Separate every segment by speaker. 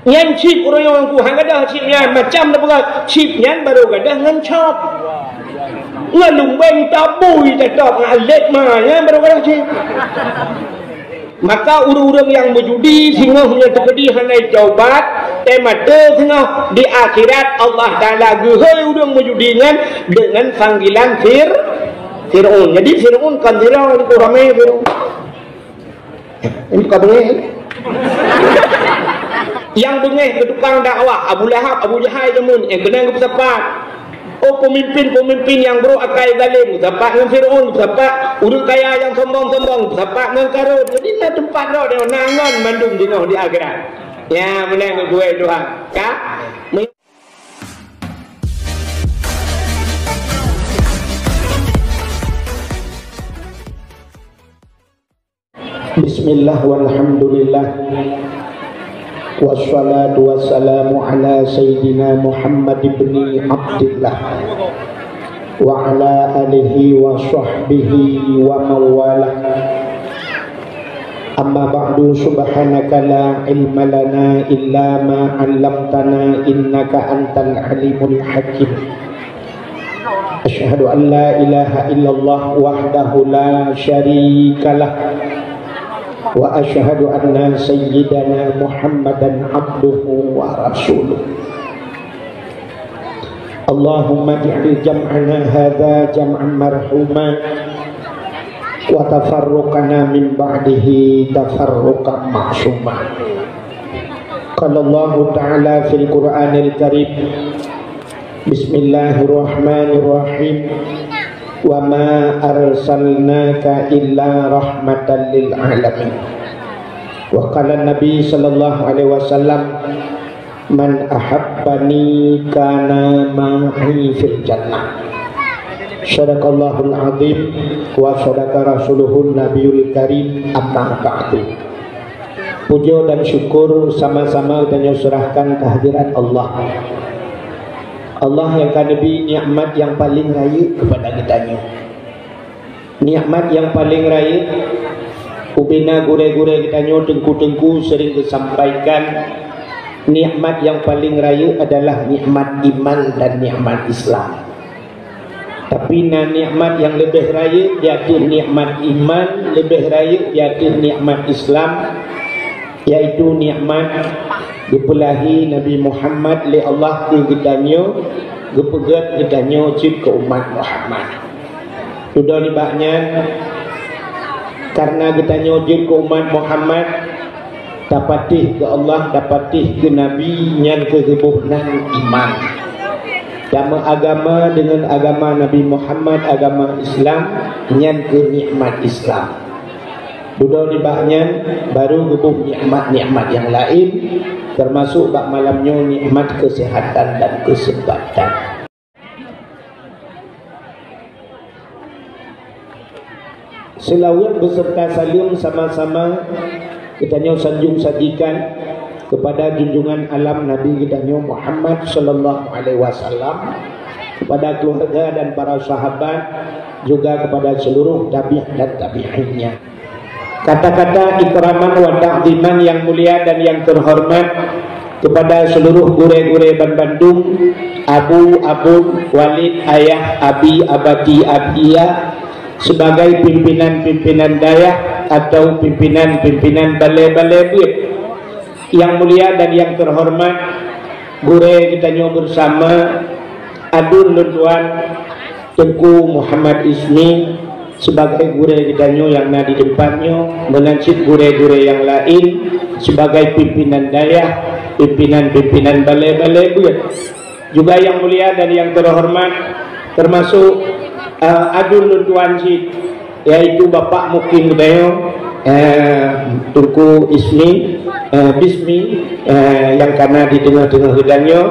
Speaker 1: nyan chip orang yang ku hang gadah chip nyan macam dah berat chip nyan baru gadah ngan chop ngalung beng tabui tetap ngalet mah baru gadah chip. Maka urang-urang yang berjudi sehingga punya kepedihan naik jaubat temata sehingga di akhirat Allah Ta'ala gehai urang berjudi dengan panggilan Fir'aun. Jadi Fir'aun kan dirang itu ramai Fir'aun. Ini bukan bengih. Yang bengih ke tukang dakwah Abu Lahab, Abu Jahal jemun yang kena ke pesawat. Oh pemimpin yang bro akai zalim dapat dengan Fir'aun, dapat urang kaya yang sombong, dapat dengan Karun. Jadi na tempat dah dia nangan mandum dino di akhirat. Ya menang gue doa. Ka? Bismillah walhamdulillah. Wassalatu wassalamu ala sayyidina Muhammad ibn Abdillah wa ala alihi wa sahbihi wa mawala. Amma ba'du, subhanaka la ilma lana illa ma 'allamtana innaka antal alimul hakim. Asyhadu an la ilaha illallah wahdahu la syarikalah wa asyhadu anna sayyidana Muhammadan abduhu wa rasuluh. Allahumma ij'al jam'ana hadza jam'an marhuma wa tafarruqana min ba'dihi tafarruqan ma'suma. Qala Allah Ta'ala fil Qur'anil Karim, Bismillahirrahmanirrahim, wa ma arsalnaka illa rahmatan lil alamin. Wa qala Nabi sallallahu alaihi wasallam, man ahabbani kana ma'i fil jannah. Sadaqallahul azim wa sadaqa rasuluhun nabiyul karim. Amma ba'du. Puja dan syukur sama-sama kita serahkan kehadirat Allah. Allah yang akan lebih nikmat yang paling raya kepada kita. Nikmat yang paling raya ubina gure-gure kita tengku-tengku sering disampaikan. Nikmat yang paling raya adalah nikmat iman dan nikmat Islam. Tapi nikmat yang lebih raya yaitu nikmat iman, lebih raya yaitu nikmat Islam, yaitu nikmat dipulahi Nabi Muhammad li Allah ke gedanyo gepegat gedanyo cip ke umat Muhammad. Sudah dibaknya karena gedanyo cip ke umat Muhammad dapatih ke Allah, dapatih ke Nabi nyan kegebuhnan iman. Dama agama dengan agama Nabi Muhammad, agama Islam nyan ke nikmat Islam. Sudah dibaknya baru gebuh nikmat-nikmat yang lain, termasuk bak malamnya nikmat kesehatan dan kesempatan. Selawat beserta salam sama-sama kita sanjung sajikan kepada junjungan alam Nabi kita Muhammad sallallahu alaihi wasallam, kepada keluarga dan para sahabat, juga kepada seluruh tabi'in dan tabi'innya. Kata-kata ikraman wa ta'ziman yang mulia dan yang terhormat kepada seluruh gure-gure Bandung, Abu, Walid, Ayah, Abi, Abadi, Abdiya, sebagai pimpinan-pimpinan dayah atau pimpinan-pimpinan balai-balai buit. Yang mulia dan yang terhormat gure kita bersama Adun Lunduan Tengku Muhammad Ismi sebagai gure gidanyo yang ada di tempatnya, menancip gure-gure yang lain sebagai pimpinan dayah, pimpinan balai-balai buat. Juga yang mulia dan yang terhormat termasuk Adun Lunduan Cid, yaitu Bapak Mukim Gidanyo Tengku Ismi Bismi yang karena di tengah-tengah gidanyo.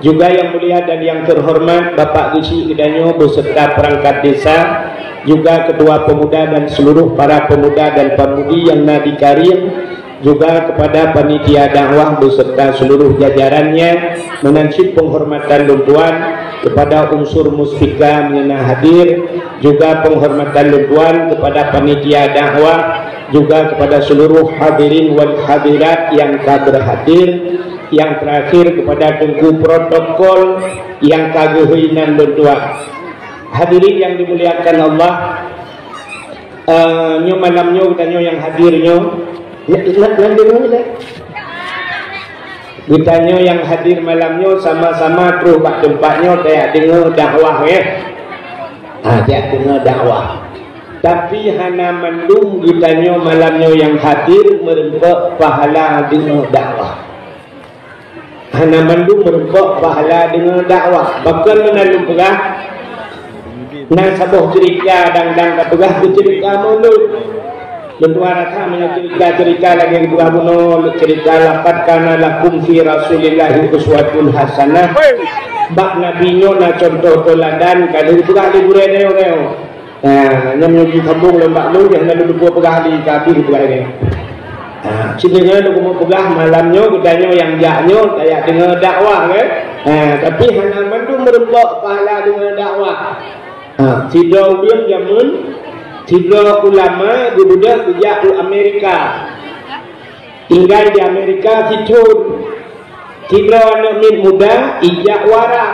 Speaker 1: Juga yang mulia dan yang terhormat Bapak Gisi Gidanyo beserta perangkat desa, juga ketua pemuda dan seluruh para pemuda dan pemudi yang nadi karim, juga kepada panitia dakwah beserta seluruh jajarannya, menancip penghormatan lunduan kepada unsur muspika mengenai hadir, juga penghormatan lunduan kepada panitia dakwah, juga kepada seluruh hadirin wal hadirat yang tak berhadir, yang terakhir kepada tengku protokol yang kaguhinan berdua. Hadirin yang dimuliakan Allah, nyo malamnyo kita nyo yang hadirnyo, kita nyo yang hadir malamnyo sama-sama terus bak tempatnyo tak dengar dakwah ya, tak dengar dakwah. Tapi hana mendung kita nyo malamnyo yang hadir merempok pahala dengar dakwah. Hana mendung merempok pahala dengar dakwah. Bahkan menalung pegah. Nang sabuh cerita dang-dang kapegah cerita mulut. Berdua rasa cerita lagi yang dua bunuh cerita lakat kana lakum fi rasulillahi uswatun hasanah. Bak nabinya na contoh teladan kadang pegah di burai deo. Nah, nyam nyuji sambung lembak lu yang lalu dua pegah di kabi pegah ini. Cintanya lu mau pegah malamnya gedanya yang jaknya kayak dengar dakwah kan. Tapi hana mandu merempok pahala dengar dakwah. Tidak ubiang jamun, tidak ulama gubudah sejak di Amerika. Tinggal di Amerika fitur. Tidak anak min muda ijak warak.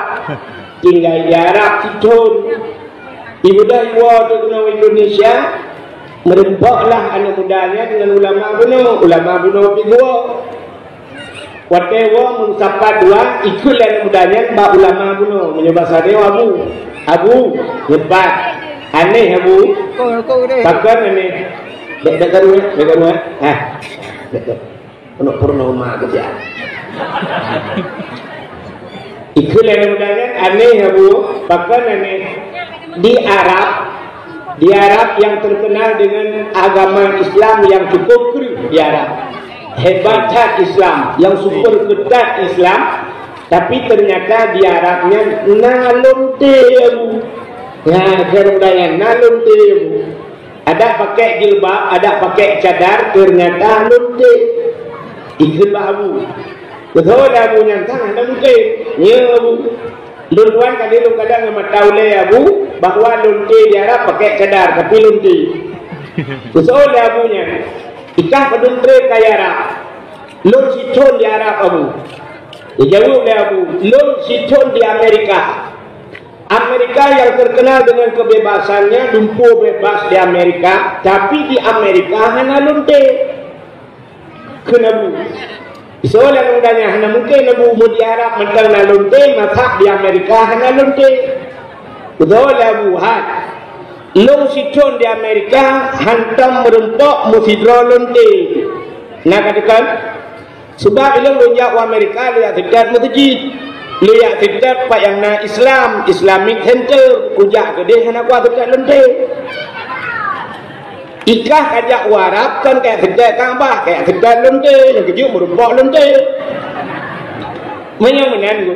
Speaker 1: Tinggal di Arab fitur. Ibu dah iwa tu kena Indonesia merempoklah anak mudanya dengan ulama bunuh pigua. Watewa mensapa dua ikut anak mudanya mbak ulama bunuh menyebasa dewa Abu hebat aneh Abu takkan aneh dekat rumah dekat penuh purnama kerja ikut anak mudanya aneh Abu takkan aneh di Arab yang terkenal dengan agama Islam yang cukup kering di Arab, hebatnya Islam yang super ketat Islam, tapi ternyata di Arabnya nalun tebu. Nah, kemudian nalun tebu. Ada pakai jilbab, ada pakai cadar, ternyata nalun te. Ikut Abu. Betul Abu nyantang nalun te. Ya Abu. Luntuan kali lu kadang sama taule Abu bahwa lunti di Arab pakai cadar tapi lunti. Usul Abunya ikah peduntre kaya Arab. Lun siton di Arab Abu. Dijawab oleh Abu, lun siton di Amerika. Amerika yang terkenal dengan kebebasannya, dumpu bebas di Amerika, tapi di Amerika hanya lunti. Kenapa? Soalnya mudahnya hanya mungkin Nabi di Arab mentang nalunte masak di Amerika hanya lunte. Betul Abu Had. Long siton di Amerika hantam merempok musidro lunte. Nak katakan sebab ilang lunjak Amerika lihat dekat masjid. Lihat dekat pak yang na Islam, Islamic Center, ujak gede hanya kuat dekat lunte. Ikah kajak warap kan kayak kedai Kaabah, kayak kedai lonte, yang kecil merumpok lonte. Menyamanan tu,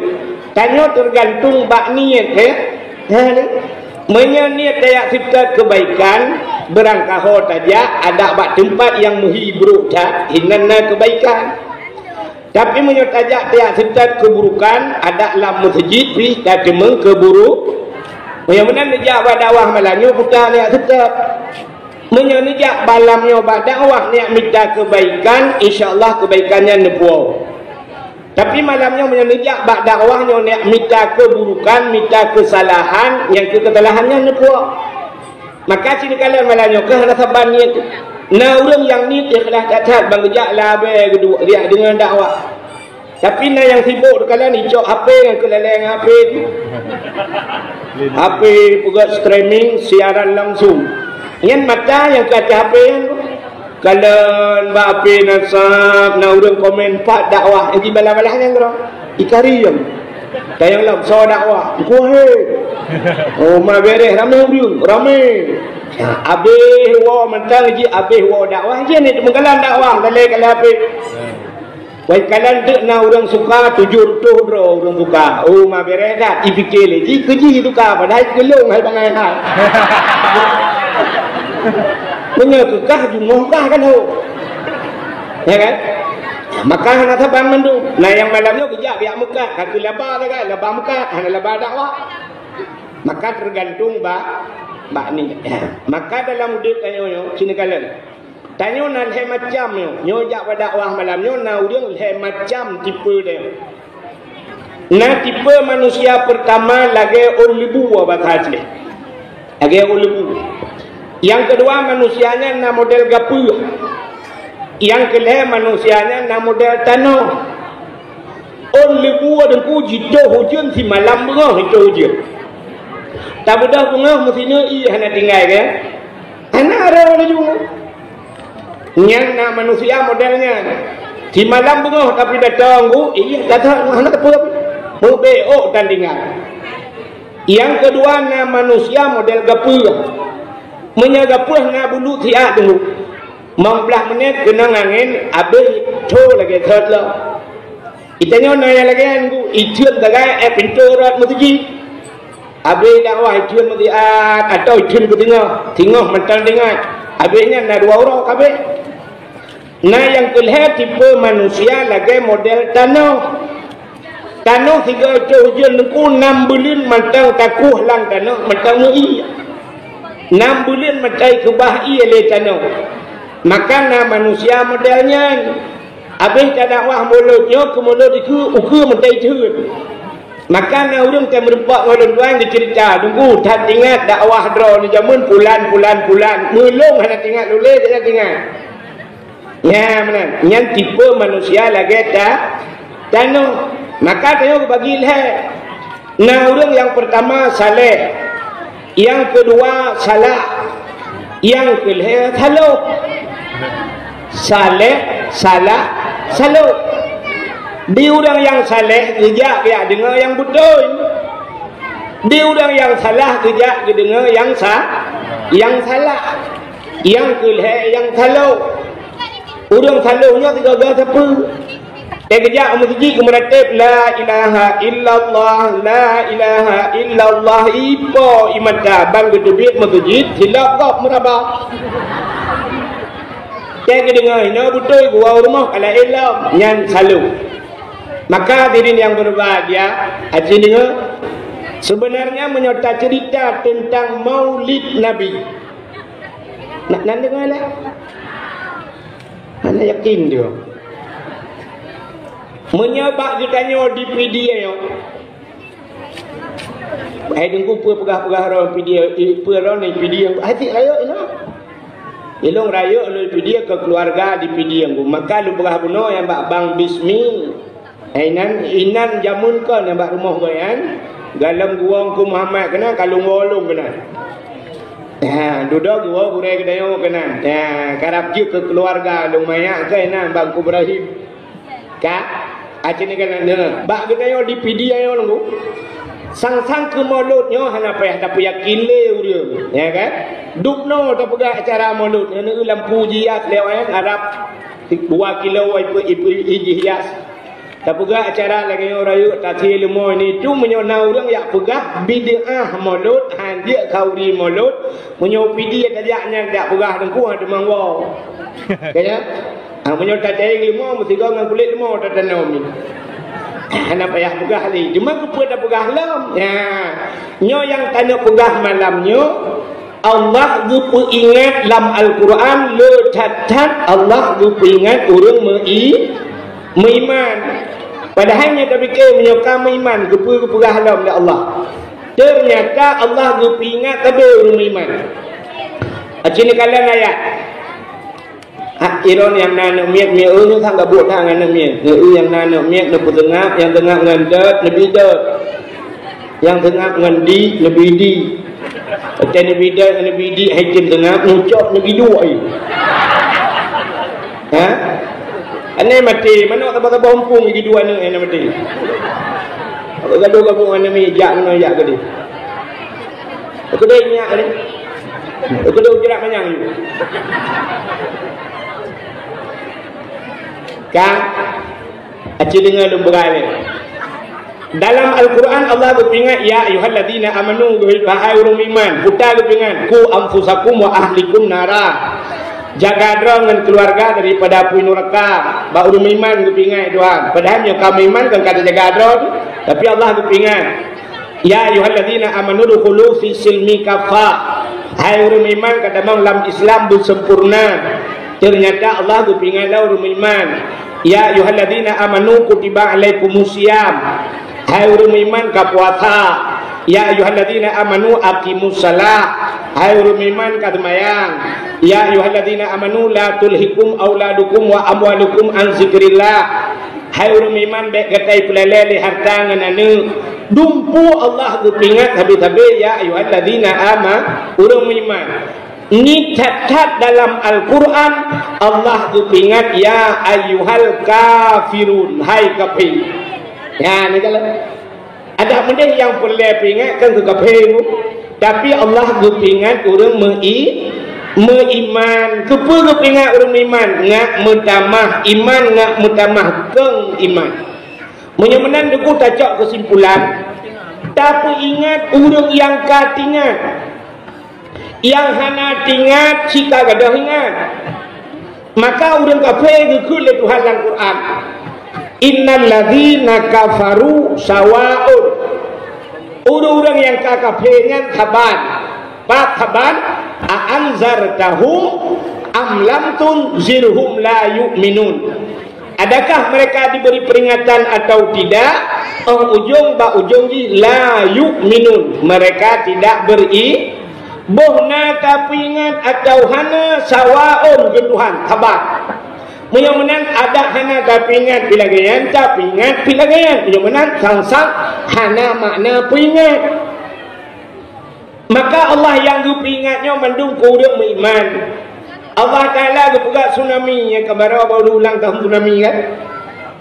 Speaker 1: tanya tergantung bak niat ya. Menyaniat kayak kita kebaikan, berangkah saja ada bak tempat yang menghibur tak, ingatnya kebaikan. Tapi menyot aja kayak kita keburukan, ada dalam masjid, dan cuma keburu. Menyamanan dia berdawah malamnya bukan lihat tetap. Menyenijak balamnya dakwah niat minta kebaikan, insya-Allah kebaikannya nebuah. Tapi malamnya menyenijak dakwahnya niat minta keburukan, minta kesalahan, yang kesalahannya nebuah. Maka sini kalian malamnya ke rasa banit. Nah orang yang ni ikhlas tak bangejak labe kedua dia dengan dakwah. Tapi nah yang sibuk kalian hijau HP yang keleleng HP tu. HP pegat streaming siaran langsung. Yang mata yang kata HP kalau mbak HP nasab na urang komen pak dakwah yang dibalah-balah yang kau ikari yang tayang lam so dakwah kuhe oh ma beres ramai abih wa mentang ji abih wa dakwah je ni mengkalan dakwah dalai kalau HP baik kalian dek na urang suka tujur tuh bro urang suka oh ma beres dah dipikir lagi keji tu ka padahal gelung hai bangai hai menyekah jumlah kan ho ya kan maka hana taban mandu nah yang malamnya kerja biak muka kaki lebar kan lebar muka hana lebar dakwah maka tergantung bak ni maka dalam hidup kayo sini kalian Tanya nak leh macam nyo jak pada dakwah malam nyo nak urang leh macam tipe dia. Nah tipe manusia pertama lagi ulibu abad haji. Lagi ulibu. Yang kedua manusianya na model gapu. Yang kelih manusianya na model tanah. Ulibu adengku jido hujan si malam bengah itu hujan. Tak mudah bengah mestinya iya hana tinggal ke. Hana ada orang juga. Yang nak manusia modelnya di malam bengah tapi datang iya datang hana apa berbeok dan tinggal. Yang kedua nak manusia model gapur menyagapur nak bulu siap dulu 15 menit kena angin habis tu lagi third lah itanya naya lagi kan ijun tagai pintu rat masjid habis dakwah ijun masjid atau ijun ke tengah mental dengar habisnya nak 2 orang habis. Nah yang kelihatan tipe manusia lagi model tanah. Tanah 3 hujan nengku 6 bulan matang takuh lang tanah matang iya. 6 bulan matai kebah iya le tanah. Maka nah manusia modelnya habis tak dakwah mulutnya ke mulut itu ukur matai turun. Maka nah orang tak merempak orang tuan dicerita tunggu tak ingat dakwah draw ni zaman bulan mulung hana ingat lulus tak ingat. Ya mana? Yang tipe manusia lagi tak tanah. Maka tengok bagi leh. Nah orang yang pertama saleh, yang kedua salah, yang kelih salah. Saleh, salah, salah. Di orang yang saleh kerja dia dengar yang betul. Di orang yang salah kerja dia dengar yang salah. Yang kelih yang salah. Orang salahnya tidak ada apa. Kerja masjid kemeratib la ilaha illallah la ilaha illallah ipo imata bang gedebit masjid silap kau merabak. Saya dengar ini betul gua rumah kalau ilam nyan salu. Maka diri yang berbahagia haji dengar sebenarnya menyerta cerita tentang maulid Nabi. Nak dengar lah. Mana yakin dia? Menyebab ditanya di media tunggu pegah-pegah orang media orang ni media hati raya ilong raya oleh media ke keluarga di media maka lu pegah buno yang bang bismi inan jamun kan yang bak rumah bayan galam guang ku Muhammad kena kalung wolong kena duduk gua burai kedayo kena karap je ke keluarga lu mayak ke inan bang ku Ibrahim ka acini kan dengar bak kedayo di media yo nunggu sang-sang ke mulutnya hana payah tak yakin le urang ya kan dukno tak pegah acara mulut ni lampu jias lewat Arab 2 kilo ipu hias tak pegah acara lagi orang yuk tak ilmu ni tu menyona orang yang pegah bid'ah mulut hanjak kauri mulut menyo video tajaknya tak pegah dengku ada mangwa kaya menyota cai ilmu mesti kau dengan kulit ilmu tak tanam ni hana payah pegah ni cuma kepa dah pegah lam nyo yang tanya pegah malamnya Allah gupu ingat dalam Al-Quran le catat Allah gupu ingat orang meiman padahalnya tak fikir menyokam iman gupu pegah lam dak Allah ternyata Allah gupu ingat tapi orang meiman acini kalian ayat iron yang nana miet ni thang gabut thang nana miet yang nana miet na putengah yang tengah ngandat nabi dah yang tengah ngandi nabi di macam nabi dah nabi di hakim tengah ngucap nabi dua ane mati mana tak apa humpung lagi dua ni ane mati gaduh gabung ane mi jak no jak ke dia aku dah ingat ni aku dah ujirak panjang ni kan acil dengar lembaga dalam Al-Quran Allah berpingat ya ayyuhalladzina amanu wahai orang iman putar berpingat ku anfusakum wa ahlikum nara jaga dengan keluarga daripada api neraka ba orang iman berpingat Tuhan padahal yang kami iman kan kata jaga tapi Allah berpingat ya ayyuhalladzina amanu dukhulu fi silmi kafah hai orang iman kata dalam Islam bersempurna Ternyata Allah berpingatlah orang beriman, ya ayyuhalladzina amanu kutiba alaikumusiyam, hai orang beriman ka puasa. Ya ayyuhalladzina amanu aqimus shalah, hai orang beriman ka sembahyang. Ya ayyuhalladzina amanu la tulhikum auladukum wa amwalukum an zikrillah, hai orang beriman baik katai pelele harta nganane. Dumpu Allah berpingat habis-habis ya ayyuhalladzina amanu orang beriman. Ini catat dalam Al-Quran, Allah berpingat ya ayyuhal kafirun, hai kafir. Ya, ni kalau ada benda yang boleh peringatkan ke kafir, tapi Allah berpingat orang meiman. Kepa berpingat orang iman, ngak mutamah iman, ngak mutamah keng iman. Menyemenan deku tajak kesimpulan, tapi ingat orang yang katingat, yang hana tingat jika gadah ingat, maka orang kafir gekul Tuhan dalam Quran, innal ladzina kafaru sawaun, orang-orang yang kafirnya taban pak taban anzartahum am lam tunzirhum la yu'minun. Adakah mereka diberi peringatan atau tidak? Ujung ba ujung la yu'minun, mereka tidak beri. Bohna tapi ingat atau hana sawaun ke Tuhan tabat. Menang ada hana tapi ingat pilagayan, tapi ingat pilagayan. Menang sang-sang hana makna peringat. Maka Allah yang dipingatnya mendung kurang beriman. Allah Ta'ala kepugat tsunami yang kemarin baru ulang tahun tsunami kan.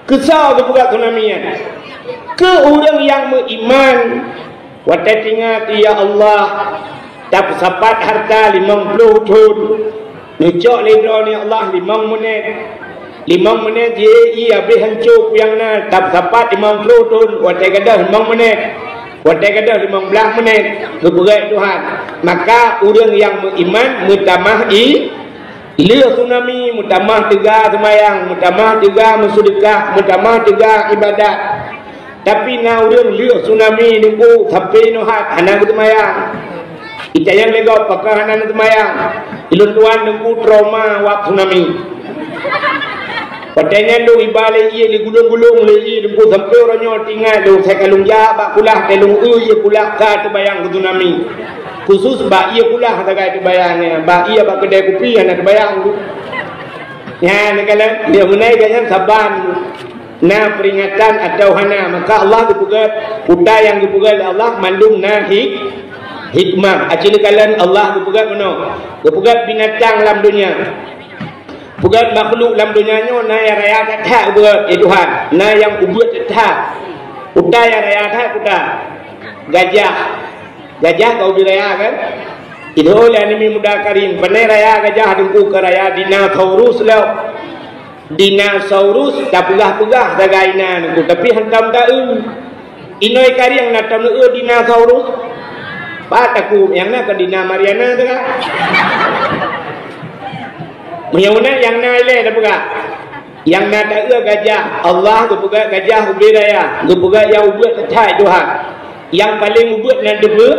Speaker 1: Kesal kepugat tsunami kan. Ke orang yang beriman. Wadah ingat ya Allah, tak sempat harta 50 tahun. Ngecok leda ni Allah 5 menit. 5 menit ia habis hancur yang na. Tak sempat 50 tahun. Wadah kata 5 menit. Wadah kata 15 menit. Keberat Tuhan. Maka orang yang beriman mutamah lia tsunami, mutamah tegak semayang, mutamah tegak mensedekah, mutamah tegak ibadat. Tapi na orang lia tsunami nunggu sampai nohat anak semayang. Kita yang lega pakar anak semayang. Ilun tuan nunggu trauma waktu tsunami. Padanya lu ibalik ia di gulung-gulung lagi nunggu sampai orangnya tinggal lu saya kalung jabak kulah kalung ia kulah ka terbayang ke tsunami. Khusus bak ia pula kata kaya terbayangnya, bak ia bak kedai kopi yang nak terbayang tu. Ya, ni kalau dia menaikkan saban, na peringatan atau hana, maka Allah dipugat, udah yang dipugat Allah mandung na hikmah. Acil kalian Allah dipugat mana? Dipugat binatang dalam dunia, pugat makhluk dalam dunia nya, na yang raya kata buat Tuhan, na yang ubut kata, udah yang raya kata udah gajah. Gajah kau diraya kan? Itu oleh ini muda karim. Pernah raya gajah dengku ke raya dinosaurus lah. Dinosaurus tak pegah-pegah dagaina dengku. Tapi hantam tak inoi kari yang natam dinosaurus. Pataku yang nak ke Dina Mariana tu kan? Menyaunan yang nak ile dah pegah. Yang nak tak gajah. Allah tu pegah gajah ubi raya. Tu pegah yang ubi tercai Tuhan. Yang paling ubut dan debu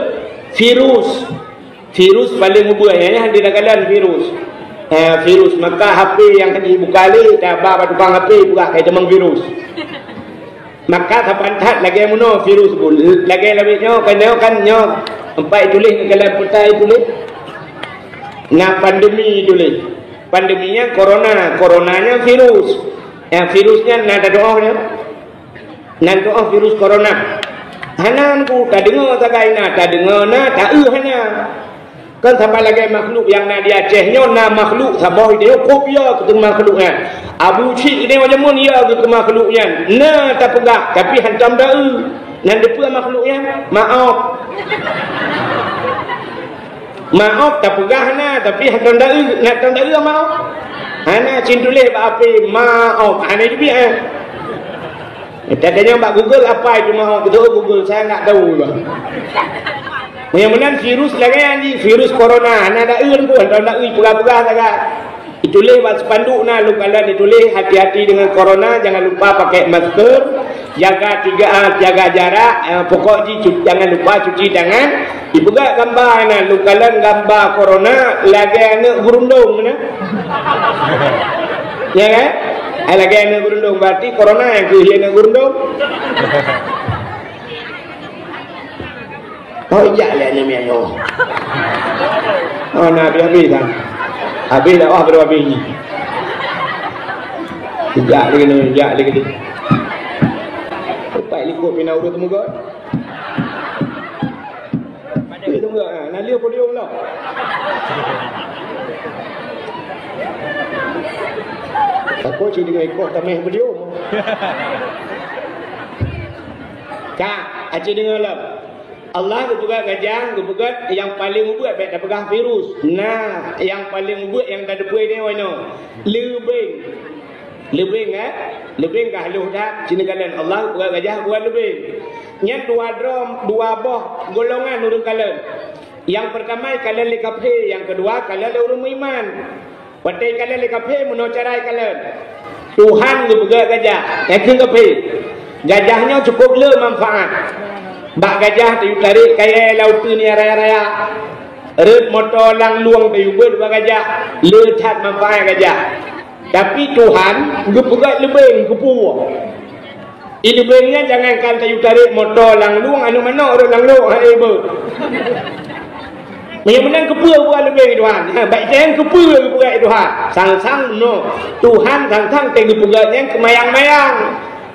Speaker 1: virus paling ubut ya, di nagalan virus virus. Maka HP yang tadi buka li dah bawa tukang HP buka kayak demang virus. Maka sapantat lagi muno virus pun lagi lebihnya kan nyo empat tulis nagalan putai tulis na pandemi tulis. Pandeminya coronanya virus. Virusnya nada doanya nada virus corona. Hanan ku tak dengar tak kaina, tak dengar na tak hana. Kan sampai lagi makhluk yang nak di Acehnya na makhluk sabah dia kopia ke makhluknya. Abu Cik ni macam mana dia ke makhluknya. Na tak pegah tapi hantam dah nan depa makhluknya. Maaf tak pegah na tapi hantam dah nak hantam dah maaf. Hana cintulih ba api maaf. Hana juga tadinya mbak Google apa itu mahu betul Google saya nak tahu lah. Yang mana virus lagi ni virus corona. Nak ada pun tak nak pegah-pegah sangat. Itulah buat spanduk na lu kalau ditulis hati-hati dengan corona, jangan lupa pakai masker, jaga 3 jaga jarak, pokok jangan lupa cuci tangan. Ibu gak gambar nah lu kalian gambar corona lagi anak gurundung nah. Ya kan? Lagi anak gurundung berarti corona yang ke anak gurundung. Oh iya lah ni mianyo. Oh nak habis kan. Habis dah berapa biji. Sejak lagi ni. Baik likut mina urut temu god. Itu enggak, nak lihat podium lah. Aku cik dengan ikut tamih podium. Kak, acik dengar lah. Allah juga gajah, kebukat yang paling ubut baik dah pegang virus. Nah, yang paling ubut yang dah debuai ni mana? Lebing. Lebing lebing kah lu dah cina kalian Allah buat gajah buat lebing. Nya 2 drum 2 boh golongan urang kalian. Yang pertama kalian le kafir, yang kedua kalian le urang iman. Patai kalian le kafir meno carai kalian. Tuhan tu buat gajah, yang kafir. Gajahnya cukup le manfaat. Bak gajah tu tarik kaya laut ni raya-raya. Red motor lang luang tu buat gajah, le tat manfaat gajah. Tapi Tuhan gepegat lebing kepu. Lebingnya jangankan tayu tarik motor lang luang anu mana orang lang luang hai ber. Yang menang kepu buat lebing Tuhan. Baik jangan kepu gepegat Tuhan. Sang-sang no. Tuhan sang-sang te gepegatnya kemayang-mayang.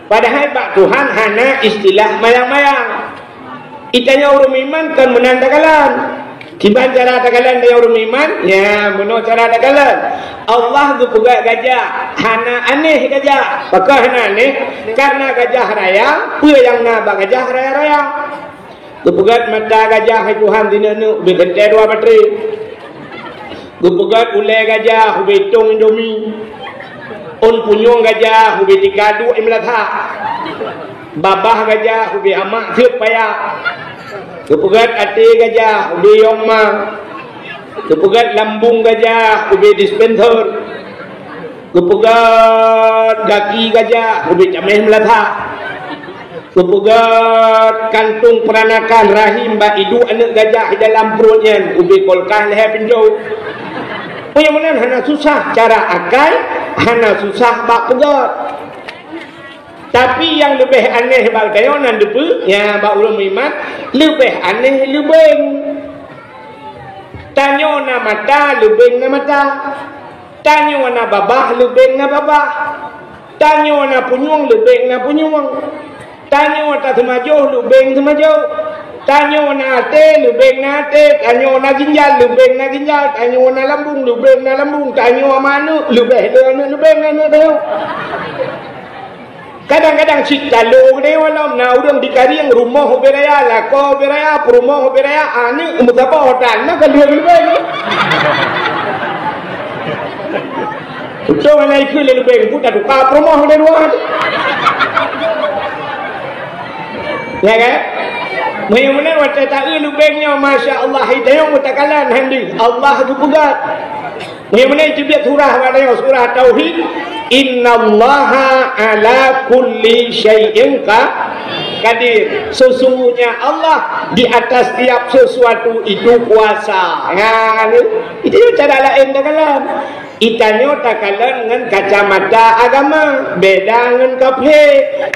Speaker 1: Padahal bak Tuhan hanya istilah mayang-mayang. Itanya orang iman kan menandakalan. Gimana cara tagalan dia orang iman? Ya, benar cara tagalan. Allah tu pegat gajah, hana aneh gajah. Pakah hana aneh karena gajah raya, apa yang nak gajah raya-raya. Tu pegat mata gajah hai Tuhan dina-nu, begentai 2 bateri. Tu pegat ulai gajah, betung Indomie. On punyong gajah, ubi tikadu imlatha. Babah gajah, ubi amak thiep paya. Kepugat ati gajah, ubi yongma. Kepugat lambung gajah, ubi dispenser. Kepugat kaki gajah, ubi cameh melatha. Kepugat kantung peranakan rahim ba idu anak gajah di dalam perutnya, ubi kolkah leher pinjau. Punya mana hana susah cara akal, hana susah bak pegat. Tapi yang lebih aneh bak dayonan depu, ya bak ulama iman, lebih aneh lebeng. Tanyo na mata, lebeng na mata. Tanyo na babah, lebeng na babah. Tanyo na punyung, lebeng na punyung. Tanyo na temajuh, lebeng temajuh. Tanyo na ate, lebeng na ate. Tanyo na ginjal, lebeng na ginjal. Tanyo na lambung, lebeng na lambung. Tanyo mana, lebih lebeng na tayo. Kadang-kadang cik talung ni walau na urang dikariang rumah beraya lah ko beraya rumah beraya ani mutapa hotel na kalau lebih betul mana ikut lebih putar duka rumah dari luar ya kan mana wajah tak lebihnya masya Allah hidayah mutakalan handi Allah tu pegat mana itu biar surah pada surah tauhid. Innallaha ala kulli syai'in qadir. Sesungguhnya Allah di atas tiap sesuatu itu kuasa. Ya, itu cara lain takalan. Itanyo takalan dengan kacamata agama, beda dengan kafe.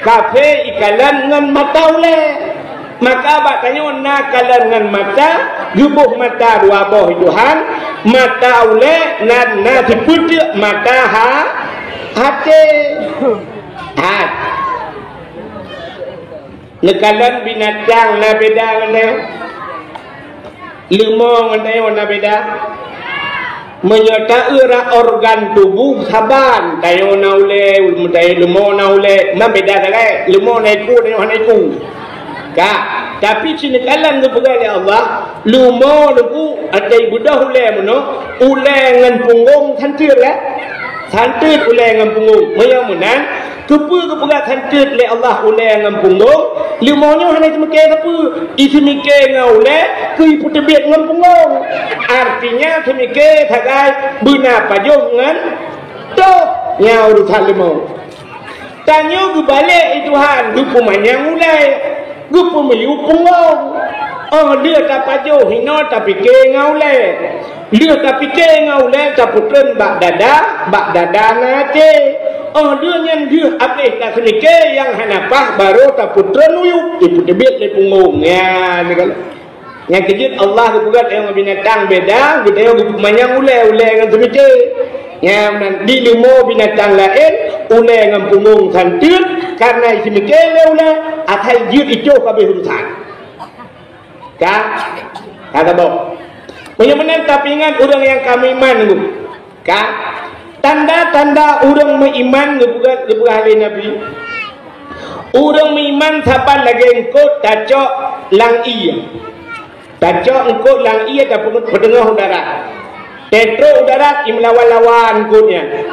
Speaker 1: Kafe ikalan dengan mata ule. Maka batanya nakalan dengan mata, gubuh mata 2 boh Tuhan, mata ule na diputik mata hati hat nekalan binatang na beda dengan lemong na beda menyerta era organ tubuh saban tayo na ule tayo lemong na ule na beda dengan lemong na iku tayo na iku ka tapi cinikalan tu pegali Allah lemong tu ada budah ule mono ule ngan punggung thantir lah santet ulai dengan punggung meyamunan kepegat santet oleh Allah ulai dengan punggung limaunya hanya semikir apa isi mikir dengan ulai ke ibu tebik dengan punggung artinya semikir tagai benar pajung dengan tu yang urusan limau Tanya gue balik Tuhan, gue pemanyang ulai, gue pemeliu pengong. Oh dia tak pajo hina tak fikir ngaulai, dia tak fikir ngaulai tak putren bak dada nate. Oh dia nyan dia apeh tak semikir yang hanapah baru tak putren uyuk, ibu debit le punggung ya ni kalau. Yang kejut Allah kebuat yang binatang beda, kita yang pemanyang ulai dengan semikir. Yang di limo binatang lain ulai dengan punggung santun karena isi mikir ulai atai jut itu kabeh urusan. Kata boh. Benar-benar tapi ingat orang yang kami iman tu. Tanda-tanda orang beriman bukan ahli Nabi. Orang beriman siapa lagi engkau tacok lang iya. Tacok engkau lang iya tak pendengar udara. Tetro udara imlawan-lawan engkaunya.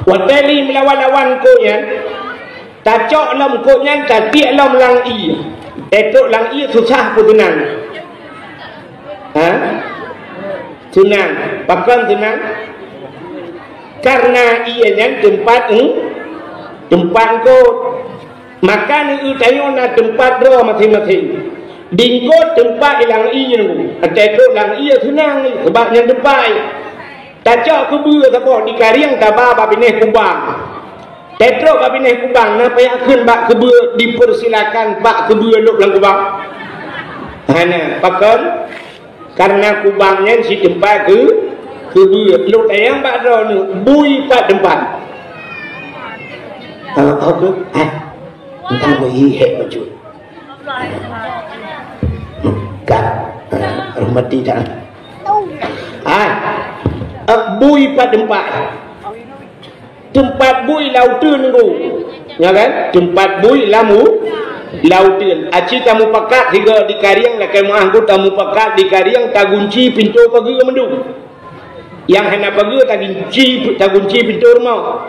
Speaker 1: Wateli imlawan-lawan engkaunya. Tacok lam engkaunya tapi lam lang iya. Etok lang iya susah pun tenang. Tenang. Bahkan tenang. Karena ianya tempat kau. Maka ni utayo na tempat doa masing-masing. Dingko tempat lang iya ni. Etok lang iya tenang ni. Sebabnya tempat. Tacok kubur apa di kariang tabah babineh kubang. Petro babineh kubang napa yang akan bak kebua dipersilakan bak kebua luk lang kubang. Hana pakon karena kubangnya si tempat ke kebua luk yang bak ro ni bui pak tempat. Apa? Entah bui hek baju. Kak hormati dah. Bui pak tempat. Tempat bui lautun tu, ya kan? Tempat bui lautun. Aci tamu pakat tiga di kariang lah kamu angkut tamu pakat di kariang tak kunci pintu pagi mendu. Yang hana pagi tak kunci pintu rumah.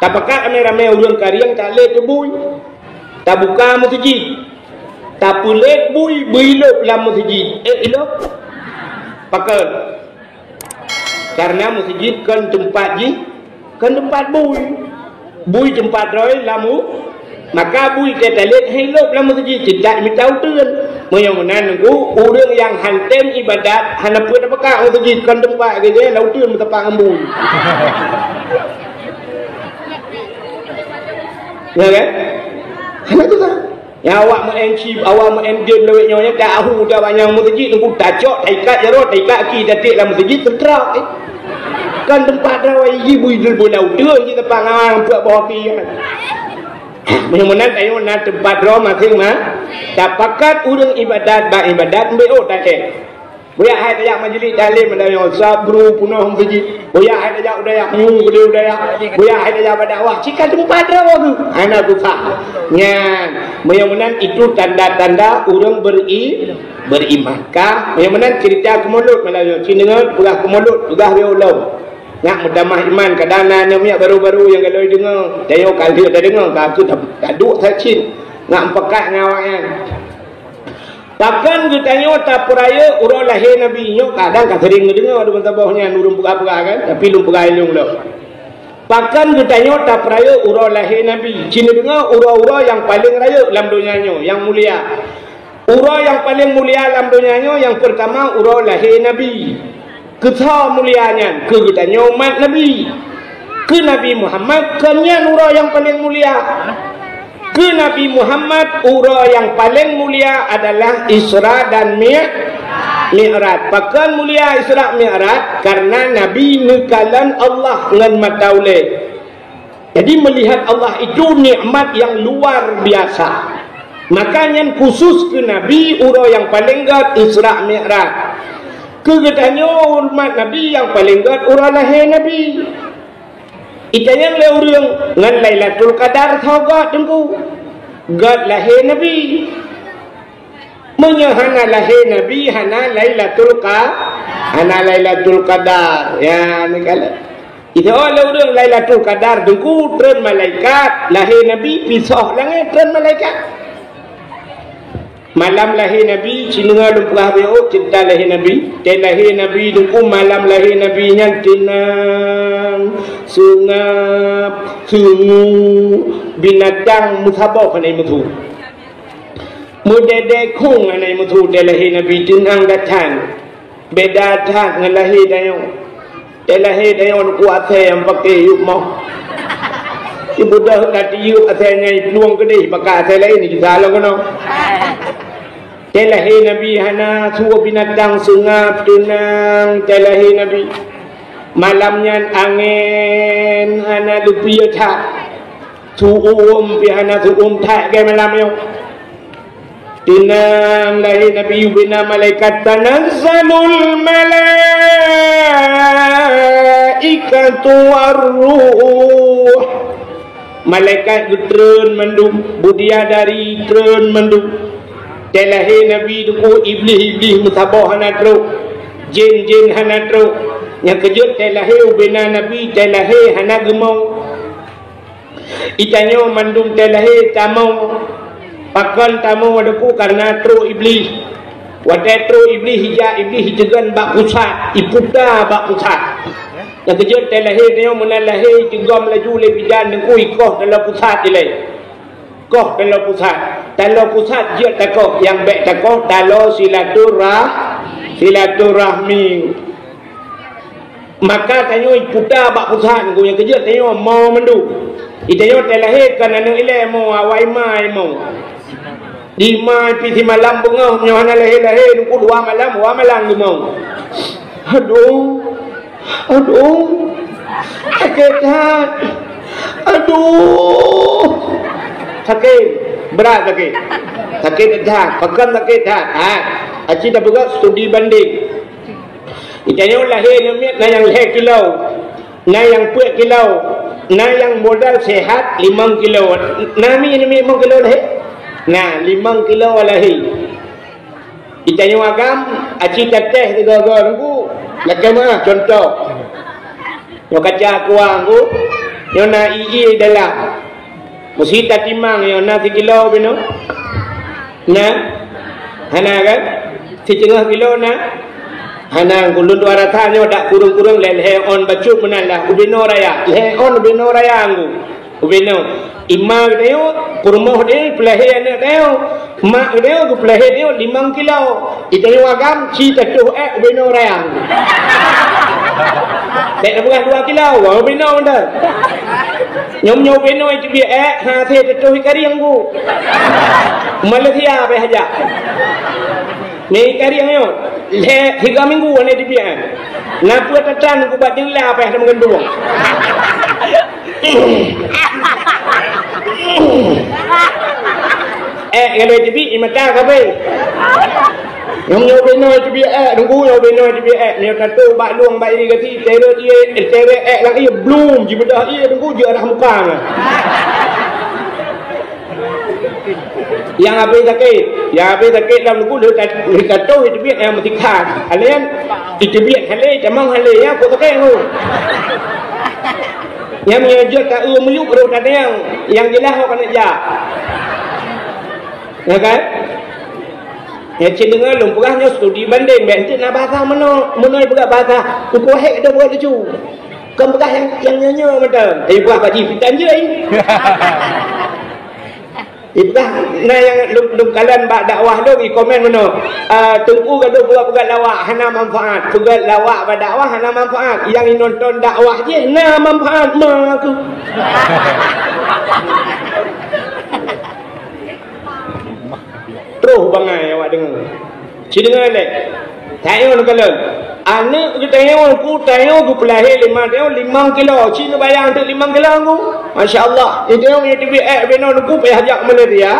Speaker 1: Tak pakat ramai orang kariang tak leh tu bui. Tak buka masjid. Tak pulet bui lop dalam masjid. Elok. Pakat. Karena masjid kan tempat kan tempat bui tempat roy lamu maka bui kita lihat helok lamu saja tidak minta utuan menyamanan aku orang yang hantam ibadat hana pun apakah orang saja kan tempat kerja lautuan mentepang bui ya kan hana tu kan ya awak mengencip awak mengendem lewat nyonya dah ahu dah banyak masjid tunggu tajok taikat jarot taikat ki datik lamu saja terterak kan tempat rawai ibu idul bulau tuan kita pangang buat bawah pi menyamanan tayo na tempat raw masing tak pakat urang ibadat ba ibadat mbeo tak boya hai tayak majlis dalim mendayo sabru punah masjid boya hai tayak udaya gede udaya boya hai tayak berdakwah jika tempat raw tu ana tu sah nya menyamanan itu tanda-tanda urang beriman kah menyamanan cerita kemulut mendayo cindengan purah kemulut juga weulau nak mendamah iman kadana namanya baru-baru yang kalau dengar tayo kali dah dengar aku tak duk sacin nak pekat ngawaknya takkan ditanya tak peraya urang lahir nabi nyo kadang tak sering dengar ada bentabahnya nurung pegah-pegah kan tapi lum pegah ilung dah takkan ditanya tak peraya urang lahir nabi cina dengar urang-urang yang paling raya dalam dunianya yang mulia urang yang paling mulia dalam dunianya yang pertama urang lahir nabi Ketha mulianya ke kita umat Nabi ke Nabi Muhammad kenya ura yang paling mulia ke Nabi Muhammad ura yang paling mulia adalah Isra dan Mi'raj. Pakan mulia Isra Mi'raj karena Nabi nekalan Allah dengan mataule. Jadi melihat Allah itu nikmat yang luar biasa. Makanya khusus ke Nabi ura yang paling gad Isra Mi'raj. Kegetanya umat Nabi yang paling gad urang lahir Nabi. Itanya le urang ngan Lailatul Qadar thoga tengku. Gad lahir Nabi. Menyahana lahir Nabi hana Lailatul Qadar. Ya ni kala. Itu le urang Lailatul Qadar tengku tren malaikat lahir Nabi pisah langit tren malaikat. Malam lahir Nabi, Cina lumpah beok cerita lahir Nabi. Dan lahir Nabi tu malam lahir Nabi nya tenang, sungap, sungu, binatang musabah kanai mutu. Mudede kung anai mutu dan lahir Nabi tenang datang. Beda datang dengan lahir dayong. Dan lahir dayong kuat yang pakai yuk mau. Ibu dah tadi yuk asalnya peluang kedai pakai asal lain ni kita halang kena. Telahi Nabi hana suwa binatang sungap tenang. Telahi Nabi malamnya angin hana lupi tak suum pi hana suum tak ke malam yo tenang. Lahi Nabi bina malaikat tanazzalul malaikatu warruh. Malaikat turun mendung budia dari turun mendung. Telahi Nabi duku iblis mutabah hana teruk, jin hana teruk. Yang kejut telahi ubina Nabi telahi hana gemau. Itanyo mandum telahi tamau pakon tamu duku karena teruk iblis. Wadai teruk iblis hijak iblis hijegan bak pusat, ipuda bak pusat. Yang kejut telahi dia menalahi juga melaju lebidan duku ikoh dalam pusat dilai. Koh dalam pusat. Kalau pusat dia takoh yang baik takoh kalau silaturahmi. Maka tanyo puta bak pusat ngo yang kerja tanyo mau mendu. Itanyo telahir kan anu ile mau awai mai mau. Di mai pi malam bunga nyo hana lahir ku dua malam tu mau. Aduh. Sakit hat. Aduh. Sakit berat sakit dah pekan sakit dah aci dah buka studi banding itanya lahir nyamit na yang leh kilau na yang puak kilau na yang modal sehat 5 kilo nami ini 5 kilo lahir nah 5 kilo lahir itanya agam aci teteh tiga-tiga nunggu lagama contoh yo kaca kuang ku yo na ii dalam mesti timang yang nak 1 kilo bino, na, hana kan, 1,5 kilo na, hana kulun 200 nyo dak kurung lelhe on bacut menala, ubino raya, lelhe on ubino raya anggu, ubino, imag deo, kurmoh deo, pelahe ane deo, mak deo, pelahe deo 5 kilo, itu agam, cita tuh ubino raya anggu. Tak nak bukan 2 kilo, ubino dah. Nyom beno itu biar ha the tu kari yang bu Malaysia be haja ni kari yang yo le 3 minggu ni di biar na puat tatan ku bat dila pe ada mengandung kalau jadi imata ka be Nyom beno itu biar nunggu beno itu biar ni kata bak luang bak ini gati tere lang ia belum jibedah ia nunggu je arah muka yang apa sakit dalam nunggu dia kata itu biar yang mesti khas alian itu biar hale jamang hale ya ko sakit tu yang menyejut tak meliuk ro tak yang jelas kau kena ja ya kan ya cendengar lumpurahnya studi banding bentuk nak bahasa mana buka bahasa ukur hek ada buat lucu kan bekas yang nyanyi macam buat baju fitan je bekas nah yang kalan bak dakwah tu komen mana tunggu gaduh buat lawak hana manfaat buat lawak pada dakwah hana manfaat yang nonton dakwah je nah manfaat mah tu terus bangai awak dengar. Si dengar lek. Tayo kalau anak kita tayo ku pelahir 5 kilo. Si nak bayang untuk 5 kilo aku. Masya-Allah. Itu yang TV beno ku payah ajak Malaysia.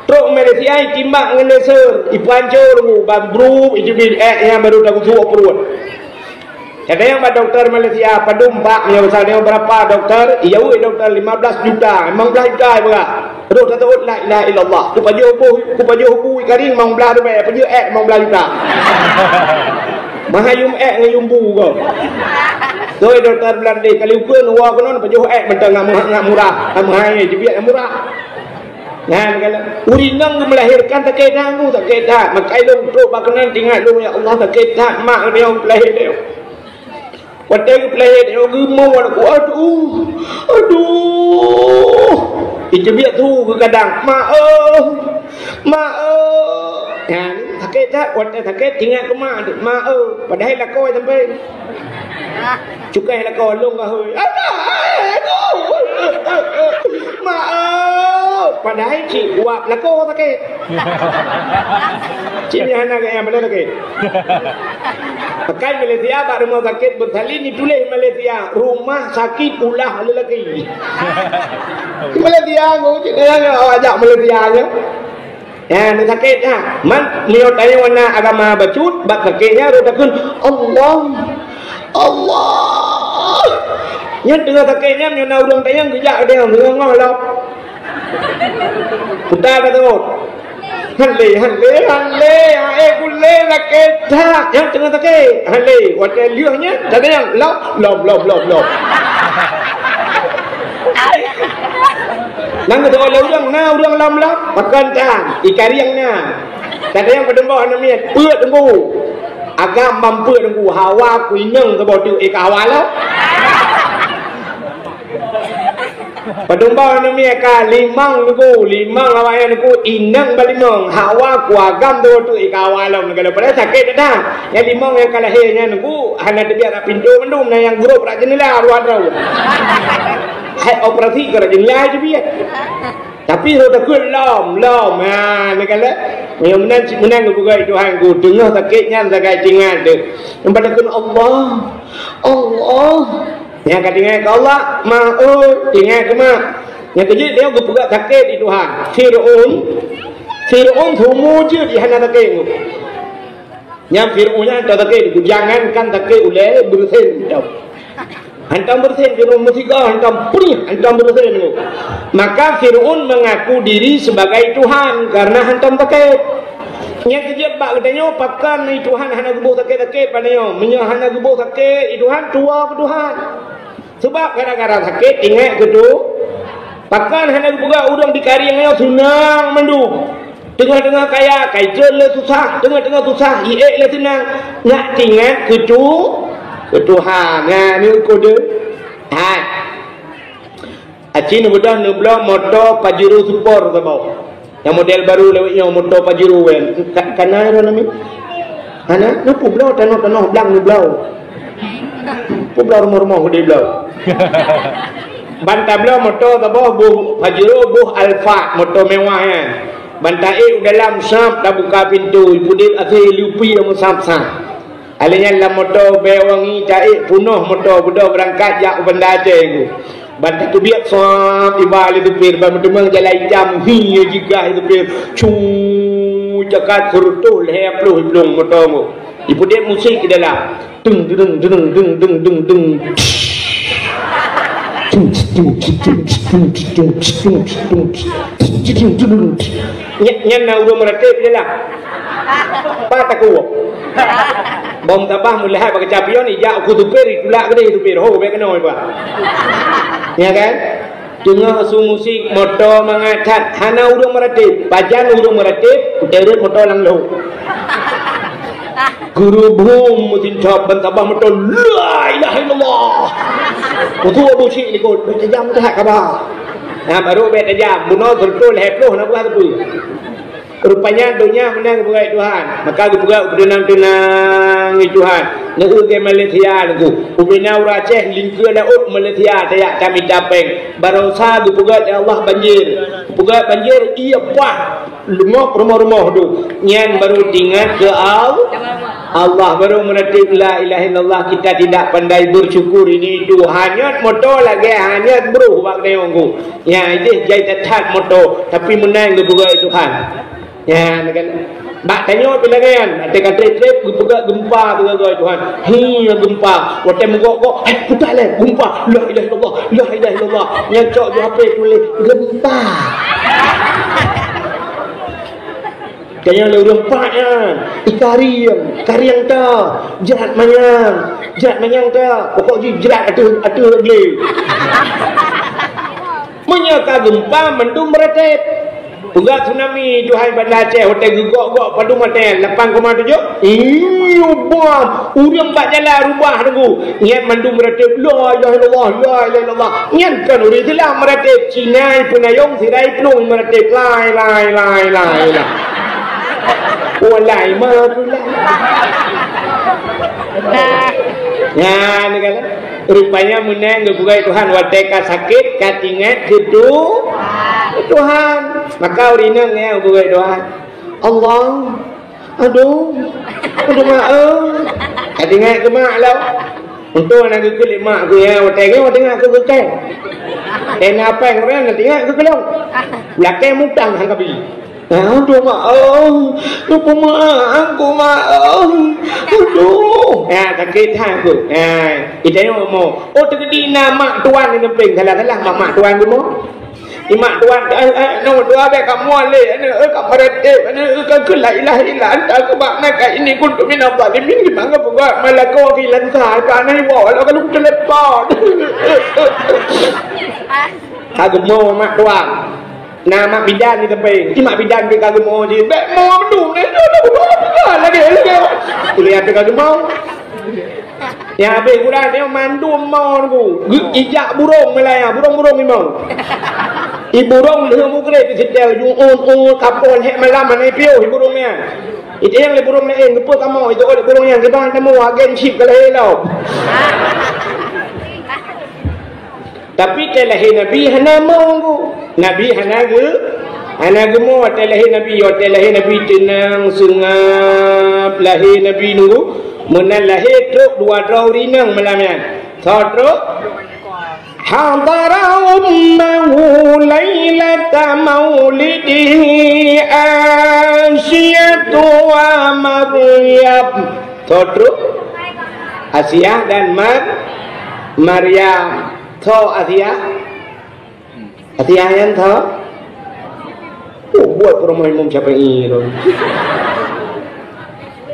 Speaker 1: Terus Malaysia timbang Malaysia. Ipancur ku bambru itu yang baru dah suap perut. Ada yang doktor Malaysia padum pak yang misalnya berapa doktor? Iya doktor 15 juta, 15 juta berapa? Terus kata la ilaha illallah. Ku paju hubu karing 15 tu paju 15 juta. Mahayum ngayumbu kau. Doi doktor Belanda kali ukur wa konon paju mentang ngak murah. Mahai je biar murah. Nah, kalau urinang melahirkan tak kena aku tak kena. Makai long pro bakanan tinggal long ya Allah tak kena mak dia orang lahir dia. Wadai ke lahir dia gemuk aku aduh. Itu biar tu ke kadang mak Nah, tak kena wadai tak kena tinggal ke mak padahal lah kau sampai cukai lah kau long kau aduh padahal cik buat lako sakit. Cik ni anak yang mana sakit? Pakai Malaysia pak rumah sakit bersalin ditulis Malaysia rumah sakit ulah lelaki. Malaysia aku cik ajak Malaysia nya. Ya, ni sakit ha. Man lihat tanya warna agama bacut, bak sakitnya rotakun Allah. Yang tengah sakitnya nyana urang tayang gejak dia ngong lop. Kita kata Hale kulle sakit tak yang tengah sakit hale waktu liuhnya tak ada yang lop nang kata orang lam makan tan ikariangnya tak ada yang berdembau namanya peut tengku agak mampu tengku hawa kuineng ke bodoh hawa lah Padumbau namanya ka limang awak yang inang balimang hawa kuagam tu ikawalam negara pada sakit dah yang limang yang kalahirnya nuku hanya biar pintu mendum na yang grup rak jenela ruat rau hai operasi ke jenela je biar tapi ro takut lom negara yang menang bukan Tuhan ku tengah sakitnya sakai cingan tu yang pada kun Allah yang katanya ke Allah tinggal ke mak yang kejut dia berpegat sakit di Tuhan Fir'un semua je di hana sakit yang Fir'unnya hantar sakit jangankan sakit oleh bersin hantar bersin Fir'un musika hantar bersin maka Fir'un mengaku diri sebagai Tuhan karena hantar sakit yang kejut bak katanya pakan ni Tuhan hana gebuh sakit-sakit padanya hana gebuh sakit Tuhan tua ke Tuhan sebab gara-gara sakit ingat ke tu pakan hana buka udang di kariang yang senang mendu tengah-tengah kaya kaitun le susah tengah-tengah susah iek le senang nak ingat ke tu ke Tuhan nah ni kode hai acin mudah neblang motor Pajero Sport tabau yang model baru lewatnya motor Pajero wen kana nama ana nu publau tanah blang nu blau publau rumah gede blau bantai blau motor tabau buh Pajero buh Alfa motor mewah kan bantai dalam sam dah buka pintu ibu dia akhir lupi yang sam-sam alanya dalam motor bewangi cai punuh motor budak berangkat jak benda aja itu bantai tu biar sam tiba ali tu pir bang jalan jam hi juga itu pir cu jakat surtul hepluh blong motor mu ibu dia musik di dalam dung nyana udah meratip je lah patah kuat bom tabah mulai pakai capion ni jauh aku tupir pula gede tupir ho baik kena apa ya kan dengar su musik motor mengacat hana udah meratip pajan udah meratip uteret motor lang loh guru boom mutin top bantabah motor la ilaha illallah betul abu cik ni kot berjam dah khabar nah baru berjam bunuh betul heploh nak buat apa rupanya dunia menang buat Tuhan maka aku buka tenang Tuhan nak ke Malaysia aku ubina uraceh lingkua laut Malaysia tayak kami tapeng barosa aku buka ya Allah banjir iya pah lemok rumah-rumah tu nyan baru tinggal ke Allah baru menetip la ilaha illallah kita tidak pandai bersyukur ini itu hanya motor lagi hanya bro bak neongku ya ini jai tetap motor tapi menang ke buka Tuhan ya kan bak tanya bila kan ada kata trip buka gempa tu Tuhan gempa waktu menggok putar le gempa la ilaha illallah nyacok di HP tulis gempa kaya lurung paknya ikariang ta jerat manyang ta pokok jerat atu lagi menyaka gempa mendung meratip Enggak tsunami Juhai Bandar Aceh hotel gegok-gok padu maten 8,7 bom urang bak jalan rumah tunggu nyan mandu meratib la ilaha illallah la ilaha illallah nyan kan uri Islam meratib Cina penayong sirai pelung meratib lai walai ma pula ya ni kan rupanya menang gebugai Tuhan wateka sakit katingat hidup Tuhan maka urinang ya gebugai Tuhan Allah aduh maaf katingat ke mak lah untuk nak ke mak aku ya wateka wateka ke kekek apa yang orang nak tengok ke kelong belakang mutang hang kabi aduh maaf lupa aku maaf aduh ya sakit aku itu yang mau terjadi nama tuan ni penting salah mak tuan tu mau mak tuan nama tuan baik kamu alih kamu meretip kan la ilaha illa anta aku makna ini kuntu min zalimin gimana buat malako kilan sah kan ni bawa kalau telepon aku mau mak tuan nama bidan ni tapi mak bidan ke kagak mau je baik mau mendung ni lagi lihat kagak mau ya be kurang dia mandu mau tu ijak burung melaya burung ni mau burung dia mu kre di setel ju kapon hek malam ni piu burung ni itu yang le burung ni ngepo kamu itu oleh burung yang kita kamu agen ship kalau hello tapi telahi nabi hana mau nabi hana mau telahi nabi tenang sungap lahi nabi nunggu menan lahi truk dua trau rinang malamnya truk hadara ummahu lailata maulidihi Asyatu wa Maryam truk Asyah dan Maryam Tho Asyah yang tho buat perumah imam Syafi'i tu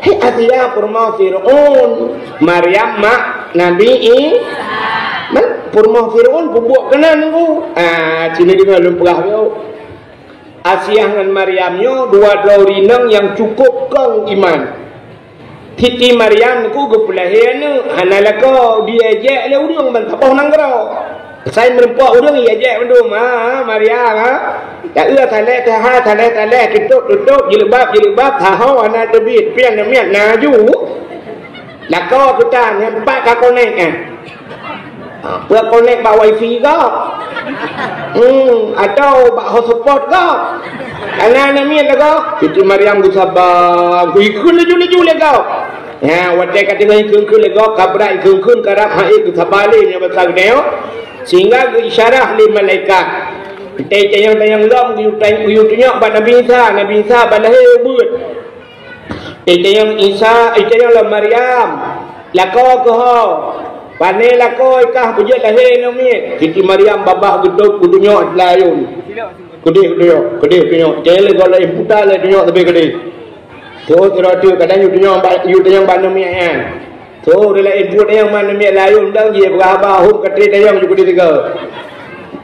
Speaker 1: Asyah perumah Fir'aun Maryam mak Nabi perumah Fir'aun buat kenan tu sini dengar lumpah tu Asyah dan Maryamnya dua rinang yang cukup kong iman Titi Maryam ku gepelahian hanalako diajak le urang ban tapau nang gerau saya merempak urang diajak bandum Maryam ya thaleh tutup jilbab hahau ana tebit pian mian naju lako kita nampak ka connect buat connect ba wifi ke atau ba hotspot ke ana mian ke Titi Maryam ku sabar ku ikut laju le kau ya wadai kata ikut lego kabra ikut karap hai ku sabali nya besar deo sehingga isyarat li malaikat tayang lom yu tunjuk pada Nabi Isa balahir but tayang Isa tayang la Maryam lako ko ho pane lako ikah pujat lahir nomi Siti Maryam babah geduk tunjuk layun kedih tunjuk jele gola imputa le tunjuk lebih kedih tu tu kadang you yang bandung mi an tu rela ibu yang mana mi layun dang je berapa hum ketri yang juga tiga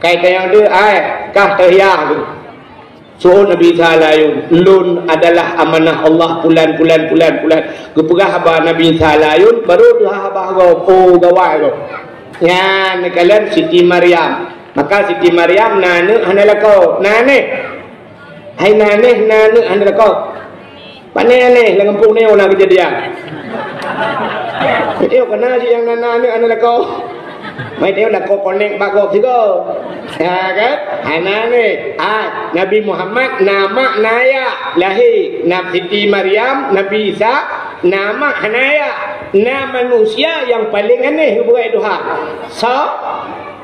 Speaker 1: kai yang dia kah tahiyah tu so Nabi Salayun lun adalah amanah Allah bulan kepegah haba Nabi Salayun baru tu haba gawai tu ya kalian Siti Maryam maka Siti Maryam nane hanalako nane hai nane hanalako Panai lengkung ni orang kejadian. Itu kena si yang nana ni anak kau. Mai dia nak kau connect bagok juga. Ya kan? Anak ni Nabi Muhammad nama Naya lahir Nabi Siti Maryam Nabi Isa nama Hanaya nama manusia yang paling aneh buat Tuhan. So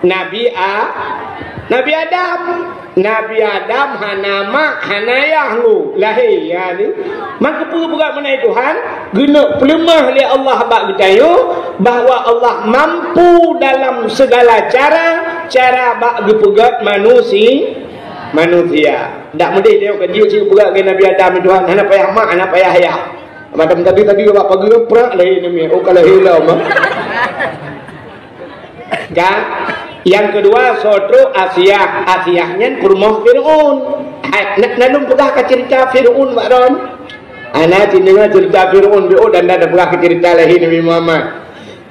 Speaker 1: Nabi Adam hanama hanayah lu lahir ya ni maka bukan mana Tuhan guna pelemah oleh Allah bak getayo bahawa Allah mampu dalam segala cara bak gepegat manusia dak mesti dia kerja si pegat ke Nabi Adam Tuhan anak payah mak anak payah ayah macam tadi bapa pagi perak lahir ni kalau hilang kan. Yang kedua sotro Asyahnya kurmah Fir'aun Nalung pegah ke cerita Fir'aun Pak Ron. Anak dengar cerita Fir'aun dan dah pegah ke cerita lahir Nabi Muhammad.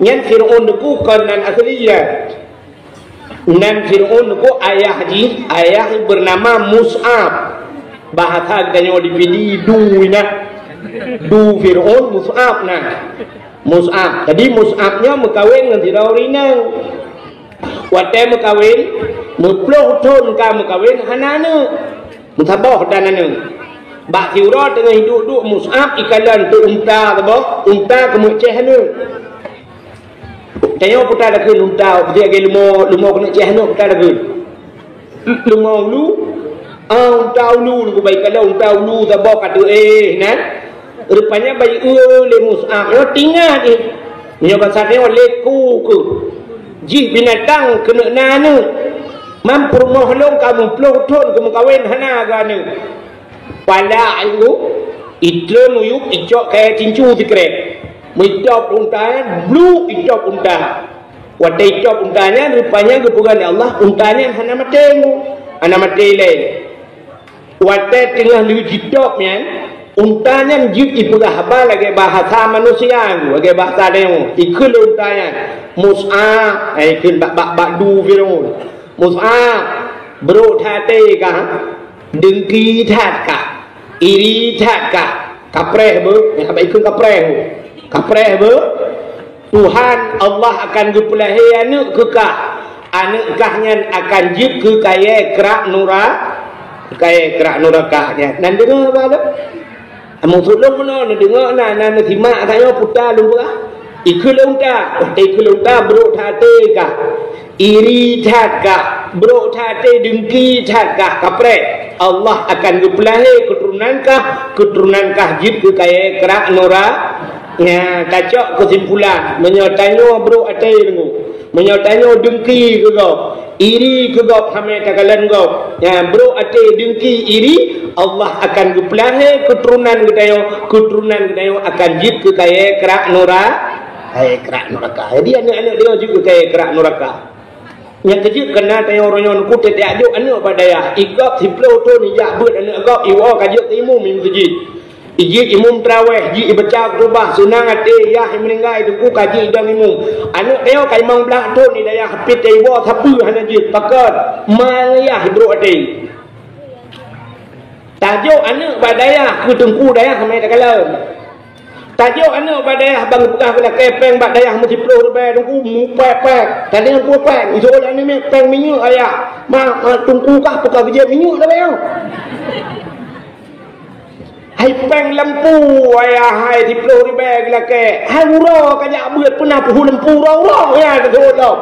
Speaker 1: Ngan Fir'aun ku kanan asliyah. Nan Fir'aun ku ayah bernama Mus'ab. Bahasa katanya dipilih du Fir'aun Mus'ab nah. Mus'ab. Jadi Mus'abnya mekawin dengan Firaunang. Waktu mekawin, meploh ton ka mekawin hanana. Mutabah danana. Bak Fir'aun tengah hidup Mus'ab ikalan tu unta tabah, unta kemeceh hanu. Tanya putar dah ke unta, dia ke lumo kena ceh hanu putar dah ke. Lumo lu, unta lu baik kalau unta lu tabah kata nah. Rupanya bayi le Mus'ab yo tinggal ni. Nya bahasa dia leku ke. Ji binatang kena nanu. Mampu mohlong kamu ploh ton kamu kawin hana gane. Pala itu itlo nuyuk icok kayak cincu tikre. Micop untanya blue icop unta. Wadai icop untanya rupanya kepugan Allah untanya hana matemu. Hana matele. Wadai tengah lu jidopnya untanya jid ipulah apa lagi bahasa manusia lagi bahasa dia ikut untanya Mus'ab ikut bak du Fir'aun Mus'ab bro thate ka dengki that ka iri that ka kapreh ber apa ikut kapreh ber Tuhan Allah akan gepulahi anak anak kahnya akan jid ke kaya kerak nurakahnya nan dengar apa tu Amusulung mana nak dengar nak simak saya putar dulu lah. Ikut unta, ikut unta bro thate ka, iri that ka, bro thate dengki that ka, kaprek. Allah akan gepulahi keturunankah jid ke kaya kerak nora. Ya, kacok kesimpulan. Menyatanya bro ate dengu. Menyatanya dengki ke kau, iri ke kau sampai kakalan kau. Ya, bro ate dengki iri. Allah akan gepulahi keturunan kita akan jid ke kaya kerak neraka. Jadi anak-anak dia juga kaya kerak neraka. Yang kecil kena tanya orang yang kutet dia aduk anak padaya. Ikap siplo tu ni jak bet anak kau iwa kajak imum mim sejid. Ijid imum tarawih, ji baca khutbah sunang ate ya meninggal itu ku kaji idang imum. Anak dia kai mang belah tu ni daya hapit iwa sapu hana jid pakat mayah bro ate. Tajuk anak badayah ku tengku dayah sampai tak kalah. Tajuk anak badayah bang pegah kena kepeng badayah mesti puluh rupiah tengku mu pek. Tadi dengan ku pek. Iso lah ni peng minyak ayah. Tengku kah pegah kerja minyak dah bayang. Hai peng lampu ayah hai di puluh rupiah kena ke. Hai urah kajak buat pernah puhu lampu urah ya betul tau.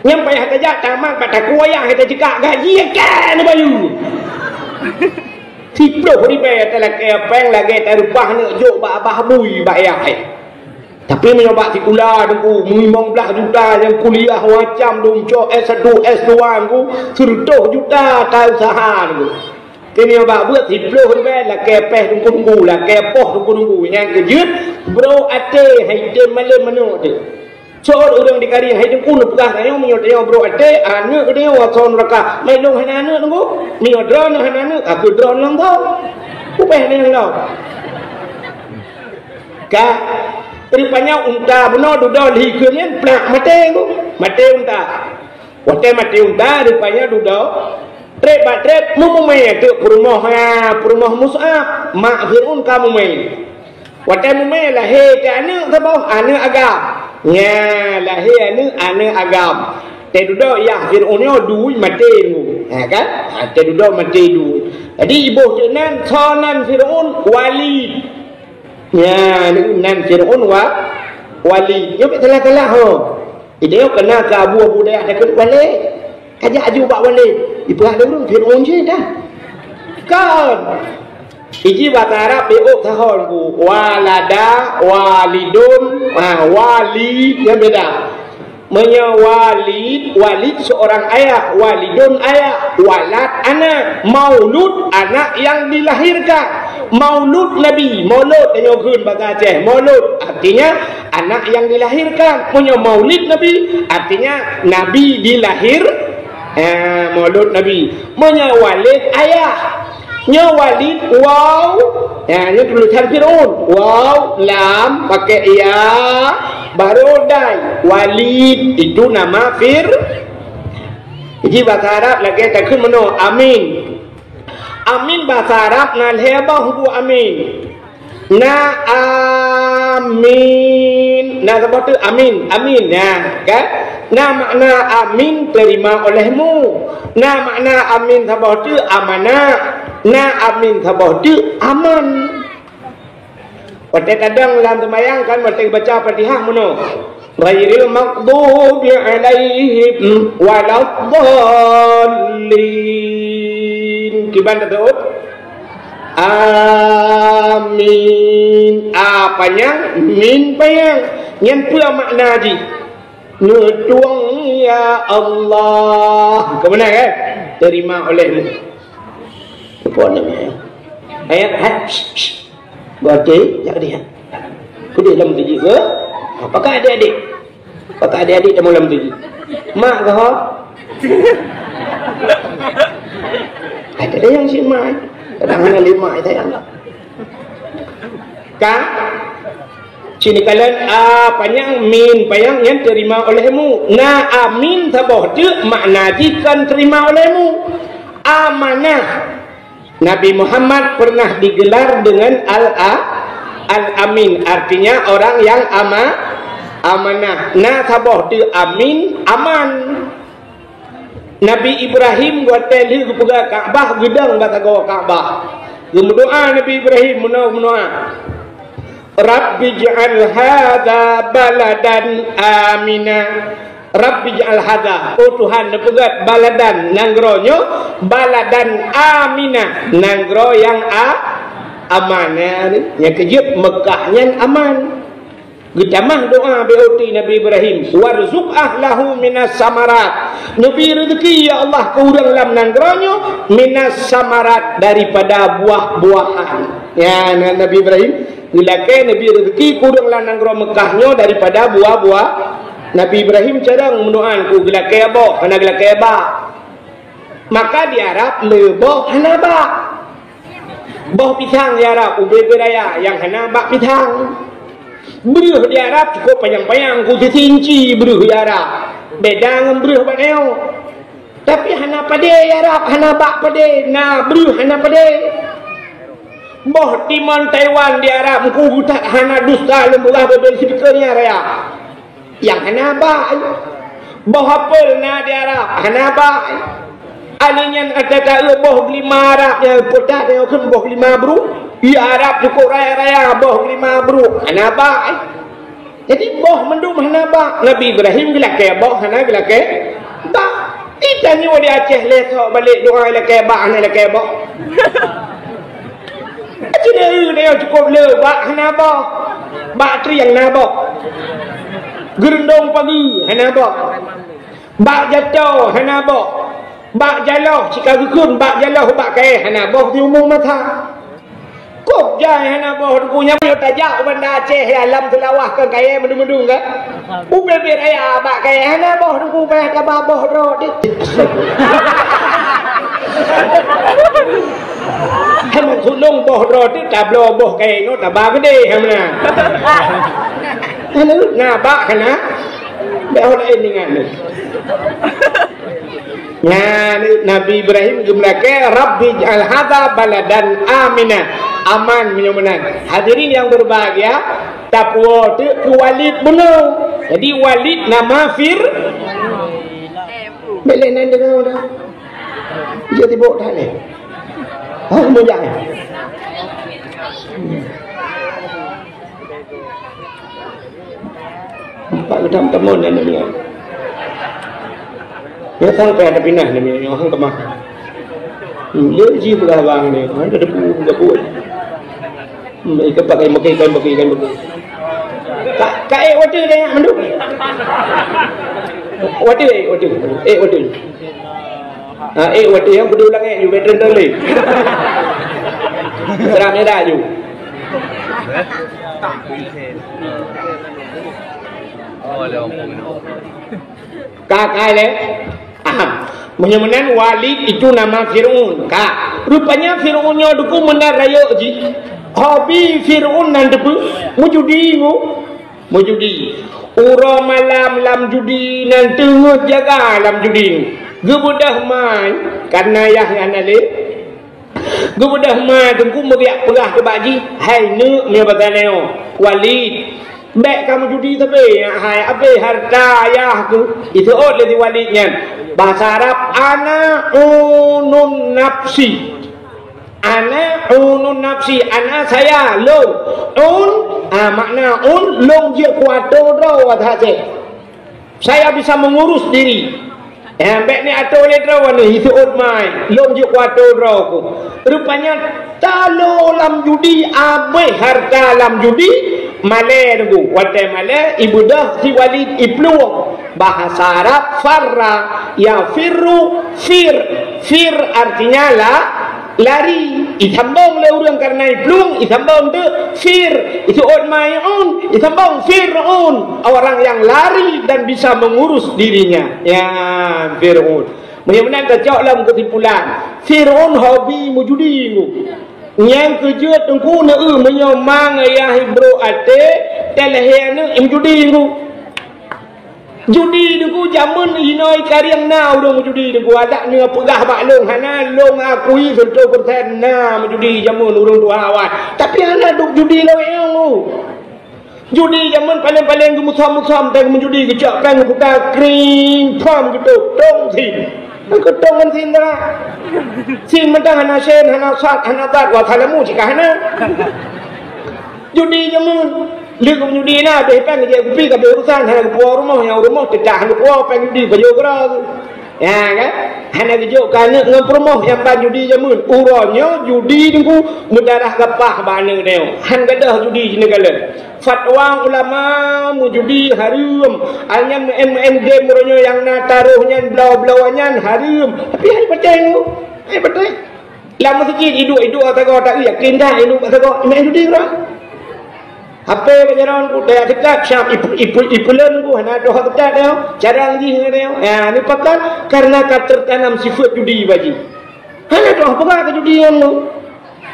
Speaker 1: Nyampai hak kajak tamak pada kuayah kita cekak gaji kan bayu. Tiploh ribe telah kaya peng lagi terubah nak jok bak abah bui bak ayah. Tapi menyoba sekolah tu 15 juta yang kuliah macam dong cok S1 S2 ku 10 juta tak usaha tu. Kini abah buat tiploh ribe lah kaya peh tunggu lah kaya poh tunggu yang kejut bro ate hai dem malam mano tu. So orang dikari hai tengku nak pegah tanya menyot dia bro ate anak dia wason raka mai long hai anak tengku menyot drone hai anak aku drone long tau upeh ni long ka rupanya unta benar duduk di keunian plak mate unta wate mate unta rupanya duduk trep mumai tu perumah Mus'ab mak Fir'aun kamu mai wate mumai lah he ke anak sabah anak agam nya lahir anak agam. Te duduk ya Fir'aunnya duit mati tu. Kan? Te duduk mati duit. Jadi ibu jenan sonan Fir'aun wali. Ya, nan Fir'aun wali. Yo telah ho. Dia kena ke abu dia ada ke wali. Kajak aju bak wali. Ibu ada urang Fir'aun je dah. Kan? Iji bahasa Arab beok tahun ku walada walidun wali yang beda. Walid seorang ayah, walidun ayah, walad anak, maulud anak yang dilahirkan. Maulud Nabi, maulud tanya kun bahasa Aceh. Maulud artinya anak yang dilahirkan. Punya maulid Nabi artinya Nabi Maulud Nabi. Menyawalid ayah. Nyawalid waw. Nya tulisan Fir'aun. Waw, lam, pakai ya, baru dal. Walid itu nama Jadi bahasa Arab lagi tak kun meno amin. Amin bahasa Arab na leba hubu amin. Na amin. Na sebut amin, amin ya, kan? Na makna amin terima olehmu. Na makna amin sebut amanah. Na amin sebut aman. Pada kadang dalam sembahyang kan mesti baca Fatihah meno. Ghairil maghdubi alaihim waladdallin. Gimana tuh? Amin. Apanya? Min payang. Yang pula makna di. Nutuang ya Allah. Kemana kan? Terima olehmu. Apa namanya? Ayat baca jangan dia. Kudu dalam tujuh ke? Apakah adik-adik? Apakah adik-adik dalam dalam tujuh? Mak ke ho? Ada yang si mak. Kadang-kadang lima itu yang. Kak, sini kalian apanya min payang yang terima olehmu. Na amin sabah tu makna jikan terima olehmu. Amanah. Nabi Muhammad pernah digelar dengan Al-Amin, artinya orang yang amanah. Nah sabah tu amin, aman. Nabi Ibrahim buat teli kepada Kaabah, gedang kata gawa Kaabah. Berdoa Nabi Ibrahim mendoa. Rabbi ja'al hadza baladan amina. Rabbi ja'al hadza, oh Tuhan nepegat baladan nangronyo baladan amina, nangro yang aman ya kejep Mekahnya aman. Gedamah doa BOT Nabi Ibrahim, warzuq ahlahu minas samarat. Nabi rezeki ya Allah ke urang lam nangronyo minas samarat, daripada buah-buahan. Ya Nabi Ibrahim dilake Nabi rezeki ke urang lam nangro Mekahnya daripada buah-buah. Nabi Ibrahim cadang menuan ku gelak keba, kana gelak keba. Maka di Arab leboh hanaba. Boh pisang di Arab ube beraya yang hanaba pisang. Beruh di Arab cukup panjang-panjang ku secinci beruh di Arab. Beda dengan beruh baneo. Tapi hana pade di Arab, hanaba pade. Nah, beruh hana pade. Boh Timon Taiwan di Arab ku tak hana dusta lembulah bebel sipikernya raya. Yang hanaba boh apel na di Arab hanaba alinyan ada boh lima Arab yang podah dia kan boh lima bro di Arab cukup raya-raya boh lima bro hanaba. Jadi boh mendum hanaba. Nabi Ibrahim gelak ke boh hana gelak ke ba kita ni di Aceh lesok balik doa gelak ke ba hana gelak ke boh dia cukup le ba hanaba ba tri yang nabo gerendong pagi hanaba bak jatuh hanaba bak jaloh cikagukun bak jaloh bak kai hanaba di umum mata kok jai hanaba punya tajak benda Aceh alam telawah ke kaya mendung-mendung ke ubebir aya bak kai hanaba ku pe ka baboh ro dit Hamon sulung boh ro dit tablo boh kai no tabah gede hamna. Nah bak kena beol ini ngane. Nah Nabi Ibrahim jumlake Rabbi ja'al hadza baladan amina, aman menyumenan. Hadirin yang berbahagia, takwa tu Walid benar. Jadi Walid nama belenan dengan dah. Dia tibuk dah ni. Mau jangan. Pak gedam temun dan ni. Dia sampai ada pindah ni orang kemah. Dia ji berabang ni, ada debu. Mereka pakai makan pakai. Kak water dia mandu. Water. Water. Water yang berdua lagi, you better than me. Seramnya dah you. Kakak le, Menyemenan Walid itu nama Fir'un. Kak, rupanya Fir'unnya duku menaraya ji. Hobi Fir'un nanti pun mujudi mu. Mujudi. Ura malam lam judi nanti ngut jaga lam judi. Gebudah mai karena yah anale. Gebudah mai tengku meriak perah ke baji. Hai nu me bataneo. Walid. Baik kamu judi tapi hai apa harta ayah tu. Itu ot le Walidnya. Bahasa Arab ana unun nafsi. Ana unun nafsi, ana saya long. Makna long je kuato ro wathaje. Saya bisa mengurus diri. Ambek ni ato le ro ni itu mai. Long je kuato ro ku. Rupanya talo lam judi abe harta lam judi male ngu. Wate male ibudah si Walid ibnu. Bahasa Arab farra ya firru fir artinya lari itambang le urang karena iplung itambang de fir itu mayun itambang fir'un orang yang lari dan bisa mengurus dirinya ya fir'un mudah-mudahan kacau dalam kesimpulan Fir'un hobi mujudi yang kerja tengku na menyomang ayah bro ate telehena imjudi judi deku jamun inoi kariang na urang judi deku ada ni pegah baklong hana long akui 100% na judi jamun urang tu awak tapi hana duk judi lawe yang judi jamun paling-paling gemusam-musam tang menjudi kecak kan buka kring pom gitu tong sin aku tongan sin dah sin mentang hana sen hana sat hana tat wa thalamu jika hana judi jamun Lihat judi na, behpan dia kupi ke berusan, hanya keluar rumah yang rumah tidak hanya keluar pengen judi baju keras, ya kan? Hanya kejuk kerana dengan rumah yang ban judi jamun, urangnya judi tu mendarah kepah bana dia, hanya kadah judi jenis kala. Fatwa ulama mujudi haram, hanya game urangnya yang nak taruhnya belau-belauannya haram, tapi hari percaya, hari percaya. Lama sikit hidup atau tak yakin dah hidup atau main judi orang. Apa berjalan ku dah dekat syam ipulan ku hana doh dekat dia jarang di dia ya ni pakan karena tertanam sifat judi baji hana doh apa ke judian lu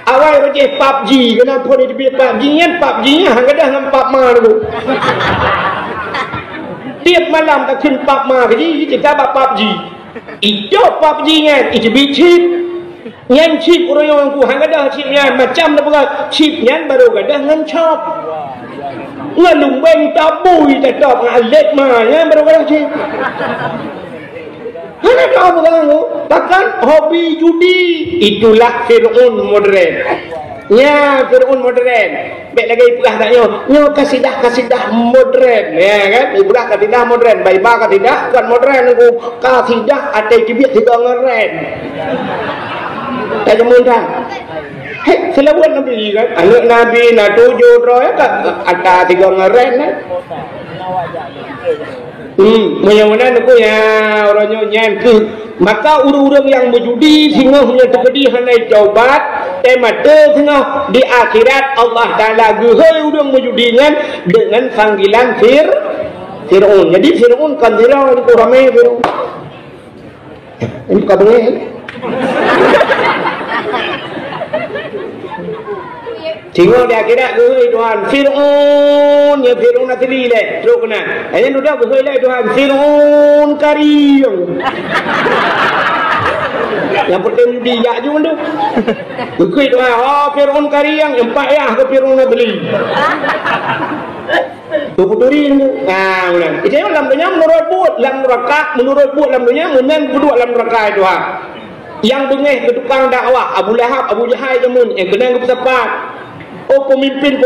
Speaker 1: awal baje PUBG kenapa ni dia PUBG nya PUBG nya hang dah ngam pap ma tu tiap malam tak kun pap ma ke kita bab PUBG itu PUBG nya itu bicip nyan chip orang yang ku hang dah chip nya macam dah chip nya baru gadah ngan chop ngalung beng tabui tak top ngalet mah baru gadah chip hana dah berang takkan hobi judi itulah Fir'un modern ya Fir'un modern baik lagi pula tak nyo kasidah modern ya kan ibulah kasidah modern baik ba kasidah kan modern ku kasidah ada kibit tiga ngeren tak kemudian hei selabuan Nabi kan anak Nabi nak 7 ya kan ada 3 ngeren mudah-mudahan aku ya orangnya nyan ke maka urang-urang yang berjudi sehingga punya terjadi hanai taubat temata sehingga di akhirat Allah Ta'ala gehai urang berjudingan dengan panggilan Fir'un jadi Fir'un kan dirau itu ramai Fir'un ini katanya tengok di akhirat gehai Tuhan Fir'un ya Fir'un asli le teruk kena hanya sudah gehai le Tuhan Fir'un karim yang pertama dia je benda gehai Tuhan Fir'un karim yang empat ke Fir'un asli tu puturin itu yang dalam dunia menurut buat dalam dunia menan kedua dalam neraka Tuhan yang bengeh ke tukang dakwah Abu Lahab Abu Jahal jamun yang kena ke pesawat pemimpin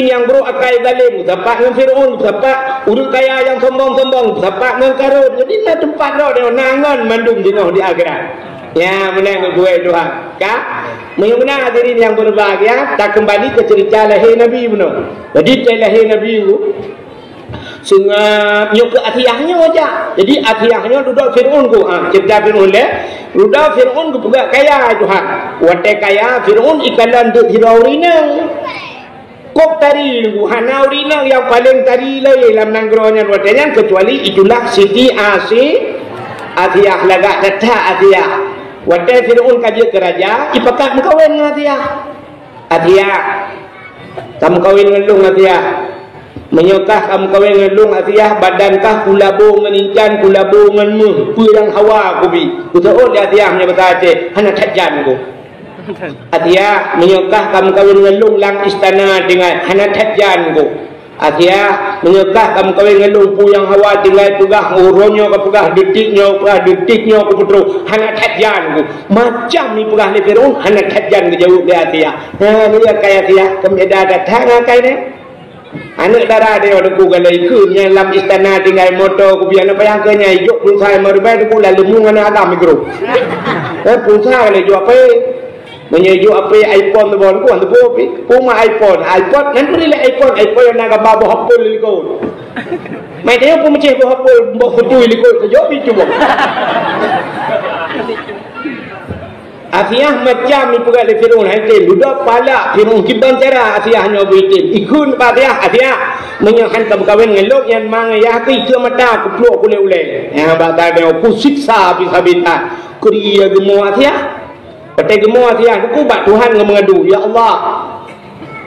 Speaker 1: yang berakai zalim dapat dengan Fir'un dapat urut kaya yang sombong dapat dengan Karun jadi nak tempat dia nangan mandum jenuh di akhirat ya menang gue Tuhan kak benar hadirin yang berbahagia tak kembali ke cerita lahir Nabi benar jadi cerita lahir Nabi itu sehingga nyok ke atiyahnya aja jadi atiyahnya duduk Fir'un ku cerita Fir'un le duduk Fir'un ku juga kaya Tuhan wate kaya Fir'un ikalan tu hiraurina kok tari ku hanaurina yang paling tari le dalam nanggronya watenya kecuali itulah Siti Asiyah lagak datang Asiyah. Wadai Fir'aun kaji keraja, ipakat mengkawin dengan Asiyah. Asiyah, kamu kawin dengan lung Asiyah. Menyokah kamu kawin dengan lung Asiyah, badankah kulabu menincan, kulabu menmu, puyang hawa kubi. Kutu'ud Asiyah punya berkata, hana tajan ku. Asiyah, menyokah kamu kawin dengan lung lang istana dengan hana tajan ku. Asiyah, menyokah kamu kawin dengan lung puyang hawa tinggal pegah uronyo ke pegah detiknya ke putru hana tajan ku. Macam ni pegah ni Fir'aun hana tajan ke jauh dia Asiyah. Nah, dia kaya Asiyah, kemudian datang ngakai ni. Anak darah dia ada ku galai ikutnya dalam istana tinggal motor ku biar apa yang kenya hijau pun saya merbai tu lalu mungan agam mikro. Pun saya le jo apa menyejuk apa iPhone tu bon ku antu ku ma iPhone nan beri le iPhone yang naga babo hapul liko. Mai dia pun macam hapul bo hutui liko jo bi cuba. Asiyah macam ni pegang le Fir'aun haitim budak palak Fir'aun kiban cara Asiyah hanya berhitim ikun Asiyah menyahan kamu kawin dengan lok yang mangayah ke ke mata ku peluk ule-ule yang batal dia ku siksa habis-habisan kriya gemo Asiyah patai gemo Asiyah ku bat Tuhan mengadu ya Allah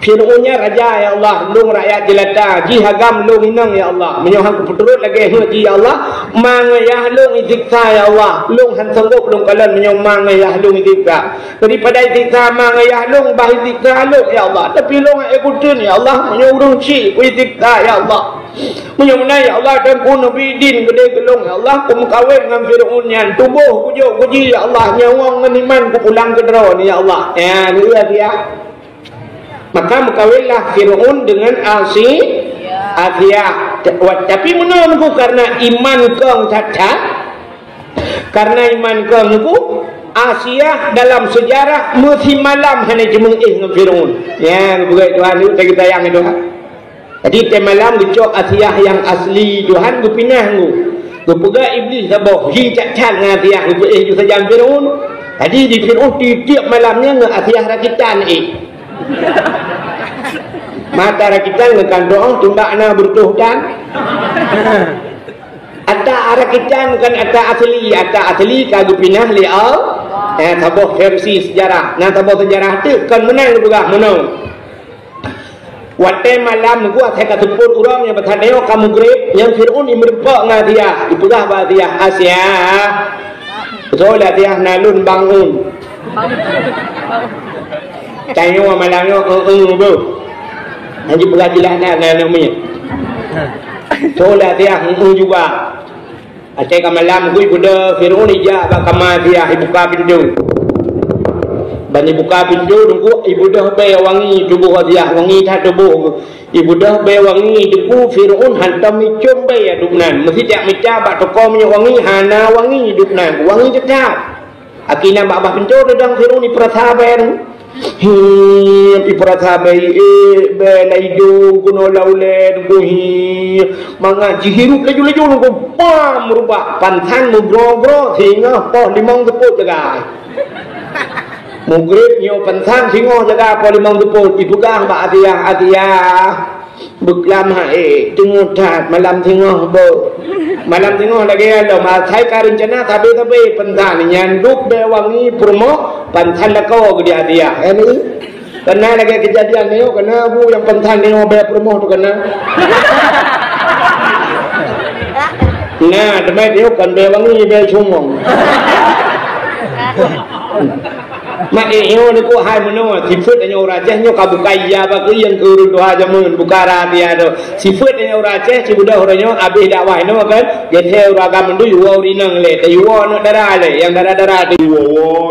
Speaker 1: Fir'aunnya raja ya Allah lung rakyat jelata ji hagam lung inang ya Allah menyohang ku puturut lagi ji ya Allah mangayah lung iziksa ya Allah lung han sanggup lung kalan menyong mangayah lung iziksa daripada iziksa mangayah lung bah iziksa lung ya Allah tapi lung ekutun ya Allah menyong urung ci ku iziksa ya Allah menyong ya Allah dan ku nabi din gede gelung ya Allah ku mengkawin dengan Fir'aun yang tubuh ku jo ku ji ya Allah nyawang ngeniman ku pulang ke dero ni ya Allah ya ni dia maka mengkawinlah Fir'aun dengan Asiyah. Tapi menurutku karena iman kau cacat, karena iman kau Asiyah dalam sejarah mesti malam hanya jemeng dengan Fir'aun. Ya, begitu Tuhan itu kita yang itu. Jadi malam dicok Asiyah yang asli Tuhan ku pinah ku. Ku pegang iblis sabah hi cacat dengan Asiyah ku ju saja Fir'aun. Tadi di Fir'aun tiap malamnya dengan Asiyah rakitan mata rakitan dengan doang tumbakna bertuhdan ada rakitan kan ada asli kagu pinah liau tabuh versi sejarah nah tabuh sejarah tu kan menang juga menang waktu malam gua saya ketempur orang yang bertadeo kamu grip yang Fir'aun imrepok dengan dia dipegah bah dia Asiyah betul lah dia nalun bangun tanya malamnya bu nanti pelajaran namanya soalnya dia juga aceh malam gue pada Fir'aun ija bakama dia buka pintu bani buka pintu tunggu ibu dah bay wangi tubuh dia wangi tak tubuh ibu dah bay wangi debu Fir'aun hantam micum bay aduknan mesti tak mica bak toko punya wangi hana wangi duknan wangi tetap akina bak pintu dedang Fir'aun ni perasa bay ipratabai belaidu kuno laulen kuhi mangaji hirup laju-laju ku pam merubah pantan mugro-gro sehingga poh limang tepuk jaga mugrib nyo pantan singo jaga poh limang tepuk dipegah Mbak Asiyah beklam tengok tat malam tengok malam tengok lagi ada masai karincana tapi pentan nyanduk bewangi purmo pantan lako ke dia ini kena lagi kejadian ni kena bu yang pentan ni be purmo tu kena nah demi dia kan bewangi be cumong mak iyo ni ko hai mono sifat nyo raja nyo kabukaya ba ke yang kurun doa jamun bukara dia do sifat nyo raja ci budak oranyo abih dakwah no kan dia theo raga mendu yu ori nang le te yu no darah le yang darah te yu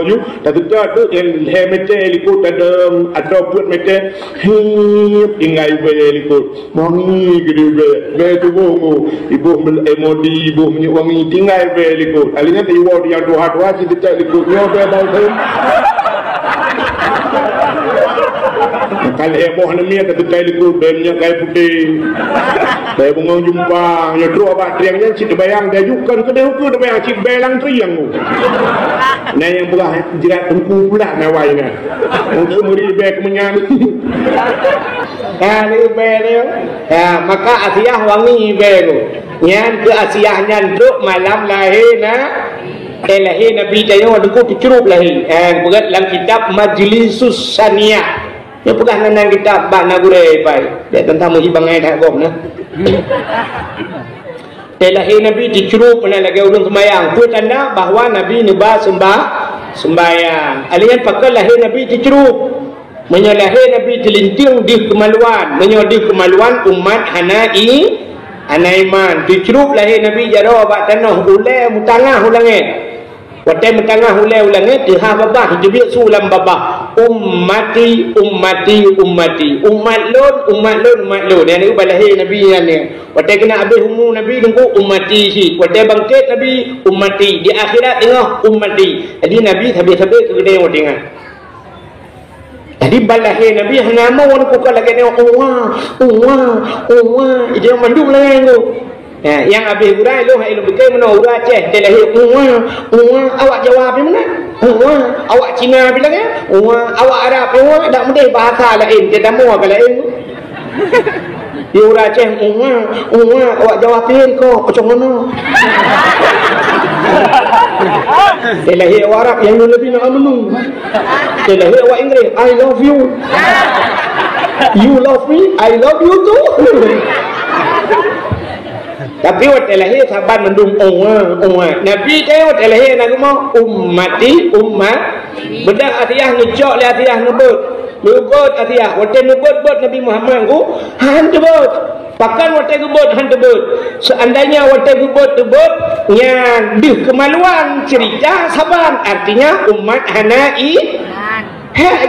Speaker 1: yu tapi tu yang he mete likut adem atau put mete ingai be likut wangi gede be tu bo ibu emodi ibu wangi tinggal be likut alinya te yu yang doa ci te likut nyo be bau kalau heboh ni kata kai likut bemnya kai putih saya bengong jumpa ya dua abad triangnya cik bayang dia jukan ke dia ke bayang cik belang triang tu nah yang belah jerat tengku pula nawainya untuk murid bek menyan kali bel ya maka Asiyah wangi bel nyan ke Asiyah nyanduk malam lahir nah lahir Nabi tanya orang tu dicerup lahir. Berat dalam kitab Majlisus Saniyah. Dia pegah nang kitab bana gure pai. Dia tentang hibang ai dah gom nah. Lahir Nabi dicerup mana lagi ulun sembahyang. Tu tanda bahawa Nabi nuba sembahyang. Alian pakai lahir Nabi dicerup. Menyalahir Nabi dilinting di kemaluan. Menyodi kemaluan umat Hanaiman. Dicerup lahir Nabi jaro abak tanah ulai mutangah ulangit. Watai mutangah ulai ulangit diha babah dibiak sulam babah. Ummati ummati ummati. Umat lun. Yang ni lahir Nabi ni. Watai kena habis umur Nabi tunggu ummati si. Watai bangkit Nabi ummati. Di akhirat tengah ummati. Jadi Nabi habis-habis tu kena tengok. Jadi balahir Nabi nama orang kukal lagi ni dia manduk lagi tu. Yang habis urai lu hai lu bekai mana urai Aceh dia lahir awak jawab di mana? Awak Cina bila kan? Awak Arab tak mesti bahasa lain dia tamu apa lain tu. Dia urai Aceh awak jawab ni kau macam mana? Dia lahir awak Arab yang lebih nak menung. Dia lahir awak Inggeris I love you. You love me I love you too. Tapi waktu lahir sahabat mendung Nabi dia waktu lahir nak mau ummati umat bedak atiyah ngejok le atiyah nebut atiyah waktu nebut Nabi Muhammad ku han tebut pakan waktu gebut han tebut seandainya waktu gebut yang di kemaluan cerita saban artinya umat Hanai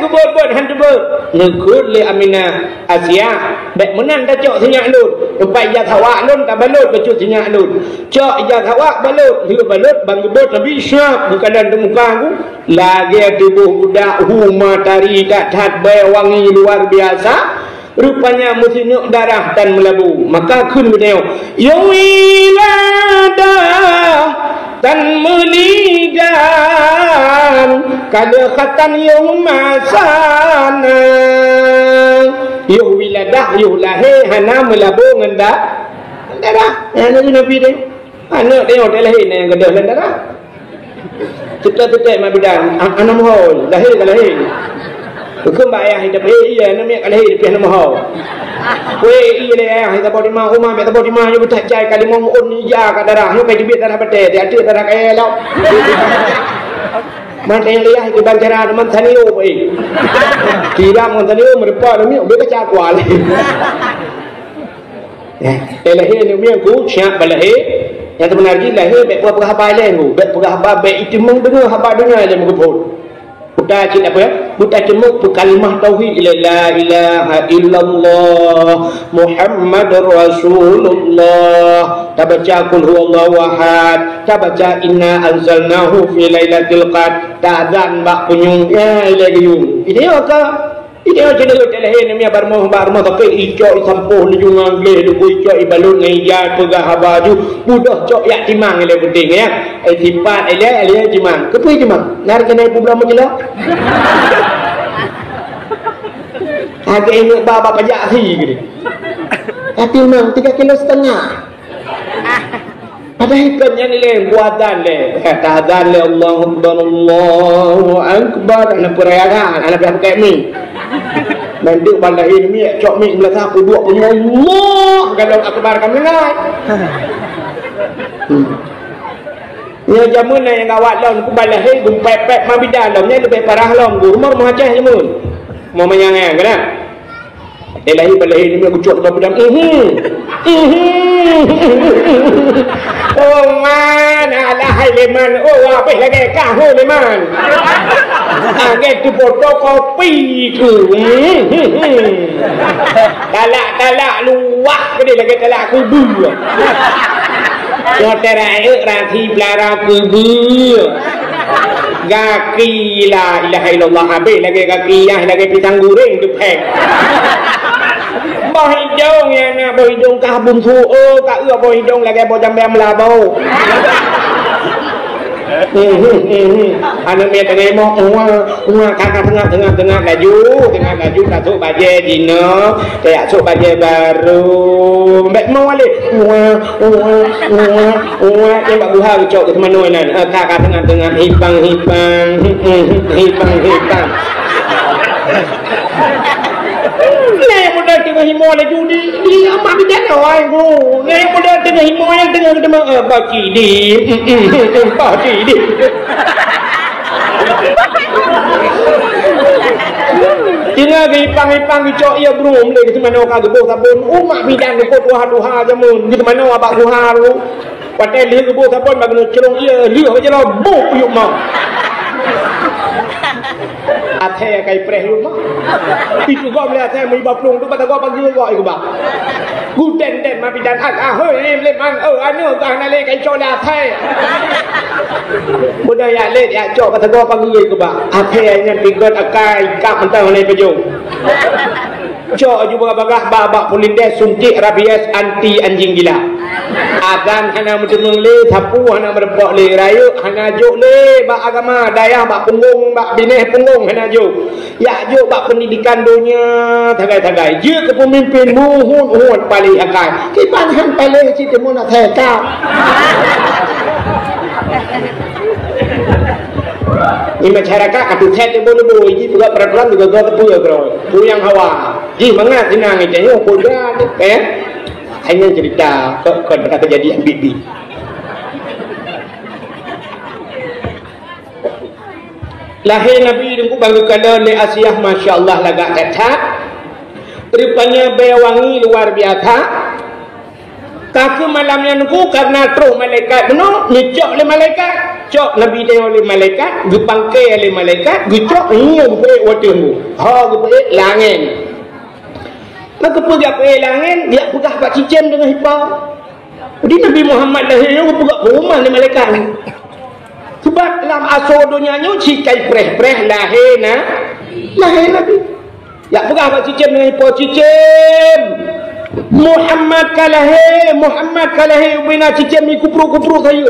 Speaker 1: gebut han tebut ngekut le Aminah Asia baik menan dah cok sinyak lun tempat ijat hawak lun tak balut bacut sinyak lun cok ijat hawak balut hidup balut bang gebut Nabi syab bukan dan muka aku lagi tubuh budak matahari tak wangi luar biasa rupanya musinyuk darah dan melabu maka kun beliau yawiladah dan meligan kadekatan yung masana yung wiladah yung lahir hana melabu ngendak darah yang Nabi dia anak dia orang lahir yang kedua dan darah cetak-cetak mak bidan anak mohon lahir ke lahir bukan bayar hidup iya namanya kalau hidup yang mahal iya le kita body mah rumah kita body mah you tak cai kali mau ni ja ka darah you kai dibit darah bete dia ada darah kaya lau man yang liah ke bancara man taniu oi kira man taniu merepa ni dia baca kual lahir ni mian ku siap balahir yang sebenarnya lahir baik buat habai lain ku baik buat habai baik itu mung dengar habai dengar dia menguput buta cik apa ya? Buta cemuk tu kalimah tauhid la ilaha illallah Muhammadur Rasulullah. Tak baca qul huwallahu ahad, tak baca inna anzalnahu fi lailatul qadr, tak azan bak punyung ya lagi yung. Ini apa? Ini macam ni tak lahir ni barmoh tapi icok sampuh ni jungang leh du icok ibalut ngai ya pegah baju budah cok yak timang le penting ya. Sifat ele timang. Kepui timang. Nar kena problem macam harga ini bapa pajak sih gini. Tapi memang 3,5 kilo. Ada hikmahnya ni le buatan le. Kata azan le Allahu akbar ana perayaan ana pakai mi. Nanti bandar ini cok mi belakang aku dua punya Allah kalau akbar kami naik. Nya jamun yang gawat lom ku balahir gum pepek mabidan lomnya lebih parah lom ku umur mahacah jamun. Mau menyangang kena. Lahir balahir ni aku cok dalam bidang oh man alahai leman oh apa lagi kahu leman agak tu fotokopi tu talak luah ke dia lagi talak kubu yang terakhir rati belara kubu gaki la ilaha illallah habis lagi gaki yang lagi pisang goreng tu pek bau hidung ya nak bau hidung kah bung su kah bau hidung lagi bau jambe melabau Anak dia tengah mau kakak tengah laju kasut baju Dino kayak kasut baju baru mbak mau balik yang bak buha cok ke mana nan kakak tengah hipang yang modal tengah himo le judi dia amat bidan oi go yang modal tengah himo yang tengah demang baki di Tinggal ipang cok ia belum lagi mana orang gebuh sabun umak bidan ke duha jamun gitu mana abak duha lu pakai dia gebuh sabun bagi celong ia liu aja lah buk yuk mau ate kai preh lu mah itu gua melihat saya mai baplung tu kata gua pagi gua iku bang guden ma bidan hoi le man anu kah na le kai cok dah thai budaya le ya cok kata gua pagi iku bang ate nya pigot akai kap mentang ni peju cok juga bagah babak pulindes suntik rabies anti anjing gila adan hana mendengung le sapu hana merebok le rayu hana juk le bak agama daya bak punggung bak bineh punggung hana juk ya juk bak pendidikan dunia tagai-tagai je kepemimpin muhun paling akan kipan han paling cerita mu nak thekap ini masyarakat atu thet lebo-lebo ini juga peraturan juga gua tepuk bro puyang hawa ji mangat sinang itu yo kuda hanya cerita kata kejadian bibi lahir Nabi dengku bangga kala le Asyah masya-Allah lagak ketat rupanya bewangi luar biasa kaki malamnya nunggu karena terus malaikat benar nyecok le malaikat cok Nabi tengok le malaikat gepangkai le malaikat gecok nyium pe watemu ha gepe langit maka pergi apa langit dia pegah pak cicem dengan hipau jadi Nabi Muhammad lahir dia pegah rumah le malaikat sebab dalam asal dunianya cikai preh lahir Nabi ya pegah pak cicem dengan hipau cicem Muhammad kalahe ubina cicem ni kupru saya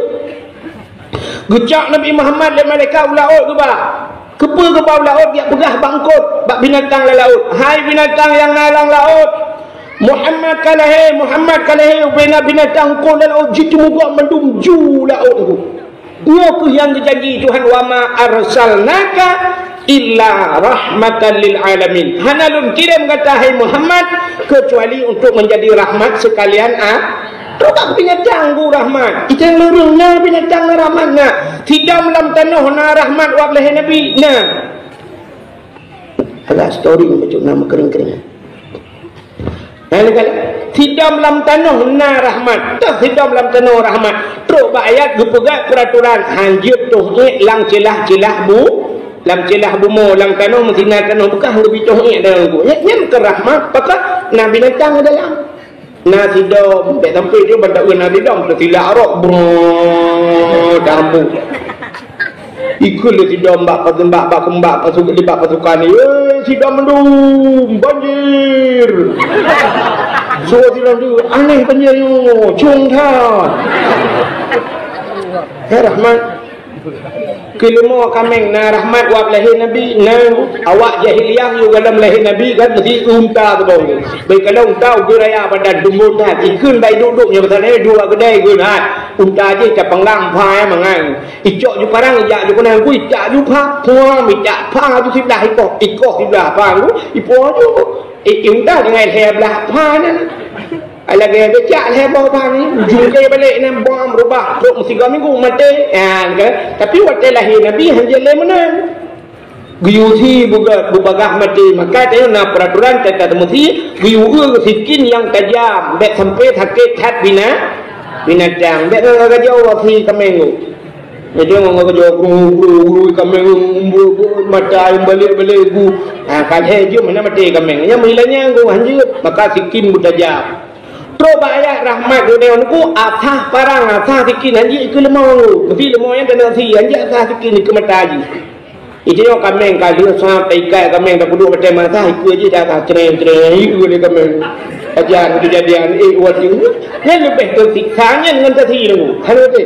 Speaker 1: gecak Nabi Muhammad le malaikat laut ke bah kepa ke bawah laut dia pegah bangkut bak binatang la laut hai binatang yang nalang laut Muhammad kalahe ubina binatang ko la laut jitu muka mendumju laut tu dia ke yang dijanji Tuhan wa ma arsalnaka illa rahmatan lil alamin hanalun kirim kata hai Muhammad kecuali untuk menjadi rahmat sekalian Tukak binatang ku rahmat kita lurung na binatang na rahmat na tidak dalam tanah na rahmat wak lahir Nabi na agak story macam nama kering-kering tidak dalam tanah na rahmat tidak dalam tanah rahmat teruk ayat gepegat peraturan hanjut tuh lang celah bu lam celah bumo lang tanah mesti na tanah bekah lebih tuh dalam ku nyem ke rahmat pakak na binatang dalam nasi dom tak sampai dia bandak nasi dom tersilap arok dampu ikut le si dom bak kembak pasuk libat pasukan ni si dom mendung banjir so si dom tu aneh banjir yo cung tha rahmat kelima kameng na rahmat wab lahir Nabi na awak jahiliyah you dalam lahir Nabi kan mesti unta tu bang baik kalau unta geraya badan dumut hat ikun baik duduknya pasal dua kedai gun hat unta je capang lang phai mangang icok ju parang ya ju kenang ku icak ju pha thua mi cak pha ju siblah iko siblah pha ku ipo ju unta dengan heblah pha nan lagi becak lah bawah ni jumpa balik ni bom rubah teruk mesti kau minggu mati tapi waktu lahir Nabi hanya le mana guyuthi bubagah mati maka dia nak peraturan kata mesti guyu sikin yang tajam dek sampai sakit hat binatang dek nak jauh waktu kamenggu jadi orang kerja guru kameng mata balik bu kalau je mana mati kameng yang mulanya gua hanya maka sikin butajam coba ayat rahmat dunia ku athah parang athah sikin anji iku lemau mesti lemau yang kena si anji athah sikin iku mataji itu yang kameng kalau sampai ikai kameng tak duduk macam mata iku aja dah cerem iku ni kameng ajar kejadian waktu ni yang lebih tersiksanya dengan tadi lu kalau tu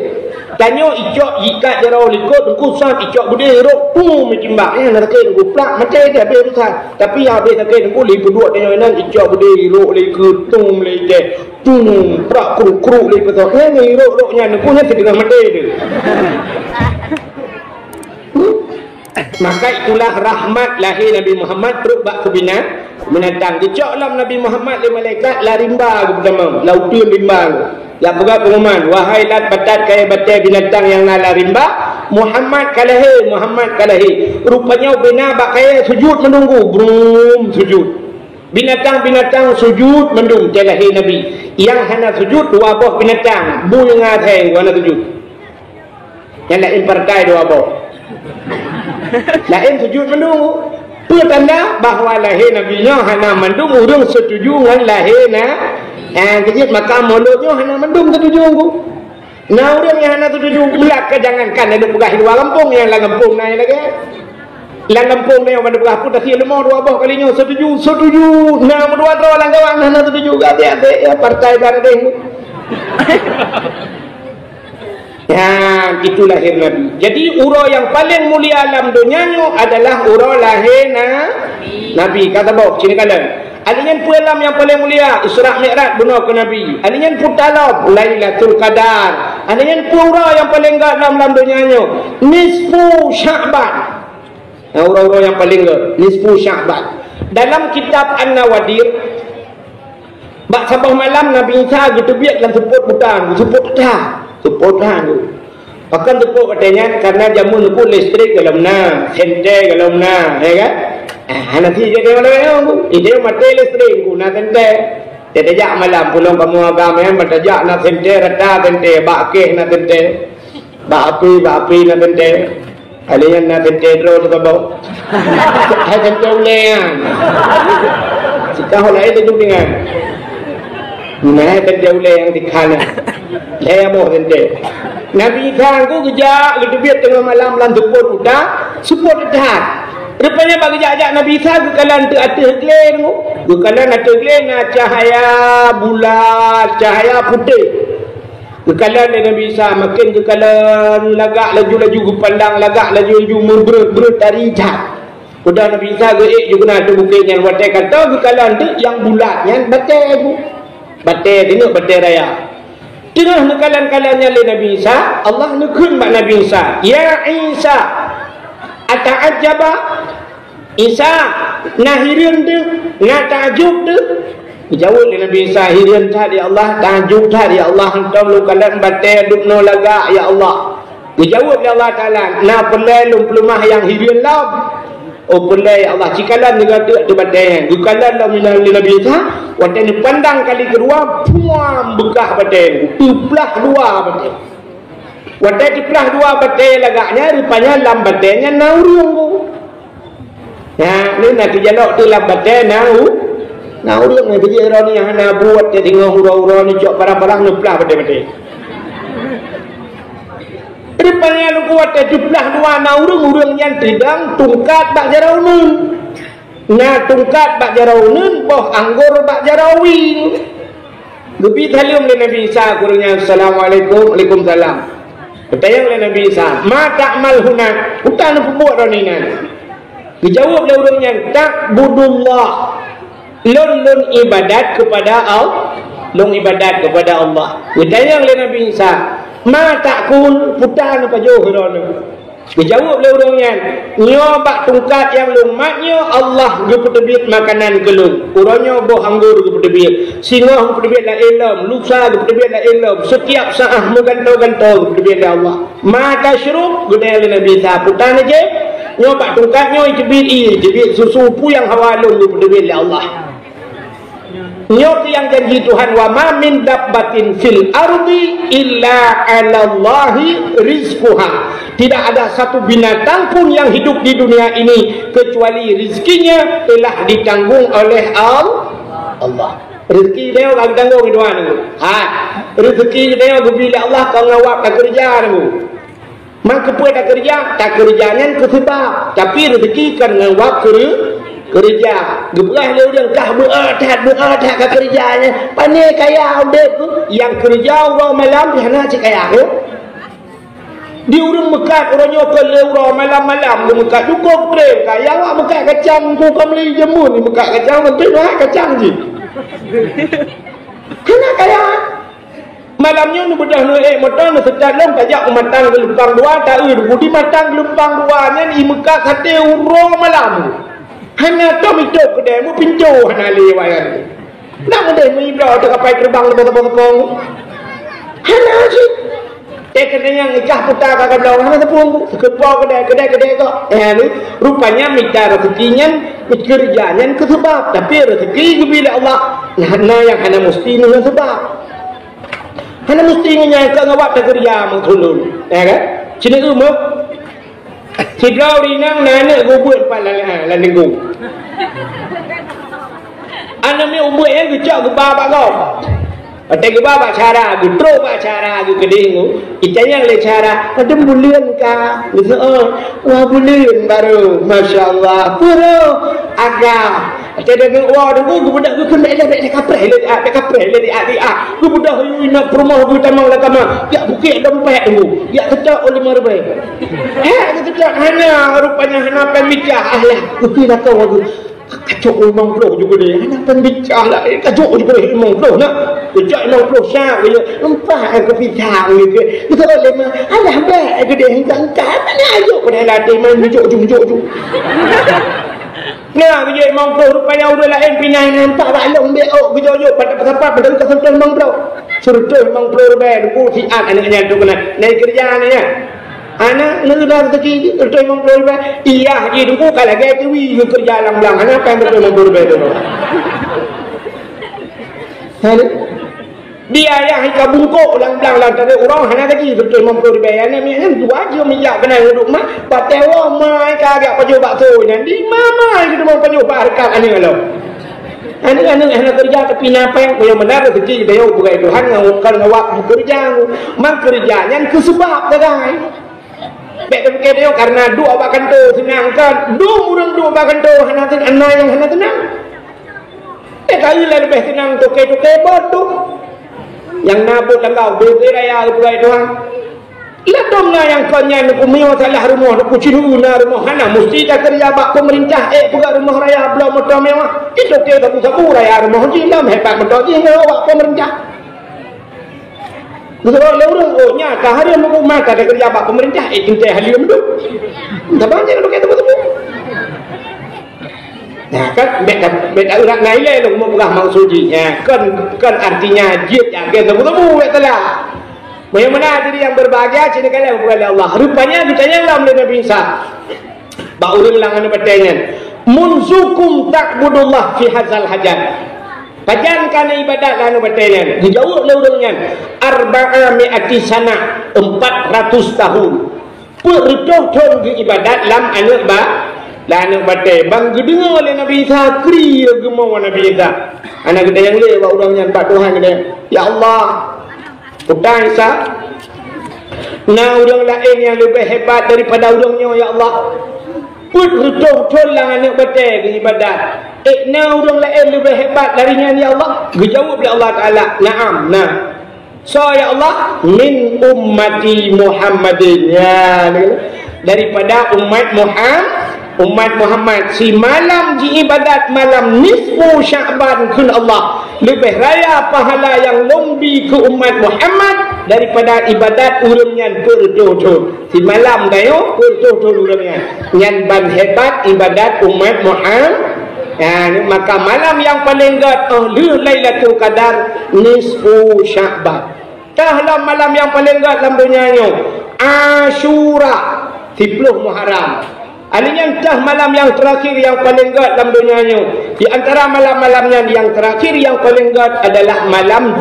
Speaker 1: Tanya icok ikat jarau likut tengku sam icok bude rok pum cimbak nak ke tengku plak mati dia habis tu tapi habis nak ke tengku li berdua tanya nan icok bude rok likut tum leke tum prak kruk li betul ni rok-roknya tengku nya setengah mati dia. Maka itulah rahmat lahir Nabi Muhammad perut bak kebina menatang icok lam Nabi Muhammad le malaikat la rimba pertama lautun rimba. Ya buka pengumuman, wahai lat batat kaya batai binatang yang nala rimba, Muhammad kalahi, Muhammad kalahi. Rupanya bina bak kaya sujud menunggu, brum sujud. Binatang-binatang sujud mendung kalahi Nabi. Yang hana sujud dua buah binatang, bu yang ngateng wana sujud. Yang lain partai dua buah. Lain sujud menunggu. Pertanda bahawa lahir Nabi nya hana mendung urang setuju dengan lahir kejit maka mulutnya hana mendung setuju aku. Nah orang yang hana setuju belak jangankan ada pegah dua kampung yang lah kampung naik lagi. Lah kampung ni yang ada pegah pun dah lemah dua bah kalinya setuju. Nah dua orang kawan hana setuju hati-hati ya partai banding. Ya, itu lahir Nabi. Jadi urau yang paling mulia alam dunianya adalah urau lahir Nabi. Kata bawa sini kalian. Alinyan pualam yang paling mulia Isra Mi'raj benar ke Nabi. Alinyan putalab Lailatul Qadar. Alinyan urau yang paling enggak dalam dunianya nisfu Sya'ban. Urau-urau yang paling enggak nisfu Sya'ban. Dalam kitab An-Nawadir bak sabah malam Nabi Isa gitu biar dalam seput butang, seput dah. Sepotan tu. Pakan tepuk katanya karena jamun pun listrik dalam sente dalam ya kan? Nanti dia mana dia mati listrik ku na sente. Dia jak malam pulang kamu agama yang bertajak na sente rata sente bakeh na sente. Bapi na sente. Kalian na sente terus sebab. Hai sente ulean. Sekarang lain tu dengan Nah, kerja ulai yang dikana. Saya mau sendiri. Nabi Isa tu kerja lebih tengah malam lan support udah, support dah. Rupanya bagi ajak Nabi Isa ke kalan tu atas glen tu. Ke kalan atas glen cahaya bulat, cahaya putih. Ke kalan Nabi Isa makin ke kalan lagak laju-laju ke pandang lagak laju-laju berut dari jat. Udah Nabi Isa ke juga nak tu bukit yang watai kata ke kalan tu yang bulatnya batai tu. Batai tengok batai raya. Tengah nekalan-kalannya le Nabi Isa, Allah nekun mak Nabi Isa. Ya Isa, ata'ajaba Isa, nah hirian tu, nah ta'ajub tu. Jawab le Nabi Isa, hirian tadi Allah, ta'ajub tadi Allah. Hentam lu kalan batai duk no laga ya Allah. Dijawab le Allah Ta'ala, nah pelai lum pelumah yang hirian lam. Oh pelai Allah cikalan negara tu batai. Gukalan lam le Nabi Isa. Waktu ni pandang kali kedua, puam bekah batai. Tuplah dua batai. Waktu tuplah dua batai lagaknya, rupanya lam batainya naurung tu. Ya, ni nak kejalok tu lam batai naurung ni kerja orang ni yang nak buat dia tengok hurau-hurau ni cok barang-barang nuplah batai-batai. Rupanya lu kuat tuplah dua naurung yang tidang tungkat bak jaraunun. Nah tungkat bak jaraunun boh anggur bak jarawin. Lebih talium le Nabi Isa kurungnya assalamualaikum waalaikumsalam. Bertanya le Nabi Isa, "Ma ta'mal huna?" Utan buat roninan. Dijawab le urangnya, "Ta'budullah." Lun ibadat kepada Allah. Lun ibadat kepada Allah. Bertanya le Nabi Isa, "Ma ta'kul?" Putan apa jauh rono. Dijawab oleh orangnya, nyobak tungkat yang lumatnya Allah jumpa tebit makanan kelung. Orangnya boh anggur jumpa tebit. Singa jumpa tebit la ilm, lusa jumpa tebit la ilm. Setiap saat menggantau-gantau jumpa tebit la Allah. Maka syuruk guna oleh Nabi Isa. Putan aja, nyobak tungkatnya jebit susu yang hawalun jumpa tebit la Allah. Nyok yang janji Tuhan wa ma min dabbatin fil ardi illa 'ala Allahi rizquha. Tidak ada satu binatang pun yang hidup di dunia ini kecuali rizkinya telah ditanggung oleh Allah. Rezeki dia orang tanggung itu anu. Rezeki dia bila Allah kau ngawak tak kerja tu. Mak kepuai tak kerjanya kesebab. Tapi rezeki kan ngawak kerja. Gebelah dia orang kah berat ke kerjanya. Pandai kaya udah tu yang kerja orang malam di sana cik kaya tu. Di urang mekat orang nyokol leura malam-malam ke mekat cukup trem kaya awak mekat kacang ku kamli jemu ni mekat kacang penting lah kacang je. Kena kaya malamnya nu bedah nu motor nu sedar long tajak matang gelempang dua tak budi matang gelempang dua nya di mekat kate urang malam. Hana tom itu kedai mu pintu hana lewayan. Nak mudai mu ibra tu kapai terbang lebih-lebih. Hana je. Kena yang ikah putar kakak belakang mana tepung sekepau kedai kok ni rupanya minta rezekinya kerjanya ke sebab tapi rezeki bila Allah hana yang hana mesti dengan sebab hana mesti dengan ngawat kerja mengkulun ya kan sini umur sidrau rinang nana gubut pala landenggu anaknya umur yang kecak gebah kau Ate ke baba cara gu tro ba cara gu kedingu itanya le cara pada bulian ka wah bulian baru masyaallah puro aga ate de wah gu budak gu kena le kapre le gu budak yu nak rumah gu tamang la kama ya bukit dompet gu ya ketak oleh marbai ketak hanya rupanya hana pemicah lah gu tidak tahu gu kacau memang pro juga dia anak pembicara lah kacau juga dia memang pro nak kejap memang pro syak dia empat ke pitang gitu kita boleh mah alah baik ke dia hingga tak nak ajuk pada latih main juk nah dia memang pro rupanya udah lain pinang nampak balong beok kejauh pada pasal pada kesentuh memang pro suruh memang pro baik du siat anaknya tu kena naik kerja ni ya anak negara rezeki itu memang berubah iya je dulu kalau gaya kiwi kerja lang-lang anak apa yang memang berubah itu dia yang hingga bungkuk lang-lang tadi orang anak lagi betul memang berubah anak ni dua je minyak kena duduk mah patewa mai kagak paju bakso di mama itu mau paju barkat ani kalau anak kerja tapi napeng yang benar rezeki dia bukan Tuhan ngawak ngawak kerja mak kerjanya ke sebab kadang Betul dia karena dua bakan tu senangkan, dua bakan tu hana tenang yang hana tenang. Kali lebih tenang tu kebot tu, yang nabut langau beri raya buat Tuhan. Ledom lah yang kanya nak umio salah rumah nak kuciru na rumah hana mesti tak kerja bak pemerintah bukan rumah raya belum motor mewah. Itu ke sabu raya rumah jilam hebat motor je ngawak pemerintah. Betul orang nya kahari mau mata ada kerja apa pemerintah cinta halim tu. Tak banyak lu kata betul. Nah kan beda urat naile lu mau pegang maksudnya kan artinya jid ya kita betul betul. Bagaimana diri yang berbahagia cina kala kepada Allah. Rupanya ditanya Allah oleh Nabi Isa. Ba urang langan bertanya, "Munzukum ta'budullah fi hadzal hajat." Kajian kana ibadat lanu bertanya dijauh leurangnya arba'a mi'ati sana 400 tahun perdoh thon ke ibadat lam anak ba lanu bate bang gedengar oleh Nabi Isa kri gemau Nabi Isa anak gede yang le ba urangnya pak Tuhan gede ya Allah udah Isa na urang lain yang lebih hebat daripada urangnya ya Allah perdoh thon lang anak bate ke ibadat na orang lain lebih hebat darinya ya Allah. Dijawab oleh Allah Taala, "Na'am." Nah. So ya Allah, min ummati Muhammadin. Ya, daripada umat Muhammad si malam ji ibadat malam nisfu Sya'ban kun Allah. Lebih raya pahala yang lebih ke umat Muhammad daripada ibadat urangnya perdodo. Si malam dayo perdodo urangnya. Nyan ban hebat ibadat umat Muhammad. Ya, maka malam yang paling gat Lailatul Qadar nisfu Sya'ban. Tahlah malam yang paling gat dalam dunia ni Asyura 10 Muharram. Alinya tah malam yang terakhir yang paling gat dalam dunia ni. Di antara malam-malamnya yang terakhir yang paling gat adalah malam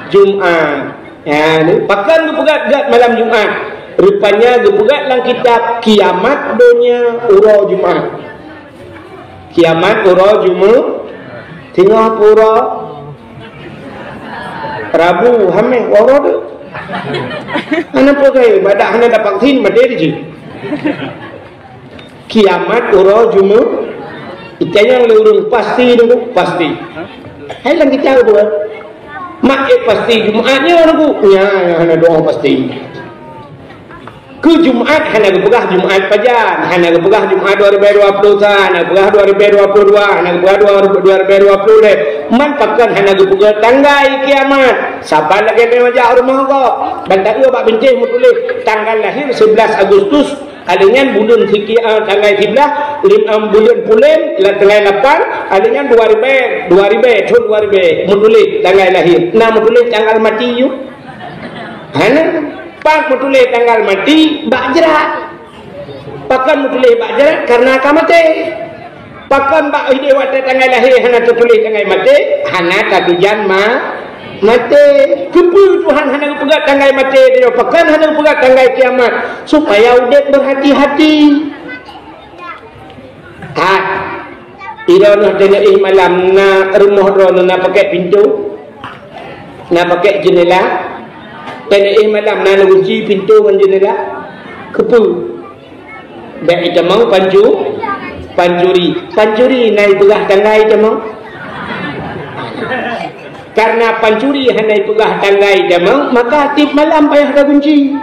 Speaker 1: Jumaat. Ya, ni pakan gepegat malam Jumaat. Rupanya gepegat dalam kitab Kiamat Dunia Ura Jumaat. Kiamat ura Jumaat tengah pura Rabu hamil waro tu ana pakai badak hana dapat tin maderi je kiamat ura Jumaat itanya oleh urang pasti dulu pasti hai lang kita buat mak pasti Jumaatnya aku nya hana doa pasti ke Jumaat hana gepegah Jumaat pajan, hana gepegah Jumaat 2020 hana gepegah 2022, hana gepegah 2020 man pakan hana gepegah tanggai kiamat. Siapa lagi yang majak rumah kau? Bantak ia bak bincang tulis tanggal lahir 11 Agustus alingan bulan tanggal 11 bulan pulen tanggal 8 alingan 2000 tahun 2000 mutulis tanggal lahir. Nah mutulis tanggal mati you. Hana pak mutulis tanggal mati bakjerat pakan mutulis bakjerat karena akan mati pakan bak hidup waktu tanggal lahir hana tertulis tanggal mati hana kabijan mati kepu Tuhan hana pegat tanggal mati dia pakan hana pegat tanggal kiamat supaya udah berhati-hati ira noh dengan malam na rumah rono na pakai pintu na pakai jendela dan malam na kunci pintu dan jendela kepu baik jamang pancuri naik pegah tanggai jamang karena pancuri naik pegah tanggai jamang maka tip malam payah ada kunci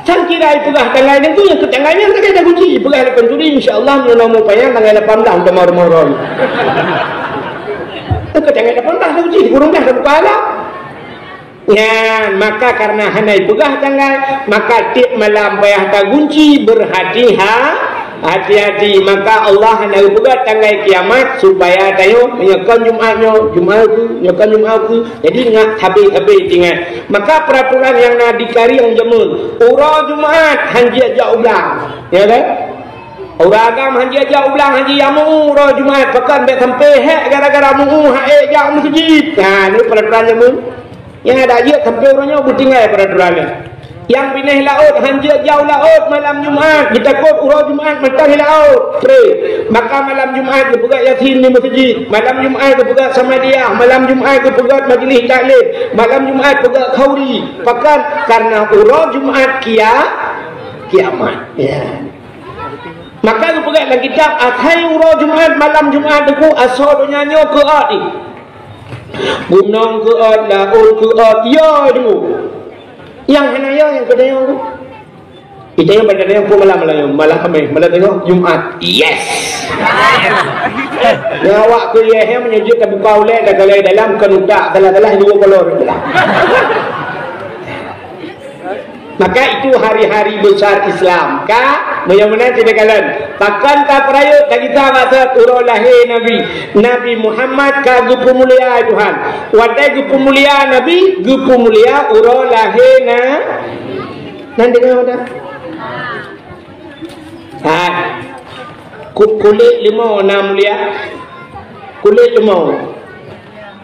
Speaker 1: sang kira pegah tanggai itu yang ketanggainya tak ada kunci pegah pancuri insyaallah menamu payah tanggal 18 untuk mar-maron ketanggai 18 ada kunci kurang dah kepala. Ya, maka karena hanai pegah tanggal maka tip malam payah tak kunci hati-hati maka Allah hanai pegah tanggal kiamat supaya tayo menyekan Jumaat tu jadi ngak habis tinggal maka peraturan yang nak dikari yang jemun urah Jumaat hanji aja ulang ya kan urah agam hanji aja ulang hanji yamu urah Jumaat pakan bet sampai hek gara-gara mu hek jak masjid nah ni peraturan jemun yang ada je sampai orangnya bertinggal peraturannya yang pindah laut hanjir jauh laut malam Jumaat ditakut urau Jumaat mentah laut maka malam Jumaat dia pegat yasin di masjid malam Jumaat dia pegat samadiyah malam Jumaat dia pegat majlis taklim malam Jumaat pegat khauri pakan karena urau Jumaat kiamat ya. Maka dia pegat dalam kitab athai urau Jumaat malam Jumaat deku asal nyanyo ke adi gunung ke laut ke ya dulu yang hanya yang kedua yang kita yang pada yang pun malam kami malam tengok Jumaat yes ya awak kuliah yang menyejukkan buka oleh dan kalau dalam kenutak telah dua kolor maka itu hari-hari besar Islam kah mudah-mudahan tidak kalian takkan tak perayut tak kita maksud urau lahir Nabi Muhammad ka gupu mulia Tuhan wadai gupu mulia Nabi gupu mulia urau lahir nanti kan ada kulit limau na mulia kulit limau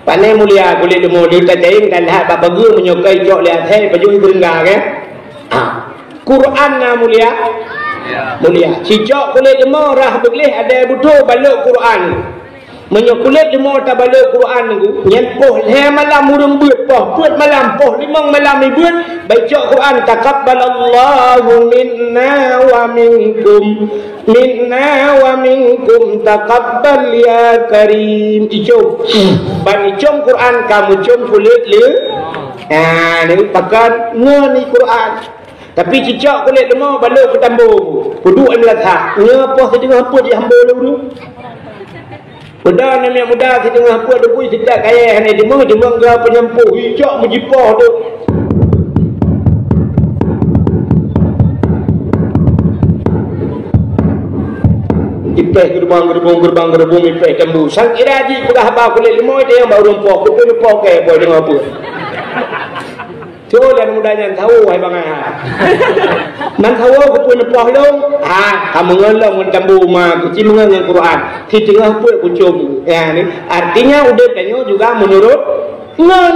Speaker 1: panai mulia kulit limau dia tak cair kan lihat bapak guru menyukai jok lihat hey baju berenggar kan Quran na mulia mulia cicok kulit limau rah beglih ada butuh balok Quran menyok kulit limau tak balok Quran ni nyen poh le malam urang beut poh malam poh limang malam ni beut baca Quran taqabbalallahu minna wa minkum taqabbal ya karim icom ban icom Quran kamu com kulit le ni pakan ngani Quran tapi cicak kulit lemah balok ke tambur puduk melatah ngapa setengah apa dia hamba dulu muda nama muda setengah apa dulu tidak kaya ni demang ke penyempuh cicak menjipah tu ipeh gerbang ipeh tambur sang iraji pegah abah kulit lemah dia yang baru rumpah kulit lepah ke boleh dengar apa Tuh dan mudanya tahu hai bang man tahu aku pun nepah long kamu ngelong mentambu ma kuci mengenal Quran di tengah pun kucum ya ni artinya udah tanya juga menurut ngan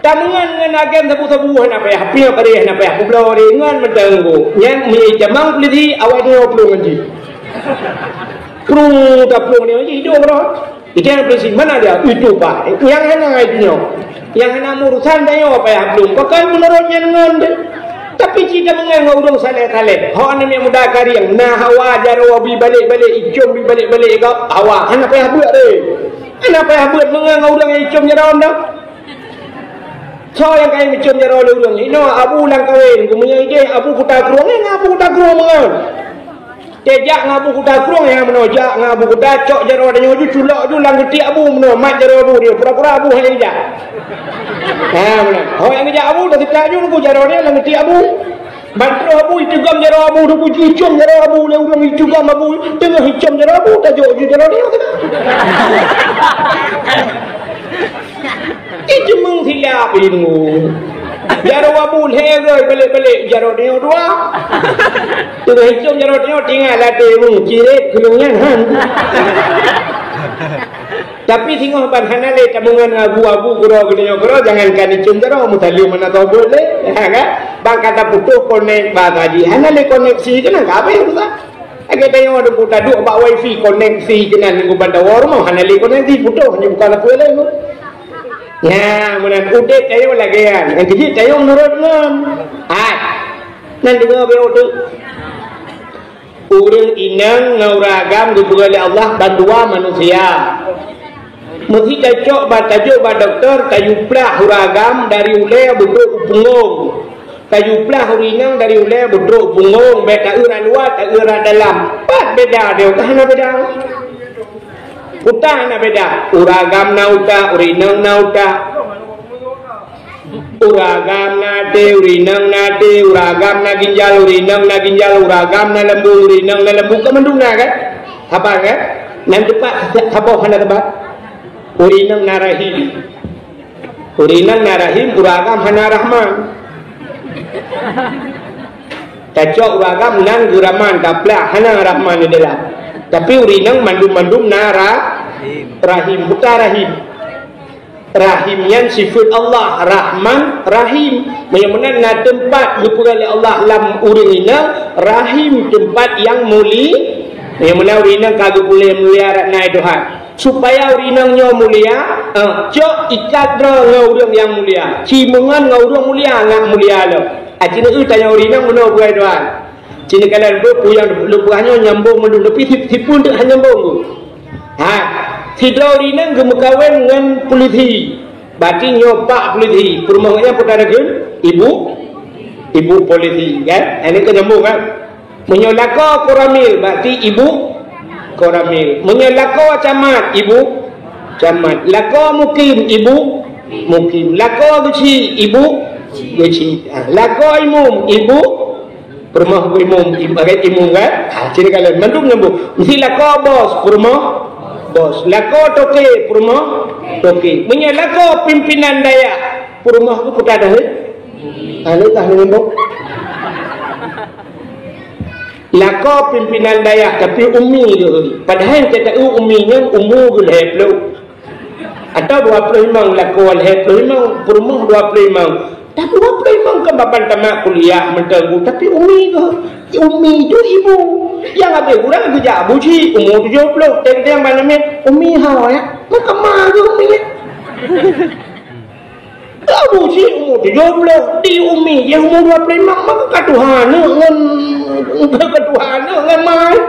Speaker 1: tamungan ngan agen sabu-sabu apa ya hapi apa dia apa ya pulau ngan mentanggu yang jamang peliti awak ni pulau ngaji pulau tak pulau ni hidup bro itu yang prinsip mana dia itu pak yang henang itu yang henang urusan dia apa ya belum pakai menurutnya dengan tapi jika mengenai urung saleh-saleh hak ni yang muda kari yang nah hawa jaro balik-balik icom balik-balik kau awak hang apa ya buat deh hang apa ya buat mengenai urang icom jaro dah So yang kain macam jaro le urang ni. No abu lang kawin kemunya ide abu kuta kurung ni ngabu kuta kurung mengan. Tejak ngabu kuta kurung yang menojak ngabu kuta cok jaro ada nyoju culak tu lang geti abu meno mat jaro abu dia pura-pura abu hanya ejak. Ha mana. Oh yang ejak abu dah tidak ju ku jaro dia lang geti abu. Bantu abu itu gam jaro abu tu hicam jaro abu le urang itu gam abu tengah hicam jaro abu tak jo jaro dia tu. Itu mung silap ini. Jaro abu hegoi balik-balik jaro dia dua. Tu hicam jaro dia tinggal latih mung ciret kelungan han. Tapi tengok ban hanale tabungan abu-abu guro jangankan hicam jaro mutaliu mana tahu boleh. Ha kan? Bang kata putus connect bagi hanale koneksi kena apa yang tu tak? Agak tanya ada putar duk bak wifi koneksi kena nunggu bandar warmo hanale koneksi putus hanya bukan apa lain tu. Ya, mana udah tayo lagi kan? Yang kecil tayo menurut ngam. Nanti ngau beo tu. Urang inang ngauragam dibuat oleh Allah bandua manusia. Mesti cocok batajuk ba doktor kayu plah huragam dari ule bentuk punggung. Kayu plah hurinang dari ule bentuk punggung. Beta urat luar, tak urat dalam. Pat beda dia. Kahana beda. Utah na beda, uragam na uta, urinang na uta. Uragam na te, urinang na te, uragam na ginjal, urinang na ginjal, uragam na lembu, urinang na lembu. Kemandung na kan? Apa kan? Nanti pak, apa hana tempat? Urinang na rahim. Urinang na rahim, uragam hana rahman. Cocok uragam nan guraman, taplah hana rahman di dalam. Tapi urinang mandum-mandum nara rahim bukan rahim. Rahimnya sifat Allah Rahman Rahim. Yang mana tempat dipugal oleh Allah lam urinang rahim tempat yang muli. Yang mana urinang kagak boleh mulia naik Tuhan. Supaya urinangnya mulia, cok ikat ngau urang yang mulia. Cimungan ngau urang mulia ngak mulia lo. Acina tanya urinang mana buai Tuhan. Cina kalian berpu yang lepuhnya nyambung mendu tapi tipu untuk hanya nyambung. Tidro rina gemekawen dengan polisi. Berarti nyopak polisi. Permohonannya putar ke ibu polisi kan? Ini ke nyambung kan? Menyolako koramil berarti ibu koramil. Menyolako camat ibu camat. Lako mukim ibu mukim. Lako geci ibu geci. Lako imum ibu permah imum ibarat imum kan? Ciri kalian mandum nyambung. Mesti lako bos permah bos. Lako toke permah toke. Punya lako pimpinan daya permah tu putar dah. Ini tak nyambung. Lako pimpinan daya tapi umi tu. Padahal kita uminya umur gelap lu. Atau 25 lako gelap 25 permah 25. Tapi apa memang kebapan tamat kuliah mentenggu tapi umi itu ibu yang apa kurang kerja abu si umur 70 tengok yang mana umi hawa ya maka maju umi ya abu si umur 70 di umi yang umur 25 maka ketuhanan dengan mai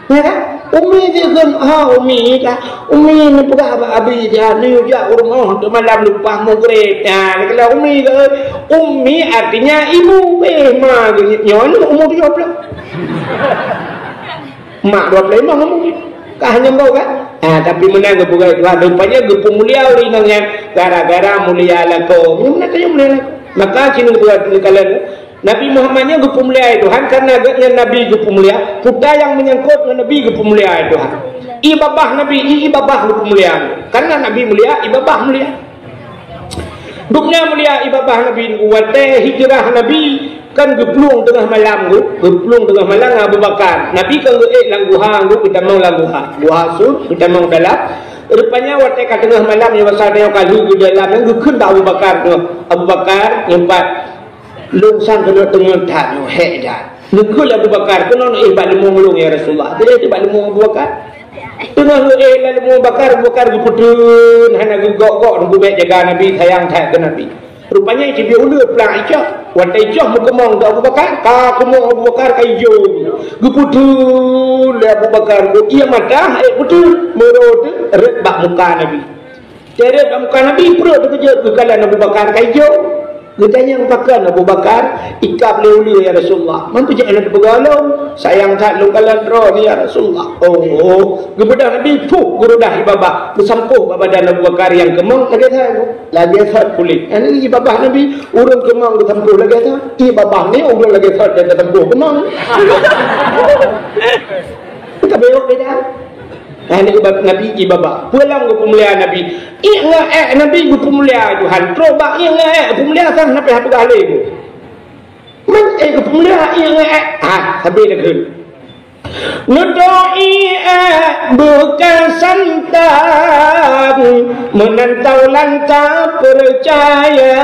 Speaker 1: ya kan umi dia kan umi kan umi ni pegah abi dia ni dia rumah tu malam lupa maghrib kalau umi ke umi artinya ibu ma nyon umur 20 mak 25 ngomong kah hanya mau kan tapi menang ke bukan rupanya gepu mulia urinangnya gara-gara mulia lako mana tanya mulia lako maka cina buat kalian Nabi Muhammadnya gepu mulia Tuhan karena agaknya Nabi gepu mulia putra yang menyangkut dengan Nabi gepu mulia Tuhan ibabah Nabi ibabah gepu mulia karena Nabi mulia ibabah mulia duknya mulia ibabah Nabi wate hijrah Nabi kan geplung tengah malam geplung tengah malam Abu Bakar Nabi kan langguha kita mau langguha buah sur kita mau dalam rupanya wate kat tengah malam yang besar yang kali di dalam yang gekun Abu Bakar Abu Bakar nyempat lungsang kena tengah tak hek dah. Nekul Abu Bakar kena ibad lemung ya Rasulullah. Dia ibad lemung Abu Bakar. Tengah lemung Abu Bakar geputun hana gegok-gok nunggu baik jaga Nabi sayang tak ke Nabi. Rupanya itu dia ulur pelang Icah. Wantai Icah mukemong Abu Bakar. Ka kumong Abu Bakar ka hijau. Geputun Abu Bakar. Ia mata betul merot rebak muka Nabi. Cara muka Nabi perut tu kerja kekalan Abu Bakar kaijo. Dia tanya pakan Abu Bakar, ikap leuli ya Rasulullah. Mantu jangan ada bergalau. Sayang tak lu kalan roh ni ya Rasulullah. Oh, kepada Nabi puh gurudah ibabah. Bersampuh badan Abu Bakar yang kemang lagi tahu. Lagi tahu kulit. Ini ibabah Nabi urang kemang bersampuh lagi tahu. Ibabah ni urang lagi tahu dan bersampuh kemang. Kita belok beda. Ini sebab Nabi ibabah. Pulang ke pemuliaan Nabi. Ingat Nabi ke pemuliaan Tuhan. Terobak ingat pemuliaan kan sampai habis kali tu. Men ke pemuliaan ingat. Sampai dah kena. Ngedoi bukan santan, menantau lantar percaya.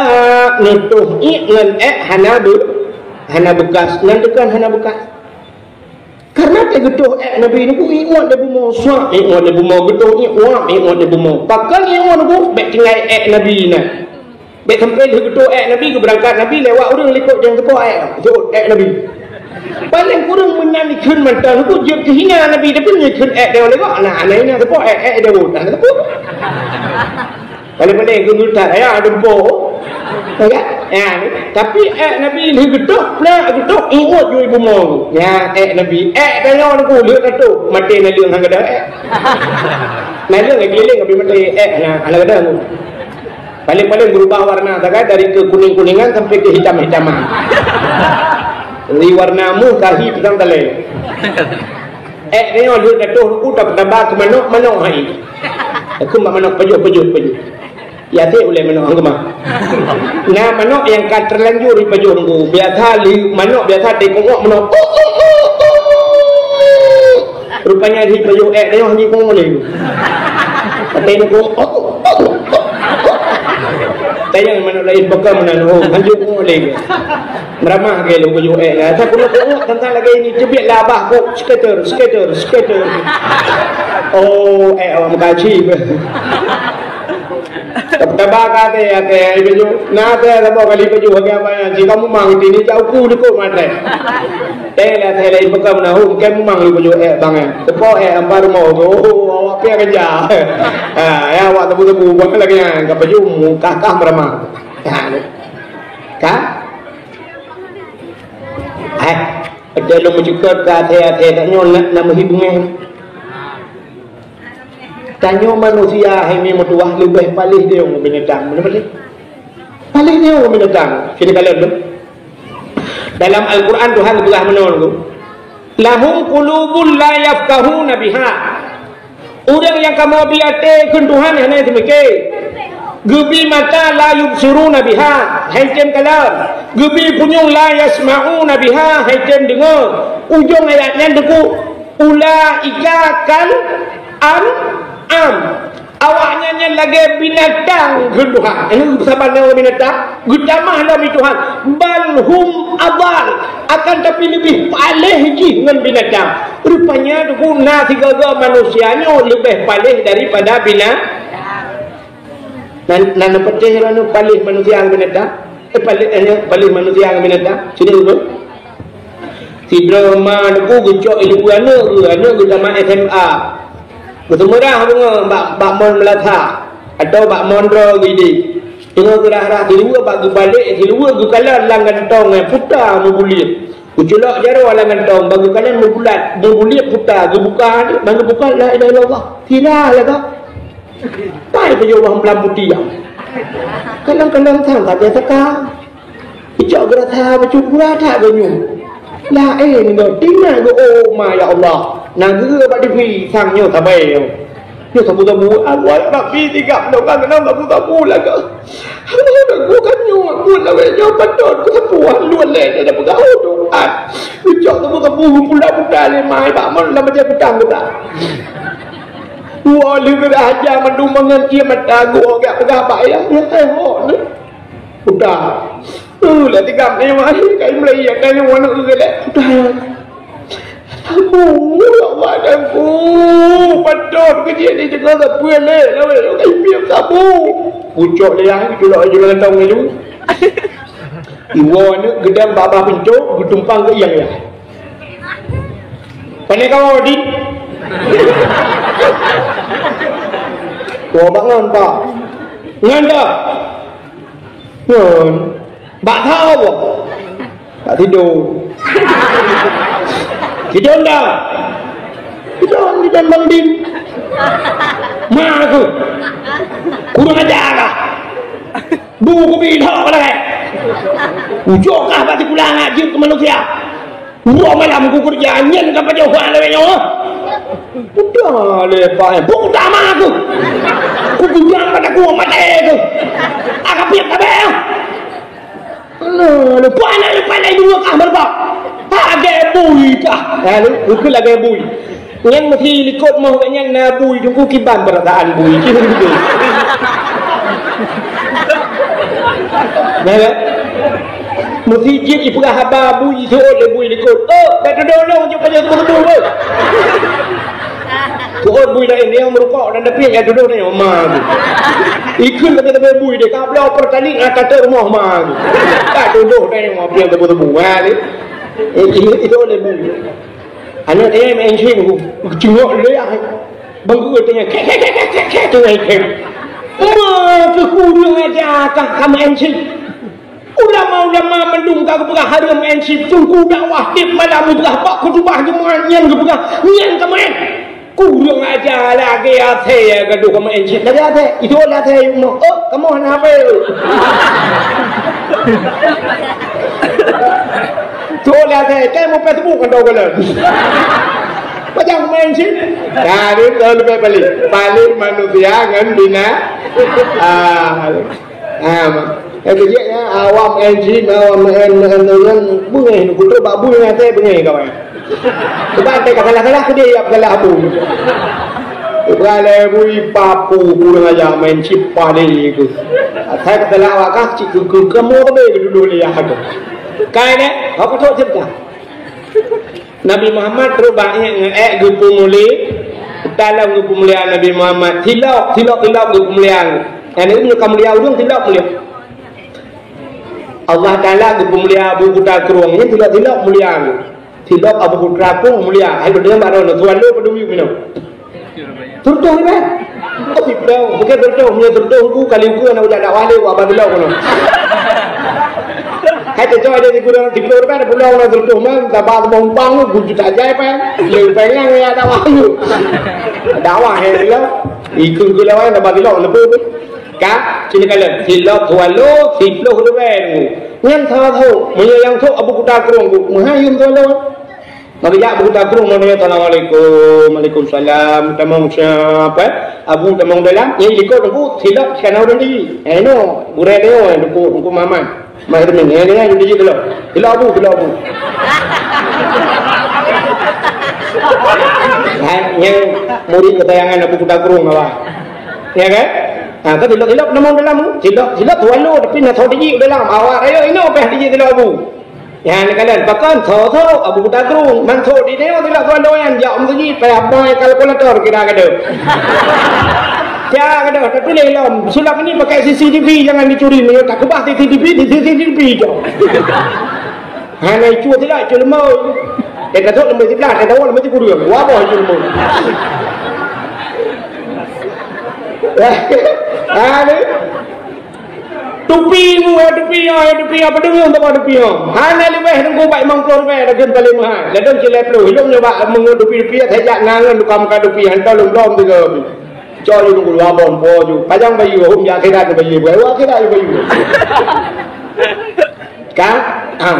Speaker 1: Nutuh ingat hana bekas. Nantikan hana bekas. Karena dia getuh Nabi ni pun ingat dia bumo suak, ingat dia bumo getuh, ingat dia bumo. Pakai ingat dia baik tinggal Nabi ni. Baik sampai dia getuh Nabi ke berangkat Nabi lewat orang likut jangan tepuk Nabi. Paling kurang menyanyikan mantan tu dia kehina Nabi tapi menyanyikan dia oleh kau anak-anak ini tepuk dia pun tak tepuk. Paling-paling kemudian ya ada tepuk. Kan? Tapi Nabi ni getuk ingat je ibu mau. Ya Nabi tanya aku lihat tu mati nak liang hang ada nak liang keliling tapi mati ala ada tu. Paling-paling berubah warna tak dari ke kuning-kuningan sampai ke hitam-hitaman. Dari warnamu kahi petang tale. Tanya lihat tu aku tak tabak ke manok hai. Aku manok pejuh. Ya tu oleh manok angkama. Nah manok yang kan terlanjur di pejuh tu. Biasa manok biasa dekongok manok. Rupanya di pejuh dia hanya kongok leh. Tapi kongok. Tanya manok lain bekam manok hanya kongok leh. Meramah ke lu pejuh lah. Saya kena kongok tentang lagi ini cebit labah kok skater. Oh awak mengkaji. Tabak kata baju, nada tabak kali baju bagai apa yang jika kamu mang ini jauh ku deko matre. Tela ibu kamu nahu, kamu mang baju bangan. Tepok ambar mau tu, awak pia kerja. Ya awak tebu buat lagi yang ke baju kakak meramah. Kah? Ada lu mencukup kata tanya nama hidungnya. Tanya manusia ini mutuah lebih paling dia orang binatang. Mana paling? Paling dia orang binatang. Kita kalian tu. Dalam Al-Quran Tuhan telah menurut. Lahum qulubun la yafqahuna biha. Orang yang kamu biate kun Tuhan hanya demikian. Gebi mata la yubsiruna biha. Hancem kalam. Gebi punyung la yasma'una biha. Hancem dengar. Ujung ayatnya deku. Ulaika kal awaknya lagi binatang Tuhan. Ini sahabat nama binatang gutamah Nabi Tuhan balhum adal akan tapi lebih palih dengan binatang. Rupanya guna tiga manusianya lebih palih daripada binatang. Nana petih lanu palih manusia yang binatang. Palih manusia yang binatang. Sini dulu. Si drama aku gecok ilmu anak gutama SMA. Bertemerah bunga bak mon melata atau bak mondro gidi. Tengok gerah-gerah di luar bak balik di luar gu kalan langan tong putar mubulit. Uculak jaro langan tong bagi kalan mubulat mubulit putar gu buka bagi buka la ilaha illallah. Tidak lah. Tai pe orang pelam putih yang. Kalang-kalang sang tak ada takang. Icok gerah tha bacuk gerah tak ganyum. La ni tinggal go oh my ya Allah. Naga pada pi sangnya tabai. Dia tabu-tabu awak nak pi tiga orang kena tabu-tabu lah ke. Aku kan aku lah we patut ku sepuan luan le dia bergaul tu. Ucap tabu-tabu pula le mai bak mon lah macam petang kita. Dua lima aja mandu mangan dia mata gua agak pegabak ya. Ya ho ni. Udah. Lah tiga ni mai kai Melayu kan warna gelak. Udah. Aku, Allah aku, patut kerja ni jangan tak boleh, lawan kau biar sabu. Pucuk dia, jual tong ni tu. Iwan ni gedang baba pincuk, bertumpang ke yang ya. Pandai kau di. Kau bangun pak, Nganda. Bak tahu apa? Tak tidur. Tidur dah. Tidur di dalam banding. Mak aku. Kurang ajar lah. Buku bilang apa lagi? Ujukah berarti pulang ngaji ke manusia? Buat malam aku kerja nyen ke jauhan lewat nyawa. Udah lepas. Buku utama aku. Aku bilang pada aku mati aku. Aku piak kabel. Lepas nak dua kamar pak. Agak bui kah? Lu lagi bui. Yang mesti likut mau yang na bui tunggu kiban perasaan bui. Kita gitu. Nah, mesti jadi ibu haba bui tu oleh bui likut. Oh, betul dong juga jadi betul. Tuan bui lain yang merokok dan tapi yang duduk ni mama. Ikut tapi bui dia kabel pertanding kata rumah mama. Tak duduk ni mama yang betul-betul ni. Itu oleh bui. Anak dia main cing cengok dia. Bangku katanya kek tu naik kek. Ma kekurang aja kah kamu encik. Ulama mendungkak keberah haram encik tunggu dakwah tip malam berapa kutubah jemaah yang keberah yang kemarin. Kurang aja lagi ate ya gaduh kamu encik lagi ate itu ate mau oh kamu kenapa tu ate kamu Facebook kan dong kan macam main sih dari tahun balik manusia kan bina itu je ya awam encik awam bungai kutu babu yang ate bungai kawan. Sebab dia kalah-kalah ke dia kalah abu. Kalau bui papu kurang aja main cipah ni tu. Saya kata lah awak cik kamu apa dulu lihat aku. Kaya apa tu cerita? Nabi Muhammad terus banyak gupu muli dalam gupu mulia Nabi Muhammad tilap gupu mulia. Yang ini kamu lihat udung tilap mulia. Allah Taala gupu mulia Abu Bakar Kurung ini tilap mulia. Tilap Abu Bakar Kurung mulia. Ayo dia baru nak tuan lu peduli minum. Turun ni kan? Oh tidak, bukan turun ku kali ku nak ujar dakwah le buat bandel kono. Hai tu joy dia kurang diklo kan pulau nak turun man dapat bombang ku juta jai pan. Lu pengen ya dakwah lu. Dakwah he lo. Ikut ku lawan dapat lo lebih. Ka sini kalian tilap tuan lu, tilap lu ben. Yang tahu, yang tu Abu Bakar Kurung ku menghayun tuan lu. Nabi ya Abu Bakar Kurung mana Assalamualaikum, Waalaikumsalam. Tamang siapa? Abu tamang dalam. Yang ikut aku tilap sekarang orang ni. No, burai dia aku mama. Mahir ni dia yang dia dulu. Tilap Abu. Yang murid ketayangan Abu Bakar Kurung awak. Ya kan? Kan tilap namang dalam. Tilap tuan lu tapi nak tahu dia dalam. Awak ayo ini apa dia tilap Abu? Yang kalian bahkan tahu Abu Bakar Kurung mantu di dia tidak tuan doyan jauh mesti pakai kalkulator kira kada. Tiada kada tapi lelom sulap ini pakai CCTV jangan dicuri ni tak kebah CCTV je. Hanya itu tidak cuma dia kata lembu sebelah dia tahu lembu kurang. Wah boh cuma. Ada tupi apa dulu untuk tupi hana lebih tunggu baik mangkor baik dah gental lima ledon celep lu hidup nyoba mengu tupi thajak nangan dukam ka tupi hantar lom tu ke cho you tunggu labon boju pajang bayu hum ya kira ke bayu wa kira bayu kan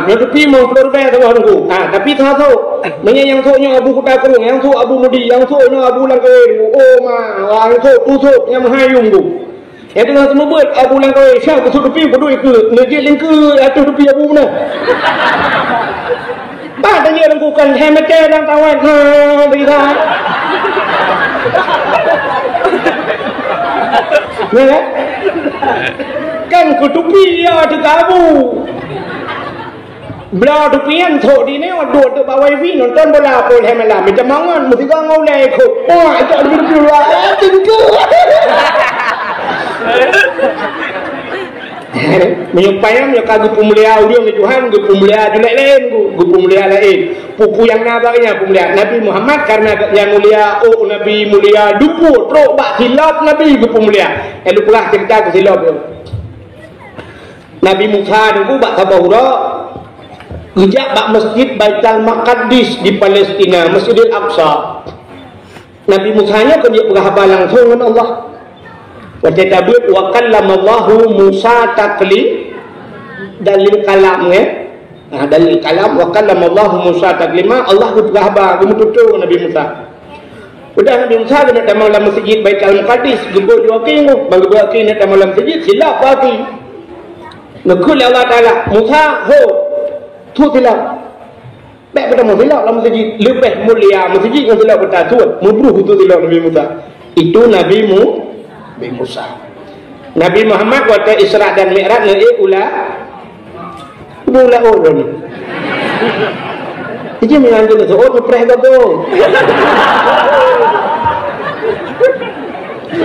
Speaker 1: yang tupi mangkor baik tu tunggu tapi tahu yang tu Abu Bakar Kurung yang tu Abu Mudi yang tu Abu Langkai oh ma yang tu tutup yang mahayung tu. Yang tengah semua buat Abu Langkai siapa betul dupi berdua ke negeri lingku atau dupi Abu mana tak tanya lakukan hemat dan kawan berita kan ke dupi ya ada Abu belah dupian thok di ni duduk dekat bawah TV nonton bola pun hemat lah macam mangan mesti kau ngoleh ikut oh itu ada dupi luar tinggal menyumpayam ya kagu pemulia audio ni Tuhan gu pemulia julek lain gu pemulia lain pupu yang nabaknya mulia Nabi Muhammad karena yang mulia Nabi mulia dupu teruk bak silap Nabi pupu mulia lupalah cerita ke silap Nabi Musa dulu bak tabahura gejak bak masjid Baitul Maqdis di Palestina Masjidil Aqsa Nabi Musa nya kan dia berhabar langsung dengan Allah wajadabut wa kallamallahu Musa taklim dalil kalamnya dalil kalam wa kallamallahu Musa taklima Allah berhabar kemututu Nabi Musa udah Nabi Musa kena dalam dalam masjid Baitul Maqdis gebuk dua kilo bagi nak dalam masjid silap bagi ngekul Allah Taala Musa ho tu silap baik pada silap dalam masjid lebih mulia masjid yang silap bertasut mubruh itu silap Nabi Musa itu Nabi Musa Nabi Muhammad waktu Isra dan Mi'raj ulah orang ni. Jadi menganjur tu, pereh tu.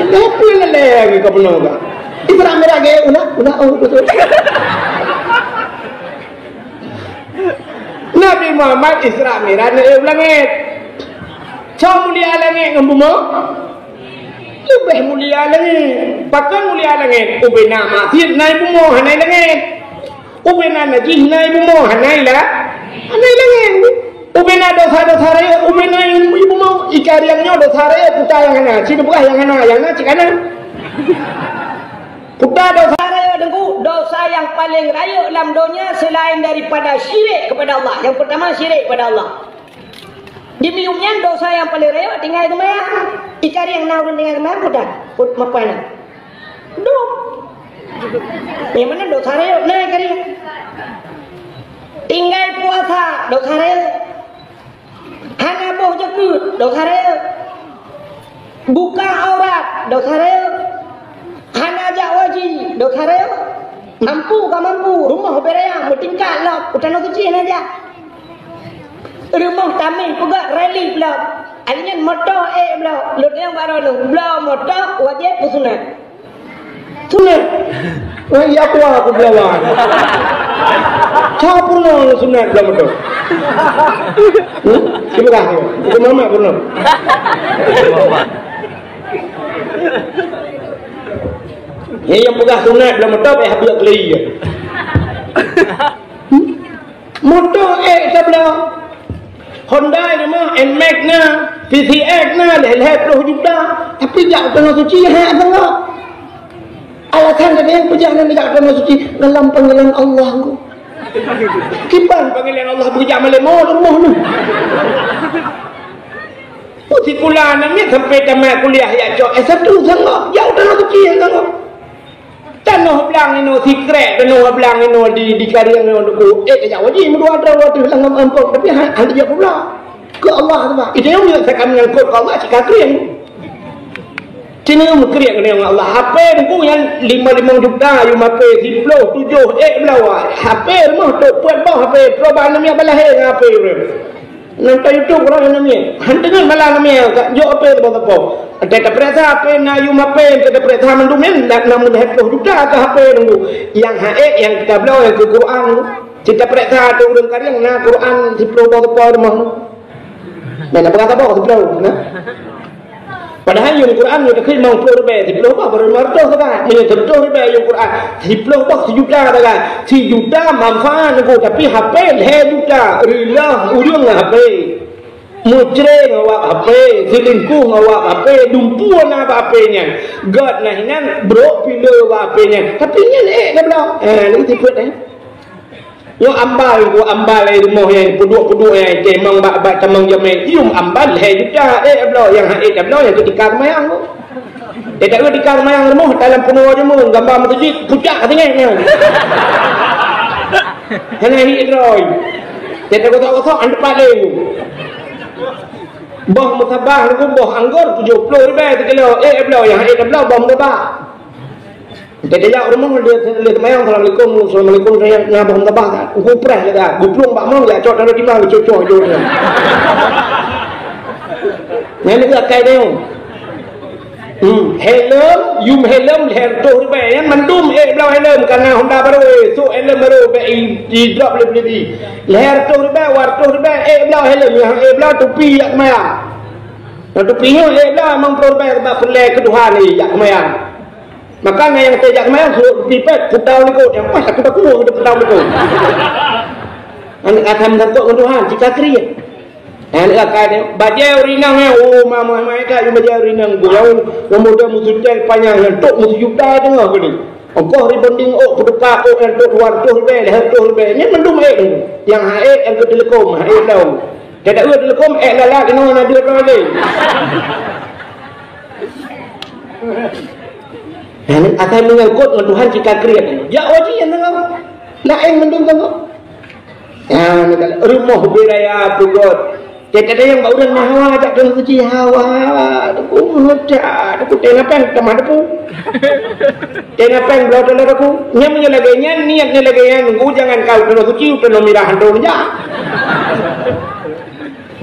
Speaker 1: Tapi lagi kau penuh kan? Isra Mi'raj ulah betul. Nabi Muhammad Isra Mi'raj langit. Cuma mulia langit ngomong. Lebih mulia langit. Pakai mulia langit. Ubena masjid naik bumo hanai langit. Ubena najih naik bumo hanai langit. Ubena dosa raya. Ubena ibu mau ikan yang dosa raya puta yang mana? Cina bukan yang mana cikana. Puta dosa raya dengku dosa yang paling raya dalam dunia selain daripada syirik kepada Allah. Yang pertama syirik kepada Allah. Di miumnya dosa yang paling raya tinggal itu maya. Ikan yang naurun dengan kemana putar? Put mapana? Duk. Yang mana dosa raya? Nah ikan yang tinggal puasa dosa raya. Hana boh jaga dosa raya. Buka aurat dosa raya. Hana ajak wajib dosa raya. Mampu ke mampu rumah beraya bertingkat lah. Utana kecil aja. Rumah tamin pegak rally pula. Alinya motor pula. Lut yang baru tu. Belau motor wajib bersunat. Sunat. Ya aku belawan. Siapa pernah sunat belau motor? Terima kasih. Itu mama pernah. Yang pegak sunat belau motor habis keli. Motor sebelah Honda ni mah, NMAX na, PCX na, leh-leh 10 juta. Tapi jak tanah suci hak sangat. Alasan dia yang perjalanan jak tanah suci dalam panggilan Allah ku. Kipan panggilan Allah berjak malemau rumah ni. Putih pula ni sampai tamat kuliah ya cok S1 sangat. Jak tanah suci sangat. Tanah belang ini secret, tanah belang ini di kariang ini tu. Kejap wajib berdua ada waktu langam ampun. Tapi hanya dia pula ke Allah tu pak. Itu yang saya kami ngangkut ke Allah cik kariang. Cina mengkriak dengan Allah. HP tu yang 5 juta, you mape 10, 7, belawa. HP mah tu buat bah HP. Perubahan namanya balah HP tu. Nanti YouTube orang namanya. Hantaran malah namanya. Jo apa tu apa? Ada perintah apa na you mape, ada perintah mendumen nak namun 10 juta ke HP tu. Yang haid yang kita belau yang ke Quran. Kita perintah tu urang kariang na Quran 10 apa rumah tu. Dan apa kata apa tu belau, nah. Padahal yung Quran yung takil mau 10 rupiah, 10 apa baru marto kan. Ini 10 rupiah yung Quran. 10 apa 1 juta kan. 1 juta manfaat aku tapi HP 2 juta. Rilah ujung HP. Mucreng awak HP, selingkuh awak HP, dumpuan apa HP-nya. God nah hinan bro pilih awak HP-nya. Tapi nya dah belau. Ni tiput Yo ambal ku ambal rumah yang puduk-puduk yang kemang bak tamang jamai. Yum ambal juta belau yang belau yang ketika mayang tu. Tak ada ketika mayang rumah dalam penuh je mu gambar masjid pucak katanya. Hanya hidroi. Tak ada kotak-kotak anda paling. Boh mutabah ni boh anggur 70 rupiah sekilo. Belau yang belau boh mutabah. Dia jawab rumah dia semayang Assalamualaikum saya nak berhembah kan. Aku press je dah. Guplung pak mong ya cok ada di mana cocok je. Ni dia kai dia. helm yum helm leher tu be yan mandum blau helm karena Honda baru so helm baru be di drop lebih leher tu be war tu be blau helm yang blau topi yak maya topi nya blau memang pro be ba pelai kedua ni yak maya makanya yang saya yak maya suruh pipet pedau ni kot yang pas aku tak kuat ada pedau ni kot anak akan takut Tuhan jika kriya anak akan bajau rinang oh mama mereka yang bajau rinang gurau muda musutel panjang yang tok musuh juta tengah gini engkau ribonding pedepak yang tok luar tok lebih leher tok lebih ni mendum yang yang ke telekom tahu tidak ada telekom lalak kena nak dia lagi anak akan mengangkut dengan Tuhan jika kriya ya wajib yang tengah lain mendum tengah rumah beraya pugod Kita yang bauran hawa tak kena suci hawa. Aku muda, aku tengah peng teman aku. Tengah peng belau telah aku. Nyamnya laganya, niatnya laganya. Nunggu jangan kau kena suci, kena mirah handong aja.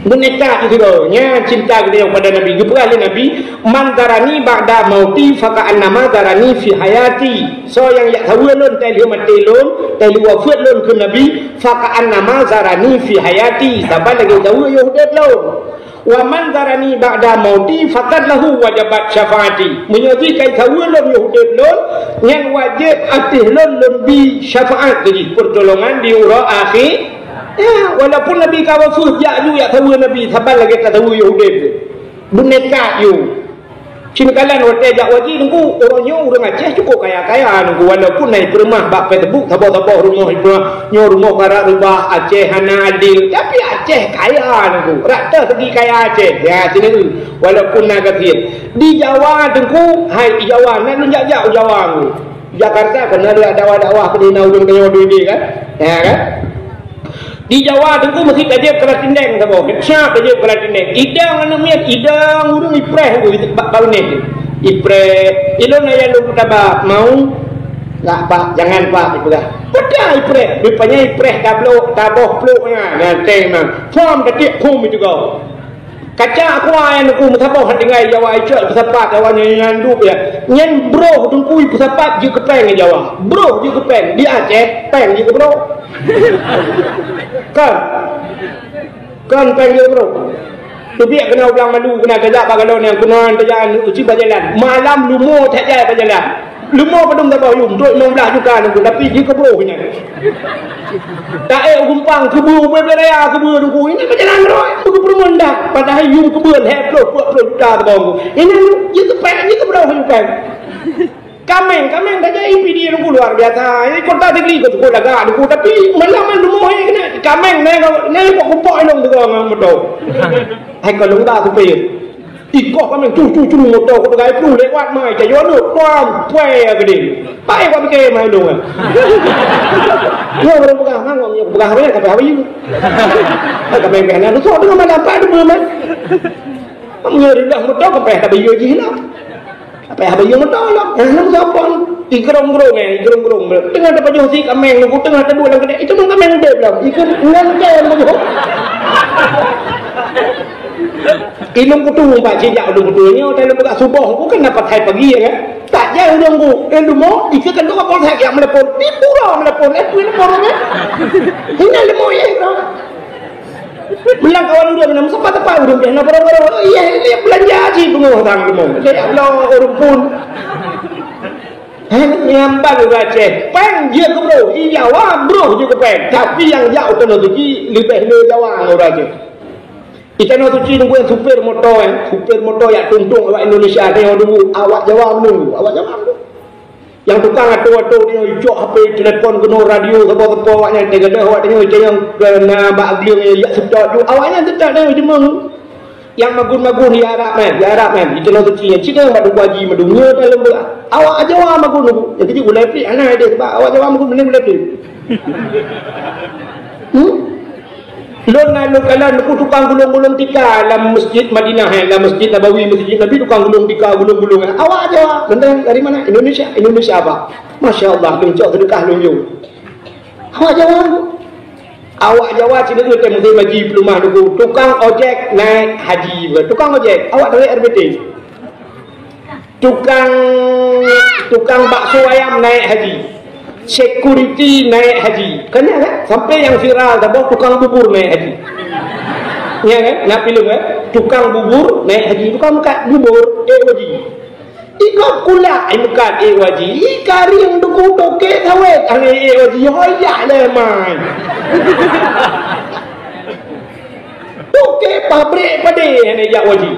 Speaker 1: Meneta itu nya cinta kita kepada Nabi. Kepada Nabi, man darani ba'da mauti faka'an nama darani fi hayati. So yang yak tahu lon tali mati lon, tali wafat lon ke Nabi, faka'an nama darani fi hayati. Siapa lagi tahu yo hidup lon. Wa man darani ba'da mauti faqad lahu wajibat syafaati. Menyati kai tahu lon yo hidup lon, yang wajib atih lon bi syafaat jadi pertolongan di ura akhir. Ya, walaupun Nabi kawafus ja'ju ya tahu Nabi sabar lagi tak tahu Yahudi bunekat you cina kalan hotel jak wajib nunggu orangnya orang Aceh cukup kaya-kaya nunggu walaupun naik rumah bak petebuk tabah-tabah rumah rumah barat rumah Aceh Hana Adil tapi Aceh kaya nunggu rata segi kaya Aceh ya sini tu walaupun nak kecil di Jawa nunggu hai Jawa nak jauh Jawa nunggu Jakarta kena ada dakwah-dakwah kena ujung tengah duit kan ya kan di Jawa tengku mesti aja kelas tindeng sabo siap aja kelas tindeng idang anu miat idang urung ipreh tu bau ni ipreh ilon aya lu tabak mau enggak pak jangan pak dipegang pedah ipreh rupanya ipreh taboh pluknya nganteng mah form detik kum itu kau kaca aku ayan aku mutaboh dengan Jawa icak pesapat Jawa nyanduk ya nyen bro tengku pesapat je kepeng Jawa bro je kepeng di Aceh peng je bro kan peng je bro tapi kena ulang malu kena kejap kalau yang kena jalan uci berjalan malam lumo tak jaya berjalan lumo pedung tak bayum duk 16 juga nunggu tapi je ke bro punya tak gumpang kebu beraya kebu nunggu ini berjalan roy kebu permondak padahal yum kebu heplo dah bang ini je kepeng je ke bro juga Kameng dah jadi PD nunggu luar biasa. Ini kota negeri kau tu laga nunggu tapi malam lumo ni kena kameng ni kok kupok nong tu orang motor. Hai kalau dah tu pay. Ikoh kameng cu motor kau tu gaya pun lewat mai jayo lu kuam puai gede. Pai kau fikir mai dong. Yo orang pegang hang orang yang pegang apa tapi apa you. Kameng kena tu so dengan malam pai tu memang. Menyerulah motor kau pay tapi yo jilah. Apa yang habis yang betul lah yang siapa ikrong-krong tengah ada pajuh si kameng nunggu tengah ada dua lang itu nung kameng dia bilang ikan ngantai nunggu ilung kutu pak cijak ilung kutunya dalam bekas subuh aku kan dapat hai pagi ya kan tak jauh nunggu lemo ikan kan tu apa saya yang melepon tipu lah melepon melepon kan ini lemo ya bilang kawan udah menang sempat apa udah kena baru-baru iya dia belanja haji pengurusan kamu saya Allah orang pun nyampak juga Aceh peng dia ke bro iya wah bro juga peng tapi yang jauh tanah suci lebih Jawa orang aja kita nak suci nunggu yang supir motor yang tuntung awak Indonesia ada yang dulu awak Jawa menunggu yang tukang atu-atu dia hijau HP telefon kena radio apa-apa awaknya tengah awak tengok yang kena bagian yang sedap tu awaknya tetap dia demang yang magun-magun ya Arab man itu nak suci yang Cina madu wajib madunya dalam awak Jawa magun yang kecil boleh pelik anak dia sebab awak Jawa magun benar boleh pelik lon lalu kalau aku tukang gulung-gulung tika dalam masjid Madinah dalam masjid Nabawi masjid Nabi tukang gulung tika gulung-gulung awak Jawa benar dari mana Indonesia apa Masya Allah kencok sedekah lunjung awak Jawa Cina tu tem mesti haji pelumah dulu tukang ojek naik haji tukang ojek awak dari RBT tukang bakso ayam naik haji, security naik haji, kena kan? Sampai yang viral tabah tukang bubur naik haji. Ya kan? Nak pilih kan? Tukang bubur naik haji, tukang makan bubur wajib. Ika kula bukan wajib. Kari yang dukung toke kawet ane wajib hoyak le man. Toke pabrik pade ane jak wajib.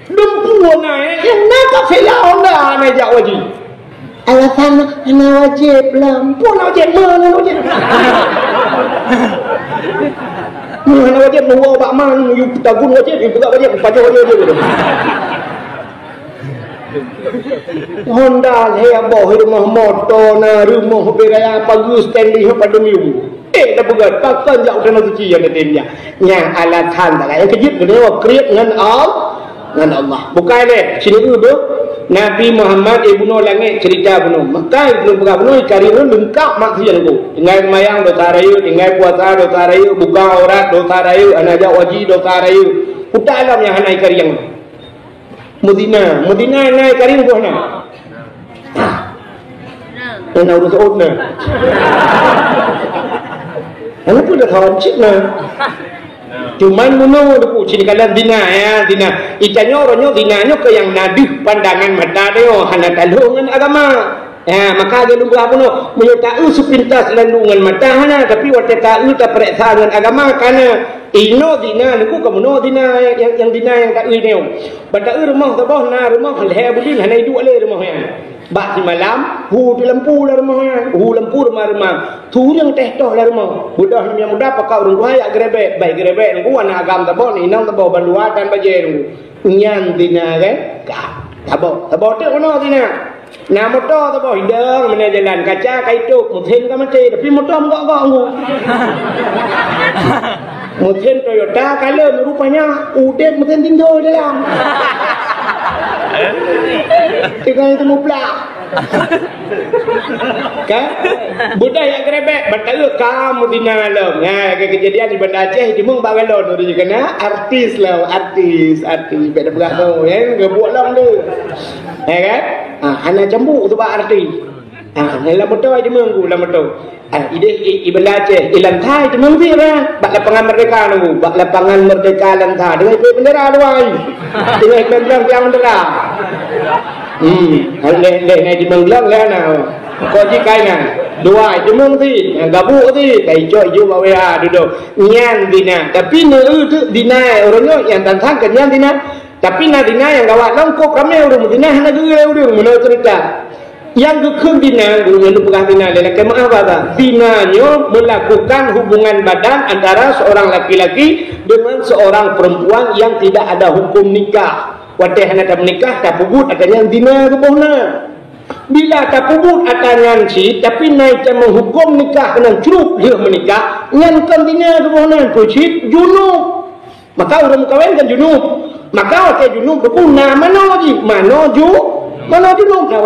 Speaker 1: Dempu naik yang nak fela onda ane jak wajib. Alasan ane wajib lampu wajib mana wajib. Mana wajib nuwa bak man yu tagun wajib juga wajib pajak wajib. Honda saya bawa rumah motor na rumah beraya pagi standing pada minggu. Dah pegat takkan jauh sana suci yang dia. Yang alatan tak yang kejut dia kriat dengan Allah. Bukan le sini tu Nabi Muhammad ibnu langit cerita penuh. Maka ibnu penuh cari lengkap maksiat tu. Tinggal mayang dosa rayu, tinggal puasa dosa rayu, buka aurat dosa rayu, anak wajib dosa rayu. Utak alam yang hanai kari yang Medina naik karim kau nak? Nak urus order. Anak pun dah kawan cik nak. Cuman muno deku sini kalian dina ya dina. Ikannya orangnya dinanya ke yang nadih pandangan mata dia. Hana talungan agama. Ya maka dia lupa apa no. Menyertai sepintas lalungan mata hana. Tapi waktu tahu tak periksa dengan agama karena ino dina niku kamu no dina yang dina yang tak ini. Pada rumah tabah na rumah leher bulin hana hidup le rumahnya. Bak di malam hu di lampu lah rumahnya. Hu lampu rumah. Tu yang teh toh lah rumah. Budak yang muda pakau runggu ayak grebek, baik grebek niku anak agam tabah ni nang tabah banduatan baje niku. Nyan dina kan? Tabah teh ono dina. Nah motor tabah hidang mana jalan kaca kaituk mungkin kan mati tapi motor enggak ngu. Mungkin Toyota kalau rupanya udah mungkin tinggal dalam. Tinggal itu muplak. Kan? Budak yang grebek bertahu kamu di dalam. Nah, kejadian di Banda Aceh di mung bagalon tu juga na artis lah, artis beda berat tu, ya, ngebuat long tu. Ya kan? Anak cembuk tu pak artis. Dalam motor di mung dalam motor. Ide Banda Aceh, lantai di mung dia lah. Bak lapangan merdeka tu, bak lapangan merdeka lantai dengan bendera tu ai. Dengan bendera yang bendera. Này thì mừng lắm lẽ nào có chiếc cây này dua itu mesti gabung tu kai joy ju bawa duduk nyan dina tapi nu tu dina orangnya yang tantang kan nyan dina tapi na dina yang gawat lengkap ramai orang dina hana gede orang menurut cerita yang kekhung dina guru yang pegang dina lelaki kemah apa dinanya melakukan hubungan badan antara seorang laki-laki dengan seorang perempuan yang tidak ada hukum nikah. Wadai hana tak menikah tak pubut akan yang dina kebuhna. Bila tak pubut akan yang si tapi naik yang menghukum nikah kena curup dia menikah nyankan dina kebuhna pucit junub. Maka orang kawin kan junub. Maka wakil junub berguna mana lagi? Mana junub? Nah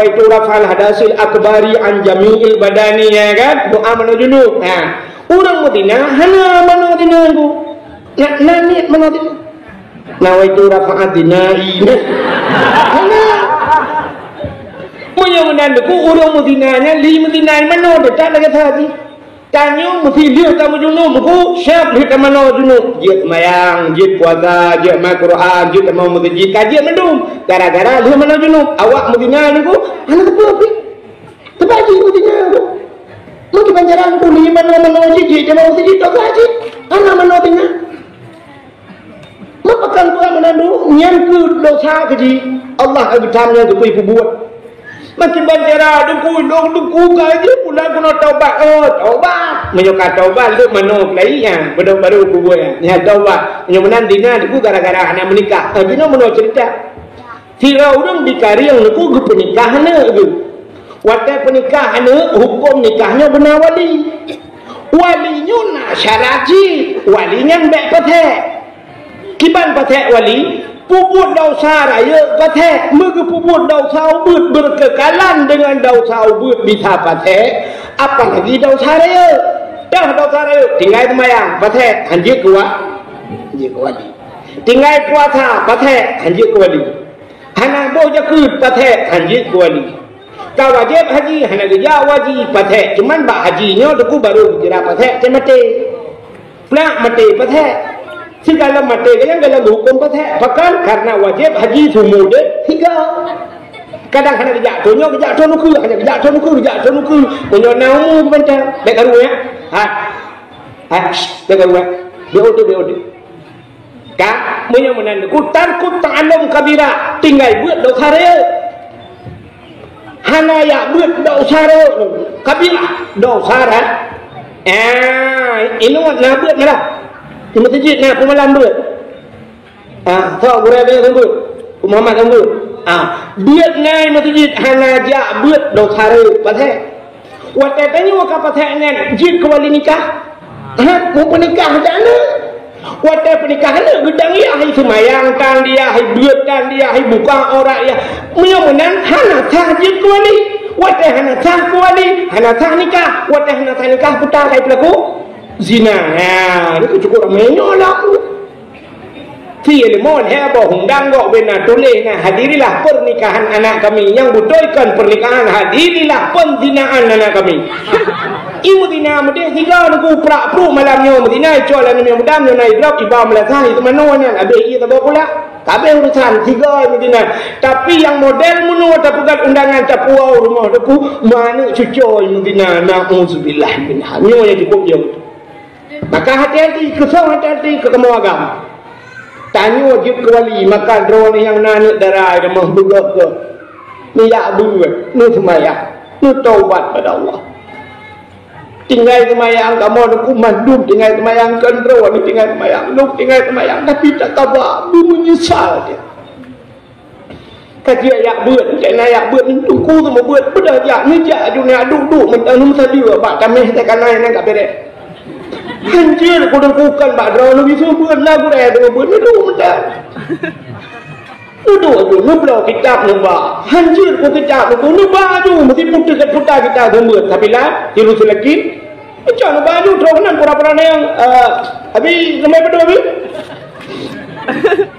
Speaker 1: itu rafal hadasil akbari an jami'il badani ya kan? Doa mana junub. Nah orang Madinah hana mana dina tu? Nak niat mana dina? Nawaitu rafa'at dinai. Punya menandaku orang Madinahnya li Madinah mana dekat lagi tadi. Tanya mesti lihat kamu junub buku siap lihat kamu mana junub. Jid mayang, jid puasa, jid Al-Quran, jid mau masjid kajian mendum. Gara-gara lihat mana junub. Awak Madinah ni ku anak apa? Terbagi Madinah tu. Mungkin panjaran ku li mana jid mau masjid tak kaji. Anak mana Madinah. Makan Tuhan menandu yang ke dosa keji Allah agitamnya tu pergi buat makin banjara duku kaji pula guna taubat taubat menyuka taubat lu manuk lainnya baru buat ya taubat menyemenan dina duku gara-gara anak menikah dina menurut cerita Firau orang dikari yang duku pernikahan tu waktu pernikahan hukum nikahnya benar walinya nak syaraji walinya baik petek kiban patek wali puput dosa raya patek mega puput dosa ubud berkekalan dengan dosa ubud bisa patek apalagi dosa raya dah dosa raya tinggal semayang patek anjir ke wali tinggal puasa patek anjir ke wali hana boh jakut patek haji kuali ka wajib haji hana geja wajib patek cuman bak hajinya tu baru kira patek mati nak mati patek segala mati yang dalam hukum patek bahkan karena wajib haji semua tiga kadang hana geja tonyo geja tonuku hana geja tonuku tonyo naumu kebencang baik karu ya baik karu beode Kak, menyamunan kutar ta'alum kabira tinggal buat dosa raya. Hana ya buat dosa raya kabira dosa raya. Ini nak buat malah. Di masjid nak pemalam buat. Tahu berapa yang buat? Muhammad yang buat. Buat naik masjid hana ja buat dosa raya pasal. Waktu tanya waktu pasal dengan jid kawali nikah. Mau penikah macam mana? Waktu pernikahan gedang dia hai semayang tang dia hai duit tang dia hai buka orang dia menang hana tahajud kuali waktu hana tah kuali hana tah nikah waktu hana tah nikah putar hai pelaku zina itu cukup ramainya lahที่lemon heboh undang gok benar tulis hadirilah pernikahan anak kami yang butuhkan pernikahan hadirilah penzinaan anak kami ibu dina mudih tiga nunggu prak pru malamnya mudina jualan yang mudam yang naik drop iba melasah itu manuannya abe iya tak pula kabeh urusan tiga mudina tapi yang model munu dapat undangan capuau rumah deku mana cucoy mudina na'udzubillah minha nyonya cukup jauh maka hati-hati kesal hati-hati ke kamu agama tanya wajib kewali makan drone yang nanik darah remah buka ke ni tak buat ni semayang ni taubat pada Allah tinggal semayang kamu ada kumandum tinggal semayang kendro ni tinggal semayang lu tinggal semayang tapi tak tabak lu menyesal dia kaji ayak buat cakna ayak buat ni tungku tu mau buat pada ayak ni jak dunia duduk mentanum tadi bak kami tekan lain yang tak beres Anjir, aku dah bukan Pak Drau lebih semua lah aku dah ada buat duduk mendak. Duduk tu, lu belau kitab nombak. Anjir, aku kitab tu, lu baju mesti putar kita semua. Tapi lah, hiru selagi. Macam lu baju terus nan pura-pura yang habis sampai betul habis.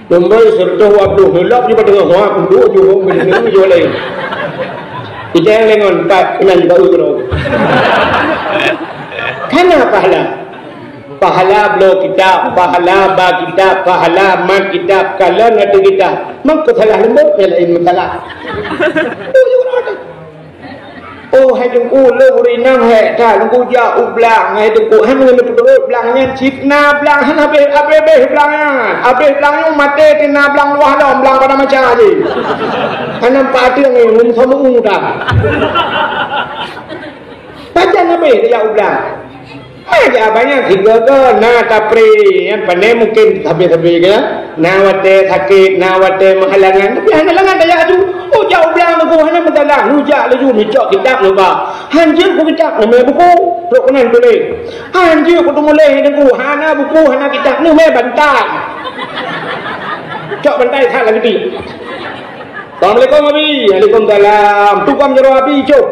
Speaker 1: Nombor serta waktu gelap juga tengah wah duduk juga mendengar juga lain. Kita yang lengon tak kenal juga urut. Kenapa lah? Pahala beliau kitab, pahala ba kitab, pahala mat kitab, kalau ngadu kitab, maka salah lembut ya lain masalah. Oh, hai tunggu le urinang hai, dah tunggu ja ublang, hai tunggu han ngan betul blangnya cipna blang han habis blangnya, habis blangnya mate tina blang luah dah blang pada macam aje. Han nampak tu yang ngum somu dah. Baca nabe dia ublang. Ada banyak tiga ke na tapri yang pandai mungkin habis-habis ke na wate sakit na wate menghalangan tapi halangan daya tu oh jauh belang tu hanya mendalang hujak laju micok kitab lu ba hanjir ku kitab nama buku tok kenan tulis hanjir ku mulai dengan hana buku hana kitab ni mai bantai cok bantai tak lagi Assalamualaikum Abi Waalaikumsalam tukang jero Abi cok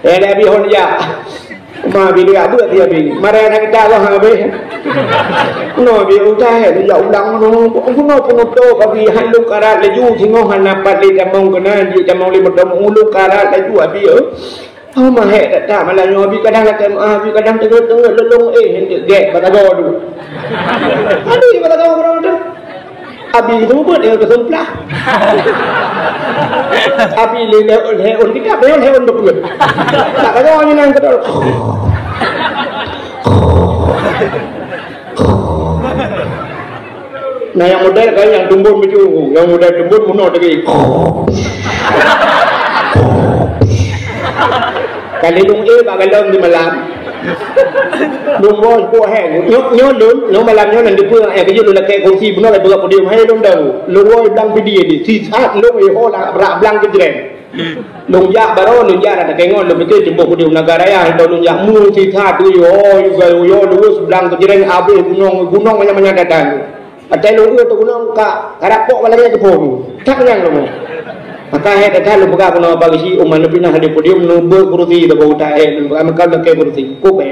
Speaker 1: dah bihon ya, ma bihon apa dia bih? Mara nak kita lah habis. No bihon cah, dia ulang no, aku no penuto kabi haluk karat laju, singo hanapat di jamong kena, di jamong lima dom uluk karat laju abi. Oh mah tak tak malah nyobi kadang abi kadang tengah lelong hendak get batago tu. Aduh batago orang tu. Abi itu buat dia kesemplah. Abi leon kita leon betul. Tak ada orang yang kedor. Nah yang model kan yang tumbun begitu, yang model tumbun muno lagi. Kali dong bagalom di malam. Dong bos ko hang nyot no malam nyot nanti pun ke julu la ke kursi benar buka podium hai dong dah lu woi blang video di si sat lu ho la blang ke jren lu ya baro lu ya ada ke ngon lu betul jumbo podium negara ya itu lu ya mu si sat tu yo lu blang ke jren abe gunung banyak datang ada lu tu gunung ka karapok balanya ke pom tak yang lu maka hai dah lu buka kuno bagi si umman pindah di podium nu berkursi dah bau tae lu makal ke kursi ko pe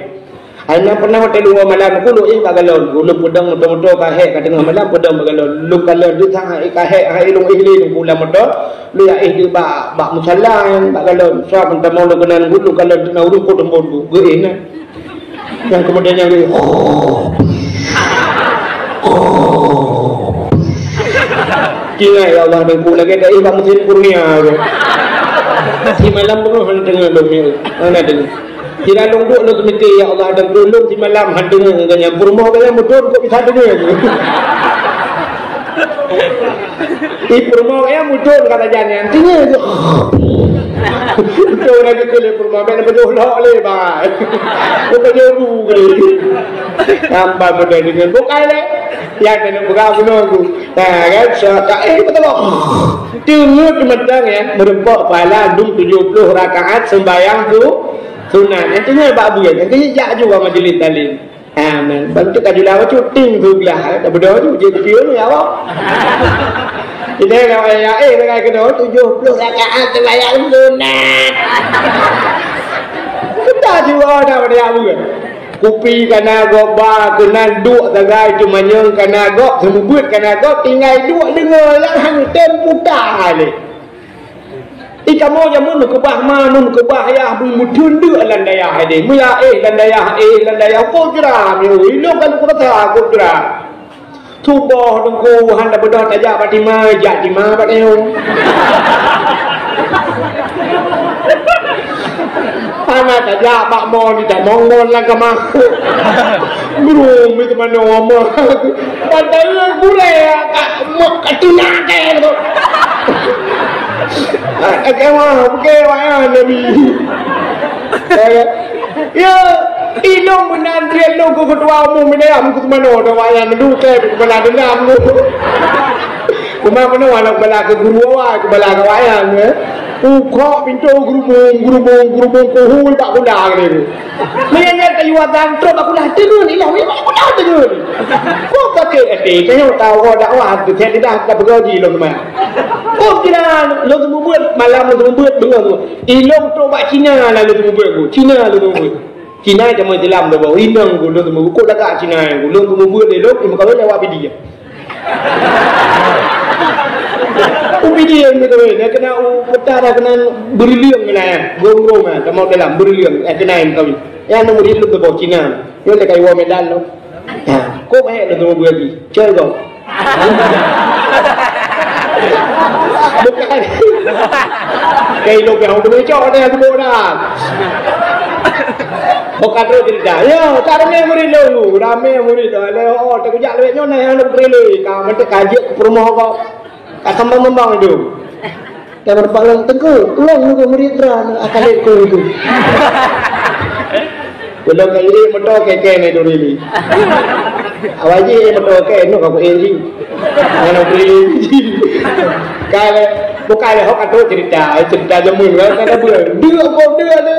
Speaker 1: Ana pernah hotel dua malam ku lu bagalon, lu pudang motor-motor kahek kat tengah malam pudang bagalon. Lu kalau du tang kahek hai lu ihli lu pula motor, lu ya ihli bak musalla yang bagalon. So pentamo lu kenan lu kalau du na urung potong bu geina. Yang kemudian yang dia kira ya Allah dan pula kita ibang mesin kurnia di malam penuh dengan domil mana dengan kira lunggu lu semiti ya Allah dan belum di malam dengan dengan purmo kaya motor kok bisa dengar di purmo kaya motor kata jangan artinya itu lagi kali purmo kaya betul oleh bah kok jauh kali tambah mudah dengan bukan le ya kena buka menunggu nah kan saya betul tengok medang ya merempok pahala 70 rakaat sembahyang tu sunat nantinya babu ya nantinya jak juga majlis talim amin bantu kajulah cuting tu belah dah berdoa tu je dia ya Allah kita kalau ya mereka kena 70 rakaat sembahyang sunat kita juga dah pada abu kan kupi kana goba kena duk tagai cuma nyeng kana gok semubut kana gok tinggal duk dengar lah hang tempu dah le ikamu jamun ke bah manun ke bah ya bu mudun de landaya hade muya landaya ko kira mi ilo kan ko ta ko kira tubo dengku handa bedah tajak patima jak timah pateo anak aja pak mau tidak mongol lah ke aku belum itu mana ngomong padahal boleh ya mau ketunak itu kewa nabi ya idong menandri lo ke ketua umum ini aku kemana ada wayang dulu ke kemana denam lu kemana anak bala ke guru awak bala ke wayang ya kok pintu gerubung kuhul tak kuda ni. Menyanyi kayu wadang terus aku dah turun ni lah, aku dah turun. Kok pakai saya tahu kau dakwah tu saya tidak tak bergaji lo kemana. Kok kira lo tu buat malam lo tu buat dengar tu. Ilong tu bak Cina lah lo tu buat tu. Cina lo tu buat. Cina cuma dalam tu bawa inang tu lo tu buat. Kok dekat Cina tu lo tu buat ni lo ni kalau jawab dia. Ubi dia ni dia kena utara kena berliang ni lah, gong ah, kamu dalam berliang, kena yang kau ni. Yang nombor itu tu bawa Cina, yang dekat Iwan Medan lo. Kau mahal lo tu buat lagi, cakap kau. Bukan, kayak lo kau tu macam mana tu bodoh. Bukan tu cerita, ya, caranya murid lo, ramai murid lo. Oh, tak kujak lebih nyonya yang nak beri, kau mesti kaji perumah kau. Akan memang itu. Dan berpalang teguh, ulang juga murid terang akan ikut itu. Kalau kau ini motor keke ni tu ni. Awak je motor keke ni kau ini. Mana beri? Kalau bukan le, kau tu cerita jamun lah. Kau buat dia kau dia tu.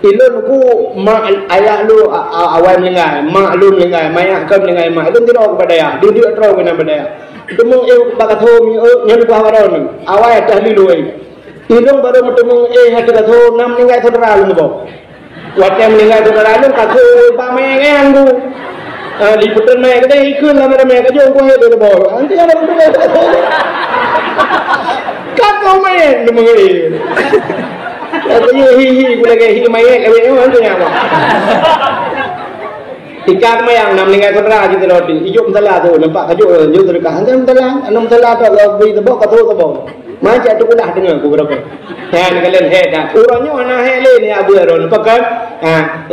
Speaker 1: Ilun ku mak ayah lu awal mendengar, mak lu mendengar, mayat kau mendengar mak. Ilun tidak kepada ayah, dia terus kena pada ayah. Temu bakat home yang buah baron awal dah liluai ilong baru bertemu hati kata nam meninggal saudara lu boh waktu meninggal saudara lu kata pamai yang tu liputan mai kita ikut lama mai kerja aku hebat boh nanti ada orang kata mai lu mengali katanya hihi gula kayak hihi mai kayak ni mana yang apa Tiga yang nam meninggal saudara kita roti hijau salah tu nampak kajuk jauh terdekat antam salah tu kalau beri tebak kata tebak macam tu dah dengar aku berapa kan kalian dah orangnya mana hele ni abu aron pakai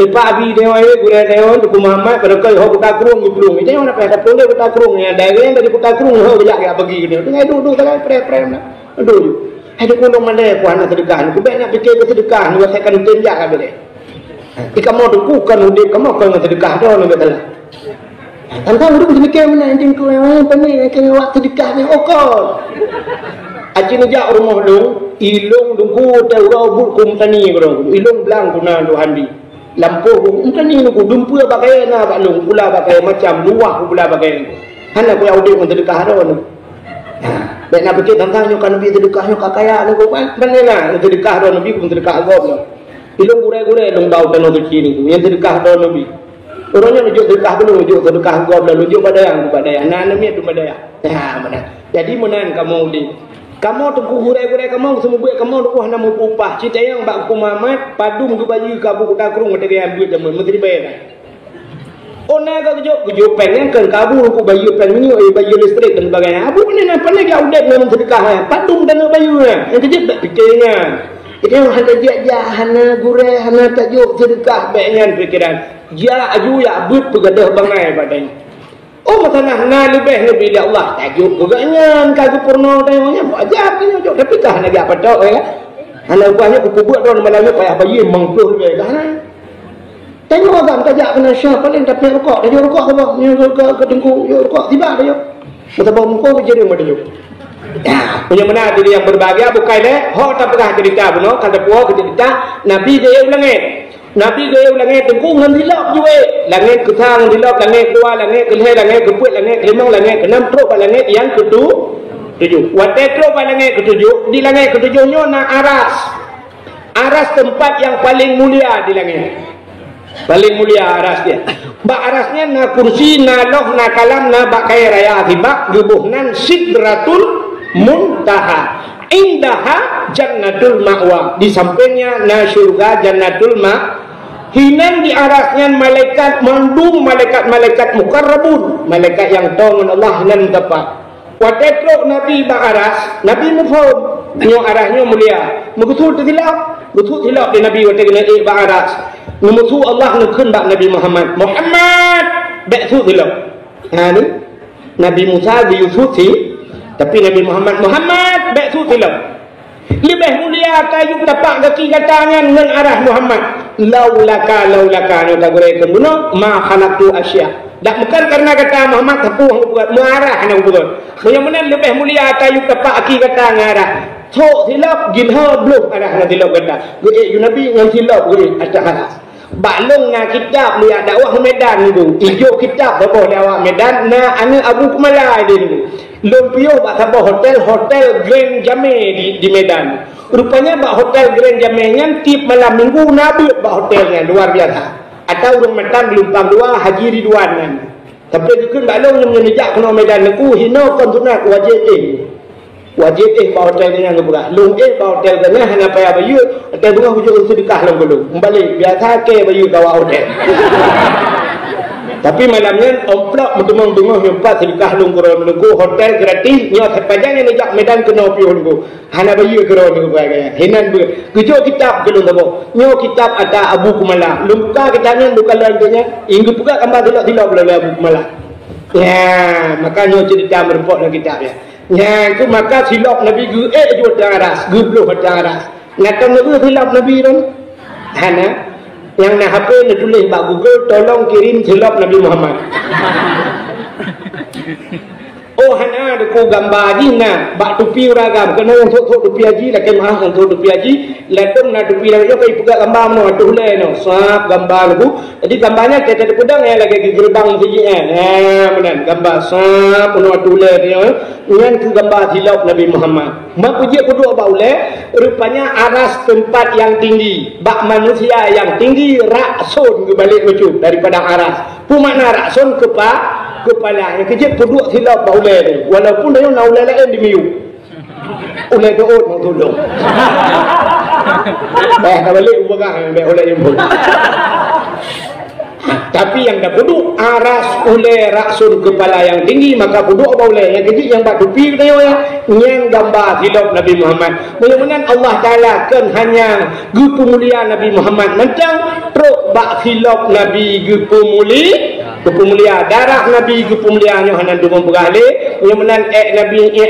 Speaker 1: pak abi dewa gura dewa tu Muhammad berkah ho kita kurung gulung itu yang apa kata pun kita kurung ya dagang dari kita kurung ho banyak ya bagi dia tengah duduk tengah prem nak duduk ada kurung mana ku anak sedekah ku banyak fikir ke sedekah ni saya akan tinjak apa dia jika mau dukukan udik kamu akan sedekah dah nak betul. Tentang duduk sedekah mana anjing kau yang pani kena waktu sedekah ni okol. Aji nejak rumah lu ilung dungku tahu bul kum tani kau ilung belang guna lu handi lampu kum tani lu dumpu pakai na pak lu pula pakai macam luah pula pakai hana ku udik untuk sedekah dah nu. Baik nak fikir tentang nyu kan nabi sedekahnya kakaya lu kan mana sedekah dah nabi kum sedekah agak ilung gure-gure ilung bau tanah tu kini tu yang sedekah dah nabi Orangnya lujuk sedekah dulu, lujuk sedekah gua belum lujuk badai. Anak namanya tu badai. Ya mana. Jadi menan kamu di. Kamu tu hurai-hurai kamu semua buat kamu tu hana mau upah. Cita yang bak ku Mamat padung ke baju kabu ku takrung mata gaya duit jaman menteri bayar. Ona ka kujuk pengen kan kabu ku baju pen ni baju listrik dan sebagainya. Abu ni apa lagi audet memang sedekah padung dan baju yang kejap tak fikirnya. Itu hana dia hana gurai hana tajuk sedekah baiknya fikiran. Dia aju ya but pegadah bangai padanya. Oh masalah na lebih dia Allah tajuk guganya kagu porno tayangnya ajar punya jok tapi kah nak apa tok ya. Hana buahnya ku buat don malam payah bayi mengkuh lebih kan. Tengok agam tajak kena syah paling dapat rokok. Dia rokok apa? Ni ke dengku, yo rokok tiba dia. Mata bau muka jadi mata dia. Punya mana diri yang berbahagia bukan deh. Ho tak pernah cerita beno kata puak cerita Nabi dia ulangit. Nabi gaya langit tengku ngan dilap juga. Langit ketang dilap, langit dua, langit kelih, langit keput, langit kelimang, langit keenam, teruk pada langit yang ketujuh. Watai teruk pada langit ketujuh. Di langit ketujuhnya na aras. Aras tempat yang paling mulia di langit. Paling mulia aras dia. Bak arasnya na kursi, na loh, na kalam, na bakai raya akibak, gebuhnan sidratul muntaha. Indaha jannatul ma'wa. Di sampingnya na syurga jannatul ma'. Hinan di arasnya malaikat mandung, malaikat mukarrabun, malaikat yang tahu Allah hinan tepat. Watetrok Nabi ba'aras, Nabi mufaham nyo arahnya mulia. Betul tilap di Nabi watetrok ba'aras. Memutu Allah nukun bak Nabi Muhammad betul tilap. Nah ni Nabi Musa diusuti, tapi Nabi Muhammad betul tilap. Lebih mulia tajuk tapak kaki katanya dengan arah Muhammad. Laulaka ni tak boleh kemuno ma khalaqtu asya. Tak bukan karena kata Muhammad tapi buat mengarah nak betul. Yang lebih mulia tajuk tapak kaki kata ngarah. Tok silap ginha belum arah nak silap kata. Gue Nabi yang silap gue ada arah. Baklong na kitab lihat dakwah Medan tu. Ijo kitab apa dakwah Medan na ana Abu Kumala dia ni. Lumpio bak sabah hotel Grand Jamé di Medan. Rupanya bak hotel Grand Jamé nya tip malam minggu nabi bak hotelnya luar biasa. Atau orang Medan gelumpang dua haji Ridwan kan. Tapi dikun baklong yang menjejak kena Medan aku hino kon sunat wajib bak hotel dengan ngebuka. Lung bak hotel dengan hanya payah bayu hotel bunga hujung sedekah long belum. Balik biasa ke bayu kawa hotel. Tapi malamnya omplok mentumang-tumang empat sedekah lung kurang menunggu hotel gratis nyok sepanjangnya nejak Medan kena pion go. Hana bayu kurang menunggu gaya. Hinan ber. Kejo kitab gelung tabo. Nyo kitab ada Abu Kumala. Lung buka kitabnya buka lanjutnya. Inggu buka gambar dilok-dilok oleh Abu Kumala. Ya, maka nyo cerita merempok dalam kitabnya. Ya, itu maka silap Nabi gu jual aras, gubluh aras. Ngatan Nabi silap Nabi ron. Hana yang nak HP nak tulis bak Google tolong kirim silap Nabi Muhammad. Oh hana deku gambar haji na bak tupi ragam kena untuk tupi haji lah kemah untuk tupi haji letung na tupi lagi kai pegang gambar no tulis no sap gambar lagu jadi gambarnya kita pedang ya lagi gerbang siji benar gambar sap no tulis dia dengan tu gambar silap Nabi Muhammad mak uji kedua baule rupanya aras tempat yang tinggi bak manusia yang tinggi raksun ke balik lucu daripada aras pumakna raksun kepala yang kecil peduk silap baulai ni walaupun dia nak ulai lain di miu ulai doot nak tolong dah balik ubagang ulai yang pun tapi yang dah peduk aras ulai raksun kepala yang tinggi maka peduk baulai yang kecil yang bak tupi yang gambar silap Nabi Muhammad mudah-mudahan Allah Ta'ala kan hanya gupu mulia Nabi Muhammad macam truk bak silap Nabi gupu mulia darah Nabi gupu mulia nyo hanan dumong berale mudah-mudahan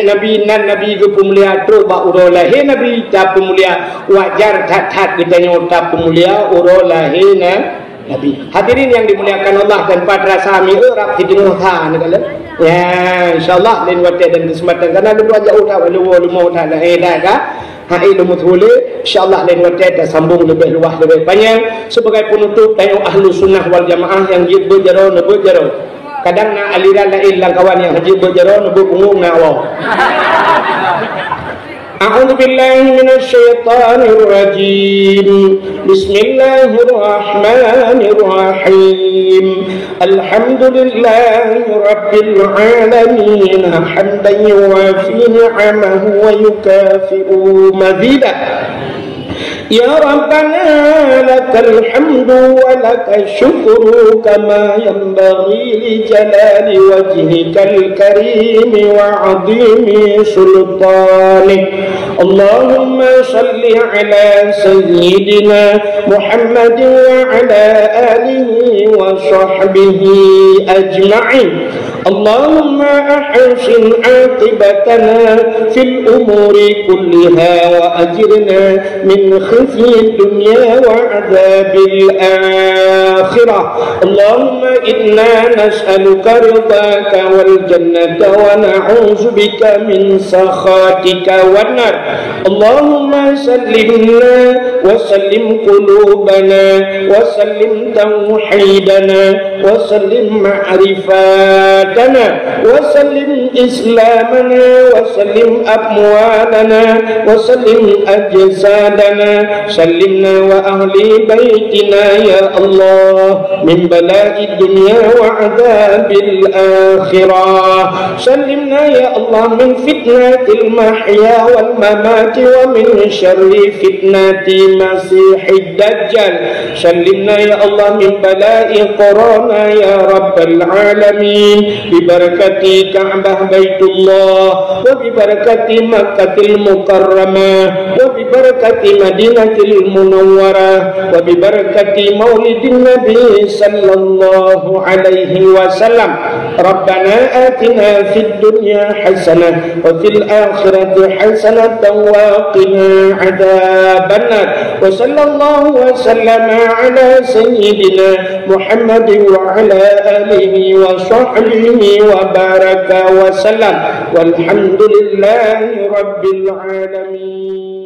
Speaker 1: Nabi nan Nabi gupu mulia truk bak uro lahir Nabi tapu mulia wajar tat kita nyo tapu mulia uro lahir Nabi. Hadirin yang dimuliakan Allah dan pada sami urap hidung ha ni kala. Ya insyaallah lain waktu dan kesempatan karena lu aja udah lu tak ada ka. Ha ilmu thule insyaallah lain waktu dah sambung lebih luas lebih panjang sebagai penutup tayang ahlu sunnah wal jamaah yang berjaro kadang na aliran lain lang kawan yang haji berjaro nebu punggung na Allah. أعوذ بالله من الشيطان الرجيم. بسم الله الرحمن الرحيم. الحمد لله رب العالمين حمدا يوافي نعمه ويكافئ مزيده. يا ربنا لك الحمد ولك الشكر كما ينبغي لجلال وجهك الكريم وعظيم سلطانك. اللهم صل على سيدنا محمد وعلى آله وصحبه أجمعين. اللهم أحسن عاقبتنا في الأمور كلها وأجرنا من خزي الدنيا وعذاب الآخرة. اللهم إنا نسألك رضاك والجنة ونعوذ بك من سخطك والنار. اللهم سلمنا وسلم قلوبنا وسلم توحيدنا وسلم معرفاتنا وسلم إسلامنا وسلم أموالنا وسلم أجسادنا. سلمنا وأهل بيتنا يا الله من بلاء الدنيا وعذاب الآخرة. سلمنا يا الله من فتنة المحيا والممات ومن شر فتنة مسيح الدجال. سلمنا يا الله من بلاء كورونا يا رب العالمين ببركة كعبة بيت الله وببركة مكة المكرمة وببركة مدينة المنورة وببركة مولد النبي صلى الله عليه وسلم. ربنا آتنا في الدنيا حسنة وفي الآخرة حسنة وقنا عذاب النار. وصلى الله وسلم على سيدنا محمد وعلى آله وصحبه وبارك وسلم والحمد لله رب العالمين.